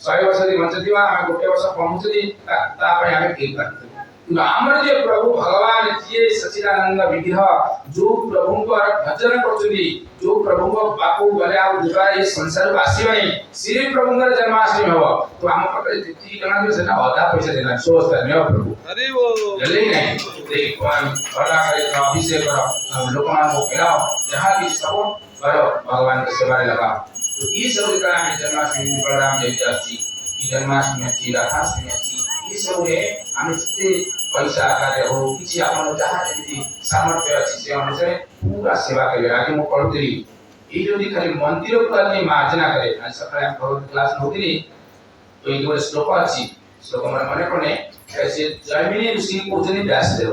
100 वर्ष दी बंचतिवा हम गोटे वर्ष कमुछी ता पय हम के करते हमर जे प्रभु भगवान जी सच्चिदानंद विग्रह जो प्रभु को भजन करछी जो प्रभु को बापू गले आ दुबारा ये संसार को आसीबनी श्री प्रभु का जन्माष्टमी हो तो हम पकड़े जितनी जना जो सेना आधा पैसा देना सोचता है प्रभु अरे वो जल्दी नहीं देख कौन बड़ा करे अभिषेक करो लोकमान को खिलाओ जहां भी सब करो भगवान के सेवा लगा तो ये सब का जन्माष्टमी बलराम जयंती आसी ये जन्माष्टमी आसी राधाष्टमी आसी ये सब रे हम जितने पैसा आकार हो किसी आपन जहां जति सामर्थ्य अछि से अनुसार पूरा सेवा करे आगे मो पढुतली ए जो खाली मंदिर को आदमी मार्जना करे आज सकाळे हम भगवत क्लास होतिली तो ये जो श्लोक अछि श्लोक मन पने से जैमिनी ऋषि पूजनी व्यासदेव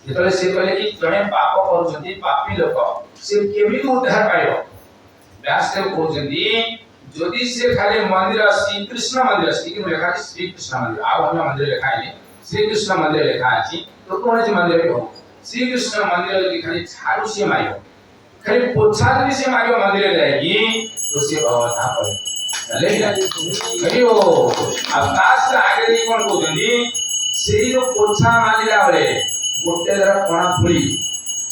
जेतले से कहले कि जणे पाप करूछंती पापी लोक से केमिति उद्धार पाइबो व्यासदेव कहउछंती जदि से खाली मंदिर श्री कृष्ण मंदिर श्री के लेखा श्री कृष्ण मंदिर आ अन्य मंदिर लेखा है श्री कृष्ण मंदिर लेखा अछि तो कोन से मंदिर हो श्री कृष्ण मंदिर की खाली झाड़ू से मारियो खाली पोछा से मारियो मंदिर जाएगी तो से भवता पर लेकिन कहियो आकाश आगे कोन कहउछंती से जो पोछा मारिला बले गोटे जरा कोना धूली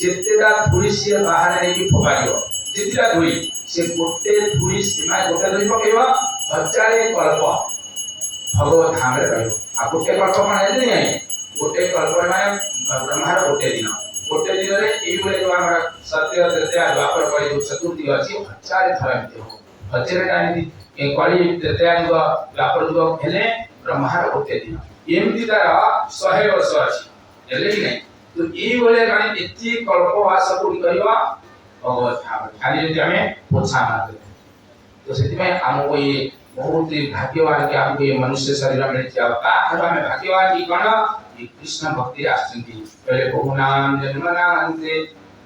जेतेदा धूली से बाहर नहीं की फोपारियो जेतेदा धूली से गोटे धूली सीमा गोटे धूली पकेवा हजारे कल्प भगवत धाम रे रहयो आ गोटे कल्प माने नहीं है गोटे कल्प माने ब्रह्मार गोटे दिन रे एई बोले जो हमरा सत्य तृतीया द्वापर कली जो चतुर्थी अछि हजारे थरा मिते हो हतेर टाइम दी कली त्रेता युग द्वापर युग हेले ब्रह्मार गोटे दिन एमती तार 100 वर्ष अछि हेले कि नहीं तो ई बोले कानी एति कल्पवास को करिवा भगवत भाव खाली जति हमें पोछा मारते तो सेति में हमको ये बहुत ही भाग्यवान कि हमको ये मनुष्य शरीर मिल जाता हमें भाग्यवान की कण ये कृष्ण भक्ति आसंती पहले बहु नाम जन्मना अंते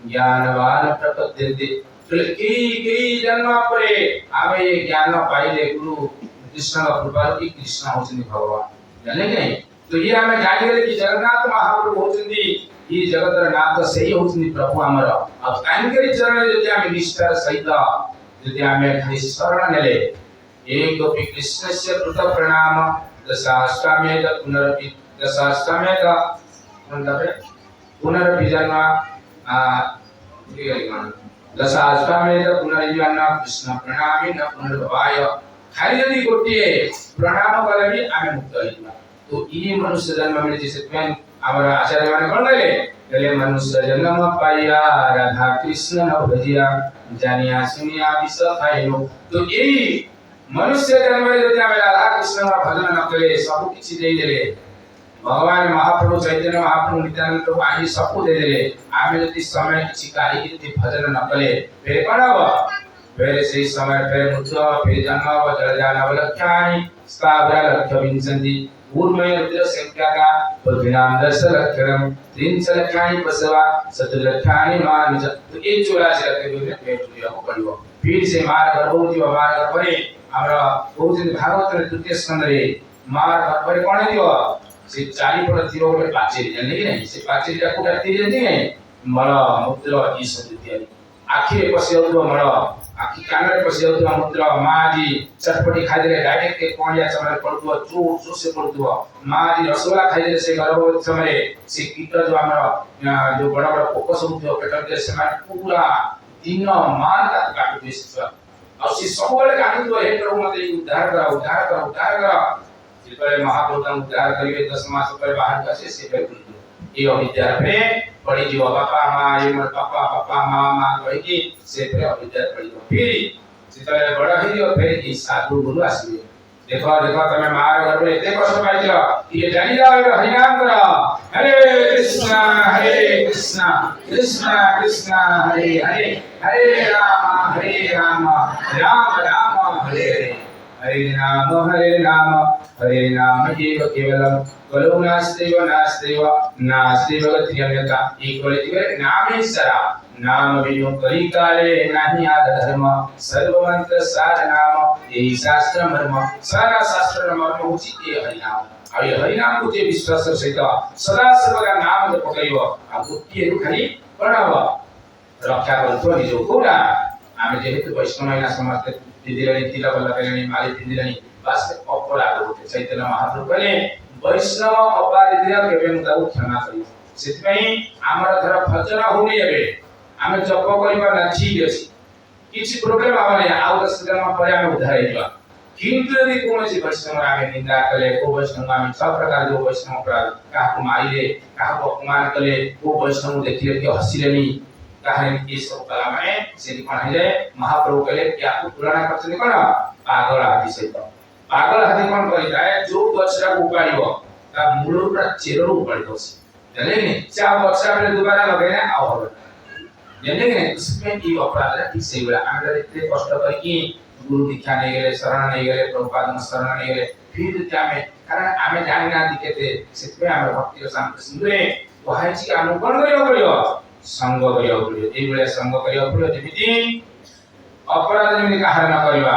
ज्ञानवान प्रपद्यते तो कई जन्म परे हमें ये ज्ञान पाइले गुरु कृष्ण का कृपा की कृष्ण होचनी भगवान जाने नहीं तो ये हमें जानिले कि जगन्नाथ महाप्रभु होचनी ये जगतर नाथ सही होचनी प्रभु हमर अब टाइम करी चरण जति हमें निष्ठा सहित जति हमें खाली शरण नेले एक गोपी कृष्णस्य कृत प्रणाम दशाष्टमेत पुनरपि दशाष्टमेत पुनरपि जन्म दशाष्टमेत पुनर्जन्म कृष्ण प्रणामी न पुनर्भवाय खाली यदि गोटे प्रणाम कले भी आमे मुक्त होइबा तो ई मनुष्य जन्म मिले जिसे हमारा आचार्य माने कोन गले मनुष्य जन्म पाइया राधा कृष्ण न भजिया जानिया सुनिया विष खाइलो तो यही मनुष्य जन्म में यदि हमें राधा कृष्ण का भजन न करे सब किछि दे देले भगवान महाप्रभु चैतन्य महाप्रभु नित्यानंद प्रभु आदि सब दे देले आमे यदि समय किछि कार्य यदि भजन न करे फिर कोन हो फिर से समय फिर मृत्यु फिर जन्म जलजान अवलक्षानि स्थावरा लक्ष्य विंसन्ति पूर्वमें रुद्र संख्या का पृथ्वीनाम 10 लक्षणम 3 लक्षानि पसवा 7 लक्षानि मानिज तो ये 84 लक्षण पेट दिया को पड़ियो फिर से मार गर्भवती मार गर्भरे हमरा बहुत दिन भागवत रे तृतीय स्कंद रे मार गर्भरे कोन दियो से 4 पद दियो के पाचेरी जाने कि नहीं से पाचेरी का कोटा तीर जाने नहीं मल मूत्र ई सब इत्यादि आखि रे पसियो तो मल आखि कान रे पसियो तो मूत्र माजी चटपटी खाइ दे डायरेक्ट के कोणिया समय पड़तो चूर चूर से पड़तो माजी रसगोल्ला खाइ दे से गर्भवती समय से कीट जो हमरा जो बड़ा बड़ा पोक सब जो पेट के समय पूरा दिन मान का काट दिस और से सबले काटू तो हे प्रभु मते उद्धार कर जेपरे महाप्रभु का उद्धार करिवे 10 मास पर बाहर का से पे ये अविद्या रे पड़ी जीव पापा मां ये मर पापा मां कहि कि से पे अविद्या पड़ी फिर जेतले बड़ा हियो फिर ई साधु गुरु आसीबे देखो तमे मार घर में एते कष्ट पाइलो ये जानि जाओ हरि नाम करो हरे कृष्णा कृष्ण कृष्ण हरे हरे हरे राम राम राम हरे हरे नाम एव केवलम कलो नास्तेव गत्यन्यता इक्वलिटी नामे सरा नाम विनु करी काले नाही आद धर्म सर्व मंत्र सार नाम यही शास्त्र मर्म सारा शास्त्र मर्म होची ए हरि नाम आ हरि नाम को जे विश्वास सहित सदा सर्वदा नाम जप करिवो आ गोटिए खाली प्रणव रक्षा करतो निजो कोडा आमे जेहेतु वैष्णव समाज दिदिरानी तिलक लगानी माली पिंदिरानी बस अपराध होते चैतन्य महाप्रभु कहले वैष्णव अपराध दिया केबे मुताउ क्षमा करी सेतपई हमर धर भजन होनी एबे आमे जप करिबा ना ठीक अछि किछि प्रॉब्लम आबे आउ 10 दिन पर आमे उद्धार हेबा किंतु यदि कोनोसी वैष्णव आमे निंदा कले को वैष्णव आमे सब प्रकार जो वैष्णव अपराध काहको मारिले काहको अपमान कले को वैष्णव देखिले कि हसिलेनी कहानी ये सब कला में से कोन है महाप्रभु कहले कि आपको तुलना करछन कोन पागल हाथी सहित पागल हाथी कोन कहि जाय जो बछड़ा को उपाड़िबो ता मूल पूरा चेरो उपाड़िबो जाने नि चा बछड़ा पे दोबारा लगाइना आउ हो जाने नि इसमें ई अपराध ठीक से बोला हम इतने कष्ट करके गुरु दीक्षा नहीं गेले शरण नहीं गेले प्रभुपाद में शरण नहीं गेले फिर क्या में कारण हमें जानना दिखेते सेतमे हम भक्ति के सामने सुंदरे वहाई छी हम कोन करियो करियो संग करियो पड़ियो ए बेले संग करियो पड़ियो जेमिति अपराध जेमिति काहर न करबा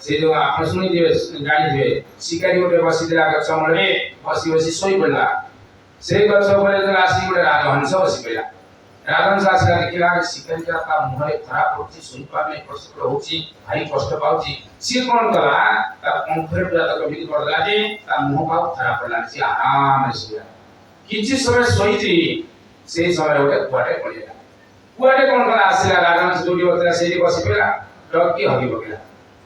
से जो आपण सुनि दिबे गाड़ी दिबे शिकारी गोटे बसी दिला गछ मळे बसी बसी सोई पड़ला से गछ मळे तो आसी गोटे राजहंस बसी पड़ला राजहंस आसी देखिला कि शिकारी का मुंह खराब होची सोई पार नहीं कष्ट होची भाई कष्ट पाउची से कोन कला ता पंखरे पूरा तक बिल करला जे ता मुंह पाउ खराब पड़ला से आराम से किछि समय सोईची से समय गोटे कुआटे पड़ेगा कुआटे कोन कला आसीला राजहंस जोडी बतला से बसी पड़ला डर की हगी बगला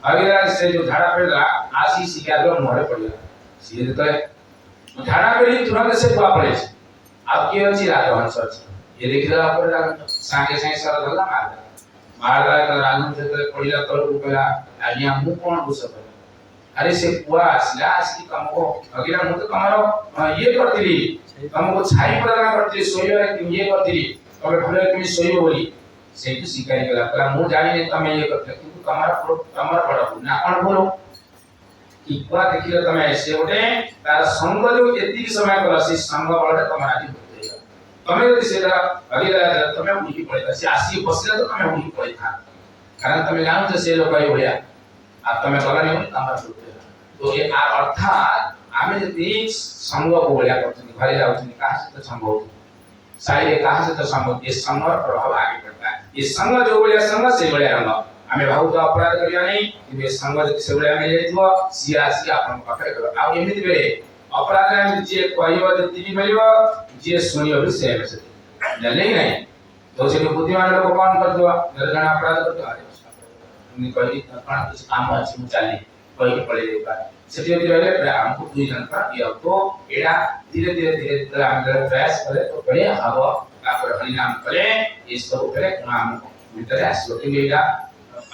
हगिला से जो झाड़ा पड़ला आसी शिकार रो मुंह पड़ला से तो झाड़ा पड़ी तुरंत से कुआ पड़े अब के अछि राजहंस अछि ये देखला पर सांगे सांगे सर धरला बारदार का राजन से पड़िला तल को कहला आज्ञा मु कोन बुस अरे से पुआ आसला आसी तुमको अगिला मु तो कमारो ये करतिली तुमको छाई प्रदान करतिली सोयो ये करतिली तबे भले तुम सोयो बोली सेठी शिकारी कला कला मु जानि ने तमे ये करते किंतु तमरा बड़ ना कोन बोलो कि पुआ देखियो तमे से गोटे तार संग जो एति समय कला से संग बळरे तमरा आदि तमे यदि सेटा अगिला तमे उठी पड़े से आसी बसले तो तमे उठी पड़े था कारण तमे जानो जे से लोक आइ होया आ तमे गला नै तमरा तो ये अर्थात आमे यदि संग को बोलिया करछन घरे जाउछन कहा से तो संग हो साइड कहा से तो संग ये संग प्रभाव आगे बढ़ता है ये संग जो बोलिया संग से बोलिया रंग आमे बहुत अपराध करिया नै ये संग से बोलिया में जाइतो सियासी आपन पकड़ कर आ एमिति बेले अपराध में जे कहियो जति भी मिलियो जे सुनियो भी से जाने नहीं तो से बुद्धिमान लोग कौन कर दो निर्गण अपराध कर दो अरे उन्हें कहि अपन कुछ काम अछि मु चाली कहि पड़े देबा सेठी यदि रहले हमको दुई जन का दिया तो एडा धीरे धीरे हम प्रयास करे तो बड़े हवा तापर परिणाम करे ये सब करे नाम भीतर आसो कि एडा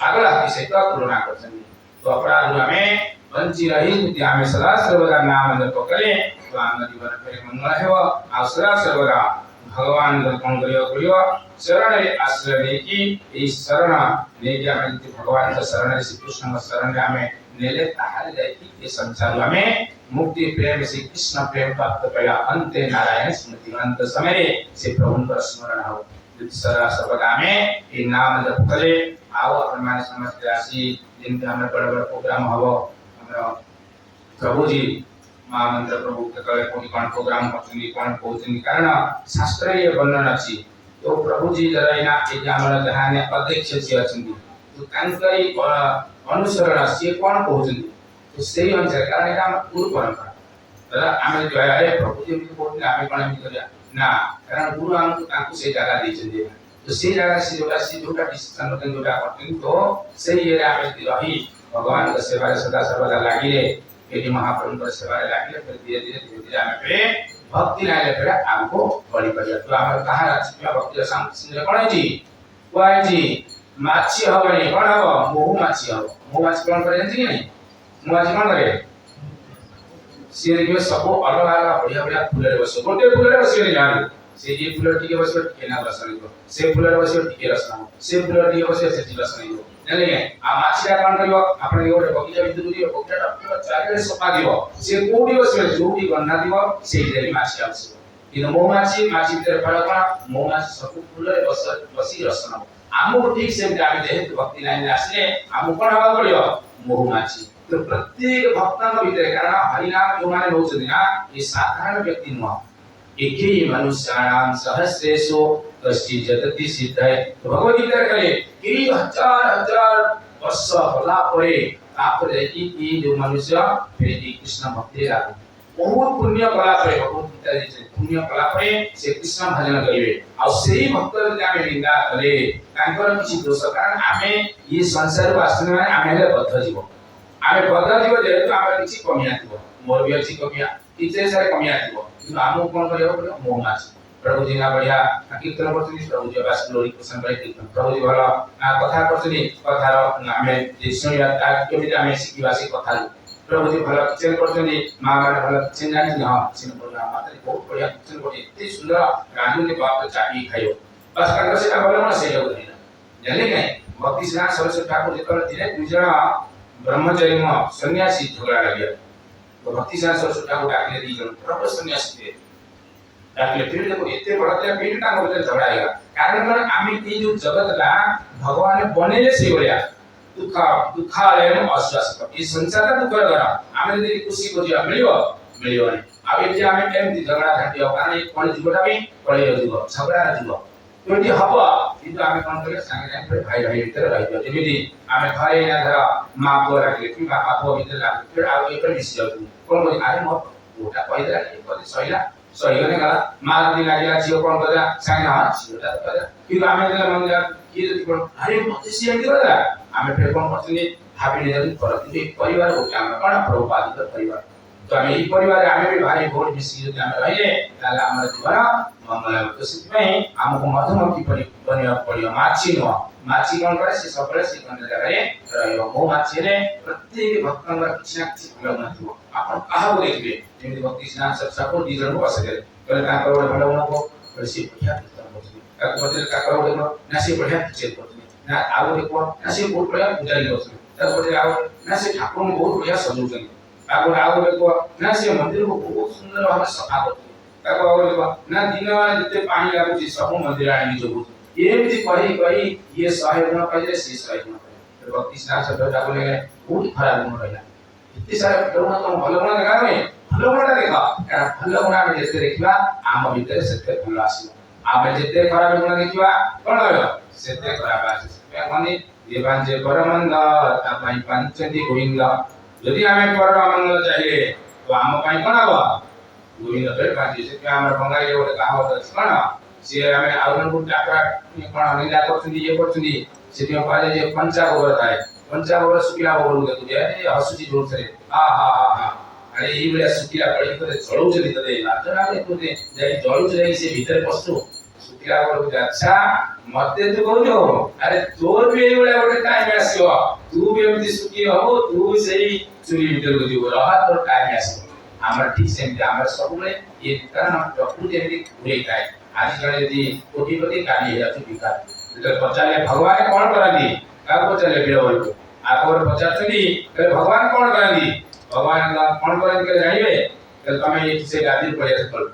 पागल आदमी से का तुलना करछन तो अपराध में वंची रही कि हमें सदा सर्वदा नाम जप करे तो आम जीवन में मंगल हेव आ सदा सर्वदा भगवान दर्शन करियो शरण रे आश्रय लेकी ई शरण ने जे हमें भगवान का शरण रे श्री कृष्ण का शरण रे हमें नेले ताहारे जाई कि ये संसार में मुक्ति प्रेम से कृष्ण प्रेम प्राप्त कया अंत नारायण स्मृति अंत समय से प्रभु का स्मरण हो सदा सर्वदा में ये नाम जप करे आओ अपन माने समझ राशि दिन पे हमें बड़ा प्रोग्राम हो प्रभु जी महामंत्र प्रभु कहे कोई कौन प्रोग्राम करछनी कौन कहछनी कारण शास्त्रीय वर्णन अछि तो प्रभु जी जराइना ए हमर जहाने अध्यक्ष से अछंदी तो कांकरी अनुसरण से कौन कहछनी तो सेही अनुसार कारण एटा गुरु परंपरा तर आमे जो है प्रभु जी को बोलते आमे कोन एमि करिया ना कारण गुरु हमको ताकू से जगह दैछन्दी तो से जगह से जोटा डिसीजन जोटा करथिन तो सेही एरा आमे रही भगवान का सेवा सदा सर्वदा लागिले यदि महाप्रभु का सेवा लागिले फिर धीरे धीरे हमें पे भक्ति लाइले फिर हमको बड़ी बढ़िया तो हमर कहा अछि भक्ति संग सिंह कोन जी कोइ जी माछी हबनी कोन हब मोहु माछी हब मोहु माछी कोन करे जी नहीं मोहु माछी कोन करे सिर के सब अलग अलग बढ़िया बढ़िया फूल रे बस गोटे फूल रे बस नहीं जान से ये फूल टिके बस के ना रस नहीं से फूल रे बस टिके रस ना से फूल टिके बस से रस नहीं नहीं आ माछीरा कोन करियो आपन गोटे बगीचा भितर दियो बगीचा पूरा चारे सफा दियो से कोडी बस जोडी गन्ना दियो से देली माछी आछो इन मोमाछी माछी भितर फरक मोमाछी सब फूल रे बसी रस ना हमको ठीक से जाने दे तो भक्ति लाइन आसले हमको कोन हवा पड़ियो मोमाछी तो प्रत्येक भक्तन भितर कारण हरि नाम जो माने होछन ना ये साधारण व्यक्ति न एके मनुष्याणाम सहस्रेषु कश्चित् जतति सिद्धाय तो भगवत गीता कहे कि हजार हजार वर्ष होला परे तापर कि जो मनुष्य फिर कृष्ण भक्ति लागे बहुत पुण्य कला परे भगवत गीता जे पुण्य कला परे से कृष्ण भजन करिवे आ सेही भक्त जे आमे निंदा करे तांकर किछि दोष कारण आमे ये संसार वास्तव में आमे बद्ध जीव आमे बद्ध जीव जेहेतु आमे किछि कमी आथिबो मोर भी अछि कमी किछे सारे कमी आथिबो आमो कोन करियो मोह माछ प्रभु जी ना बढ़िया कीर्तन करछनी प्रभु जी बास ग्लोरी कृष्ण भाई कीर्तन प्रभु जी भला कथा करछनी कथार हमें जे सुनिया ता केमि हमें सिखिवासी कथा प्रभु जी भला किचन करछनी मां माने भला किचन जानि हां किचन बोला माता बहुत बढ़िया किचन बोली इतनी सुंदर राजू ने बाप चाटी खायो बस कंकर से बोला ना सही हो नहीं जाने नहीं भक्ति सिद्धांत सरस्वती ठाकुर जी कहते थे दुजन ब्रह्मचर्य में सन्यासी झगड़ा लग गया तो भक्ति सिद्धांत सरस्वती ठाकुर डाकले दी जन प्रभु सन्यासी थे डाकले फिर देखो इतने बड़ा क्या पीठ का बोलते झगड़ा आएगा कारण कारण आमी ये जो जगत ला भगवान ने बनेले से बोलिया दुखालय में आश्वासित ये संसार का दुख करा आमे यदि खुशी को जिया मिलियो मिलियो नहीं अब ये आमे केमती झगड़ा घाटी हो कारण ये कोन जीवटा भी पड़े जीव झगड़ा ना जीव तो ये हवा किंतु आमे कोन करे संगे जाय भाई भाई भीतर रह जाओ जेमिति आमे घरे ना धरा मां को रखले कि बापा को भीतर ला फिर आउ एक मिस जाऊ कोन को आरे मत ओटा पहिला ये कोन सहिला सही होने का मां दिन लागिला जियो कोन करा संगे हां जियोटा करा कि आमे देला मन जा कि जति कोन अरे मत से एमि करा आमे फिर कोन करछनी भाभी ने जति करती परिवार ओटा आमे कोन प्रभुपादित परिवार तो आम यही परिवार आम भी भाई भोट मिसिक जो आम रही आम जीवन मंगल हो तो से आमको मधुमक्खी बनवा पड़ो माछी नुह माछी कौन करे से सब से जगह मो माछी प्रत्येक भक्त किसी ना किसी फल नथिबो आपण कहा देखिए जेमि भक्ति स्नान सब सब दी जन को आसे करे ताकर गोटे भल गुण को सी बढ़िया कीर्तन करछी ताको बदल ताकर गोटे ना सी बढ़िया चेक करछी ना आ गोटे को ना सी बहुत बढ़िया पूजा करछी ताको गोटे आ ना सी ठाकुर को बहुत बढ़िया सजौछन ताको आ गोटे को ना सी मंदिर को बहुत सुंदर भाव सफा करछी ताको आ गोटे को ना दिन जते पानी लागुची सब मंदिर आनी जोबू एमती कही ये 100 गुण कहले से 100 गुण कहले भक्ति स्नान शब्द ताको ले बहुत खराब गुण रहला इतने सारे गुण तो भल गुण देखा नहीं भल गुण देखा भल गुण आम जिते देखा आम भीतर से भल आसो आम जिते खराब गुण देखा कौन हो से खराब आसे माने देवान जे परमंद तापाई पंचंती गोविंद यदि आम परमंगल चाहिए तो आम पाई कोन हबो गोविंद फेर पाजी से हमर बंगाली गोटे कहावत अछि कोन से आमे आउन को टाका कोन निला करछुंदी ये करछुंदी से पाले जे पंचा गोबर थाए पंचा गोबर सुकिला गोबर देखु जे हसुची जोर से हा हा हा हा अरे ई बेला सुकिला पड़ी तो जळू चली तदे नाचना के तो जाई जळू चली से भीतर पसु सुकिला गोबर अच्छा मते तू कहू जो अरे तोर भी ए बेला गोटे टाइम आसीओ तू भी एमती सुकी हो तू सेही चुली भीतर को जीव रहा तोर टाइम आसीओ हमर ठीक सेमती हमर सबले ये कारण प्रकृति एमती घुरे थाए आज जणे यदि कोटिपति काली है अति विकार तो पचाले भगवान कौन करांदी का पचाले बिरवल को आकोर पचाचनी के भगवान कौन करांदी भगवान कौन करांदी के जानिबे तो तमे ये से गादी पड़े पड़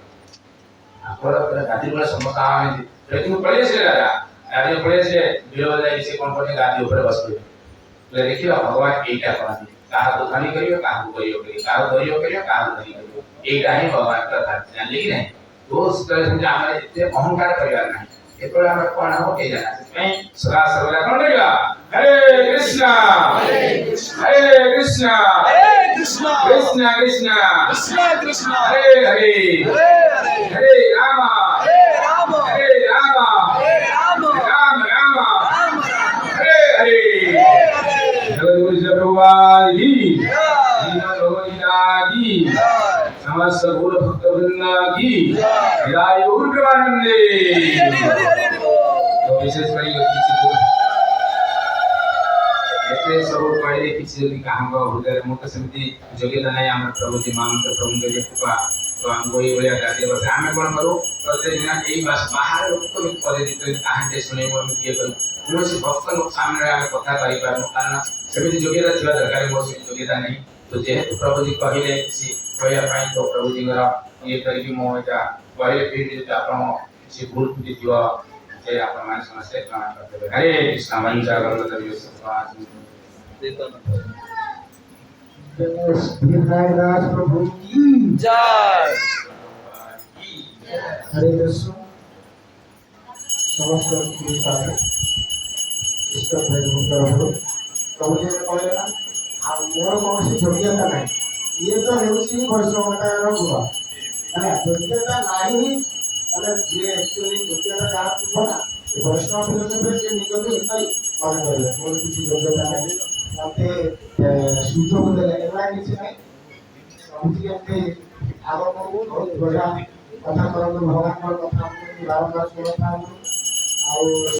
आकोर पर गादी वाला समता है लेकिन पड़े से दादा गादी पड़े से बिरवल जाई से कौन कोने गादी ऊपर बस पड़े तो देखियो भगवान एटा करांदी काहा को धनी करियो काहा को करियो काहा को धनी करियो एटा ही भगवान का धर्म जान लेकिन नहीं दोस्त समझ हमारे इतने अहंकार परिवार नहीं ये तो हमारे कौन हो के जाना है सदा सर्वदा कौन रहेगा हरे कृष्णा हरे कृष्णा हरे कृष्णा कृष्णा कृष्णा कृष्णा कृष्णा हरे हरे हरे हरे राम हरे राम हरे राम राम राम राम हरे हरे हरे जगत गुरु भगवान की जय जीवन भगवान की समस्त गुरु भक्त वृंद की जय गुरु प्रेमानंदे हरे तो विशेष करी किसी को एते सब पहले किसी जल्दी कहां का हृदय में तो समिति योग्यता नहीं हम प्रभु जी मान से प्रभु के कृपा तो हम कोई बोले गादी बस हमें कौन करो प्रत्येक दिन यही बस बाहर लोग को पदे दिते कहां सुने वो किए करो कौन भक्त लोग सामने आके कथा करि पार कारण समिति योग्यता थिबा दरकार मोर योग्यता नहीं तो जेहेतु प्रभु जी कहले किसी कहया पाई तो प्रभु जी ये करके मो एटा पहले फिर जे आपण किसी भूल त्रुटि दियो जे आपण मान समस्या प्रणाम करते हरे कृष्ण वंजा गरुड़ देव सत्पाद विनायक प्रभु की जय हरे कृष्ण नमस्कार के साथ इसका प्रयोग करो प्रभु जी ने कहले ना आ मोर कौन सी योग्यता नहीं ये तो हेउसी वैष्णवता गुण है योग्यता नहीं मतलब जे एक्चुअली योग्यता जहाँ थी ना वैष्णव फिलोसफी से निकल के इतना मन करे मोर किसी योग्यता नहीं मते सुजोग देले एला किसी नहीं समुची के आगो को बहुत बढ़िया कथा करन भगवान को कथा बारंबार सुनता हूं और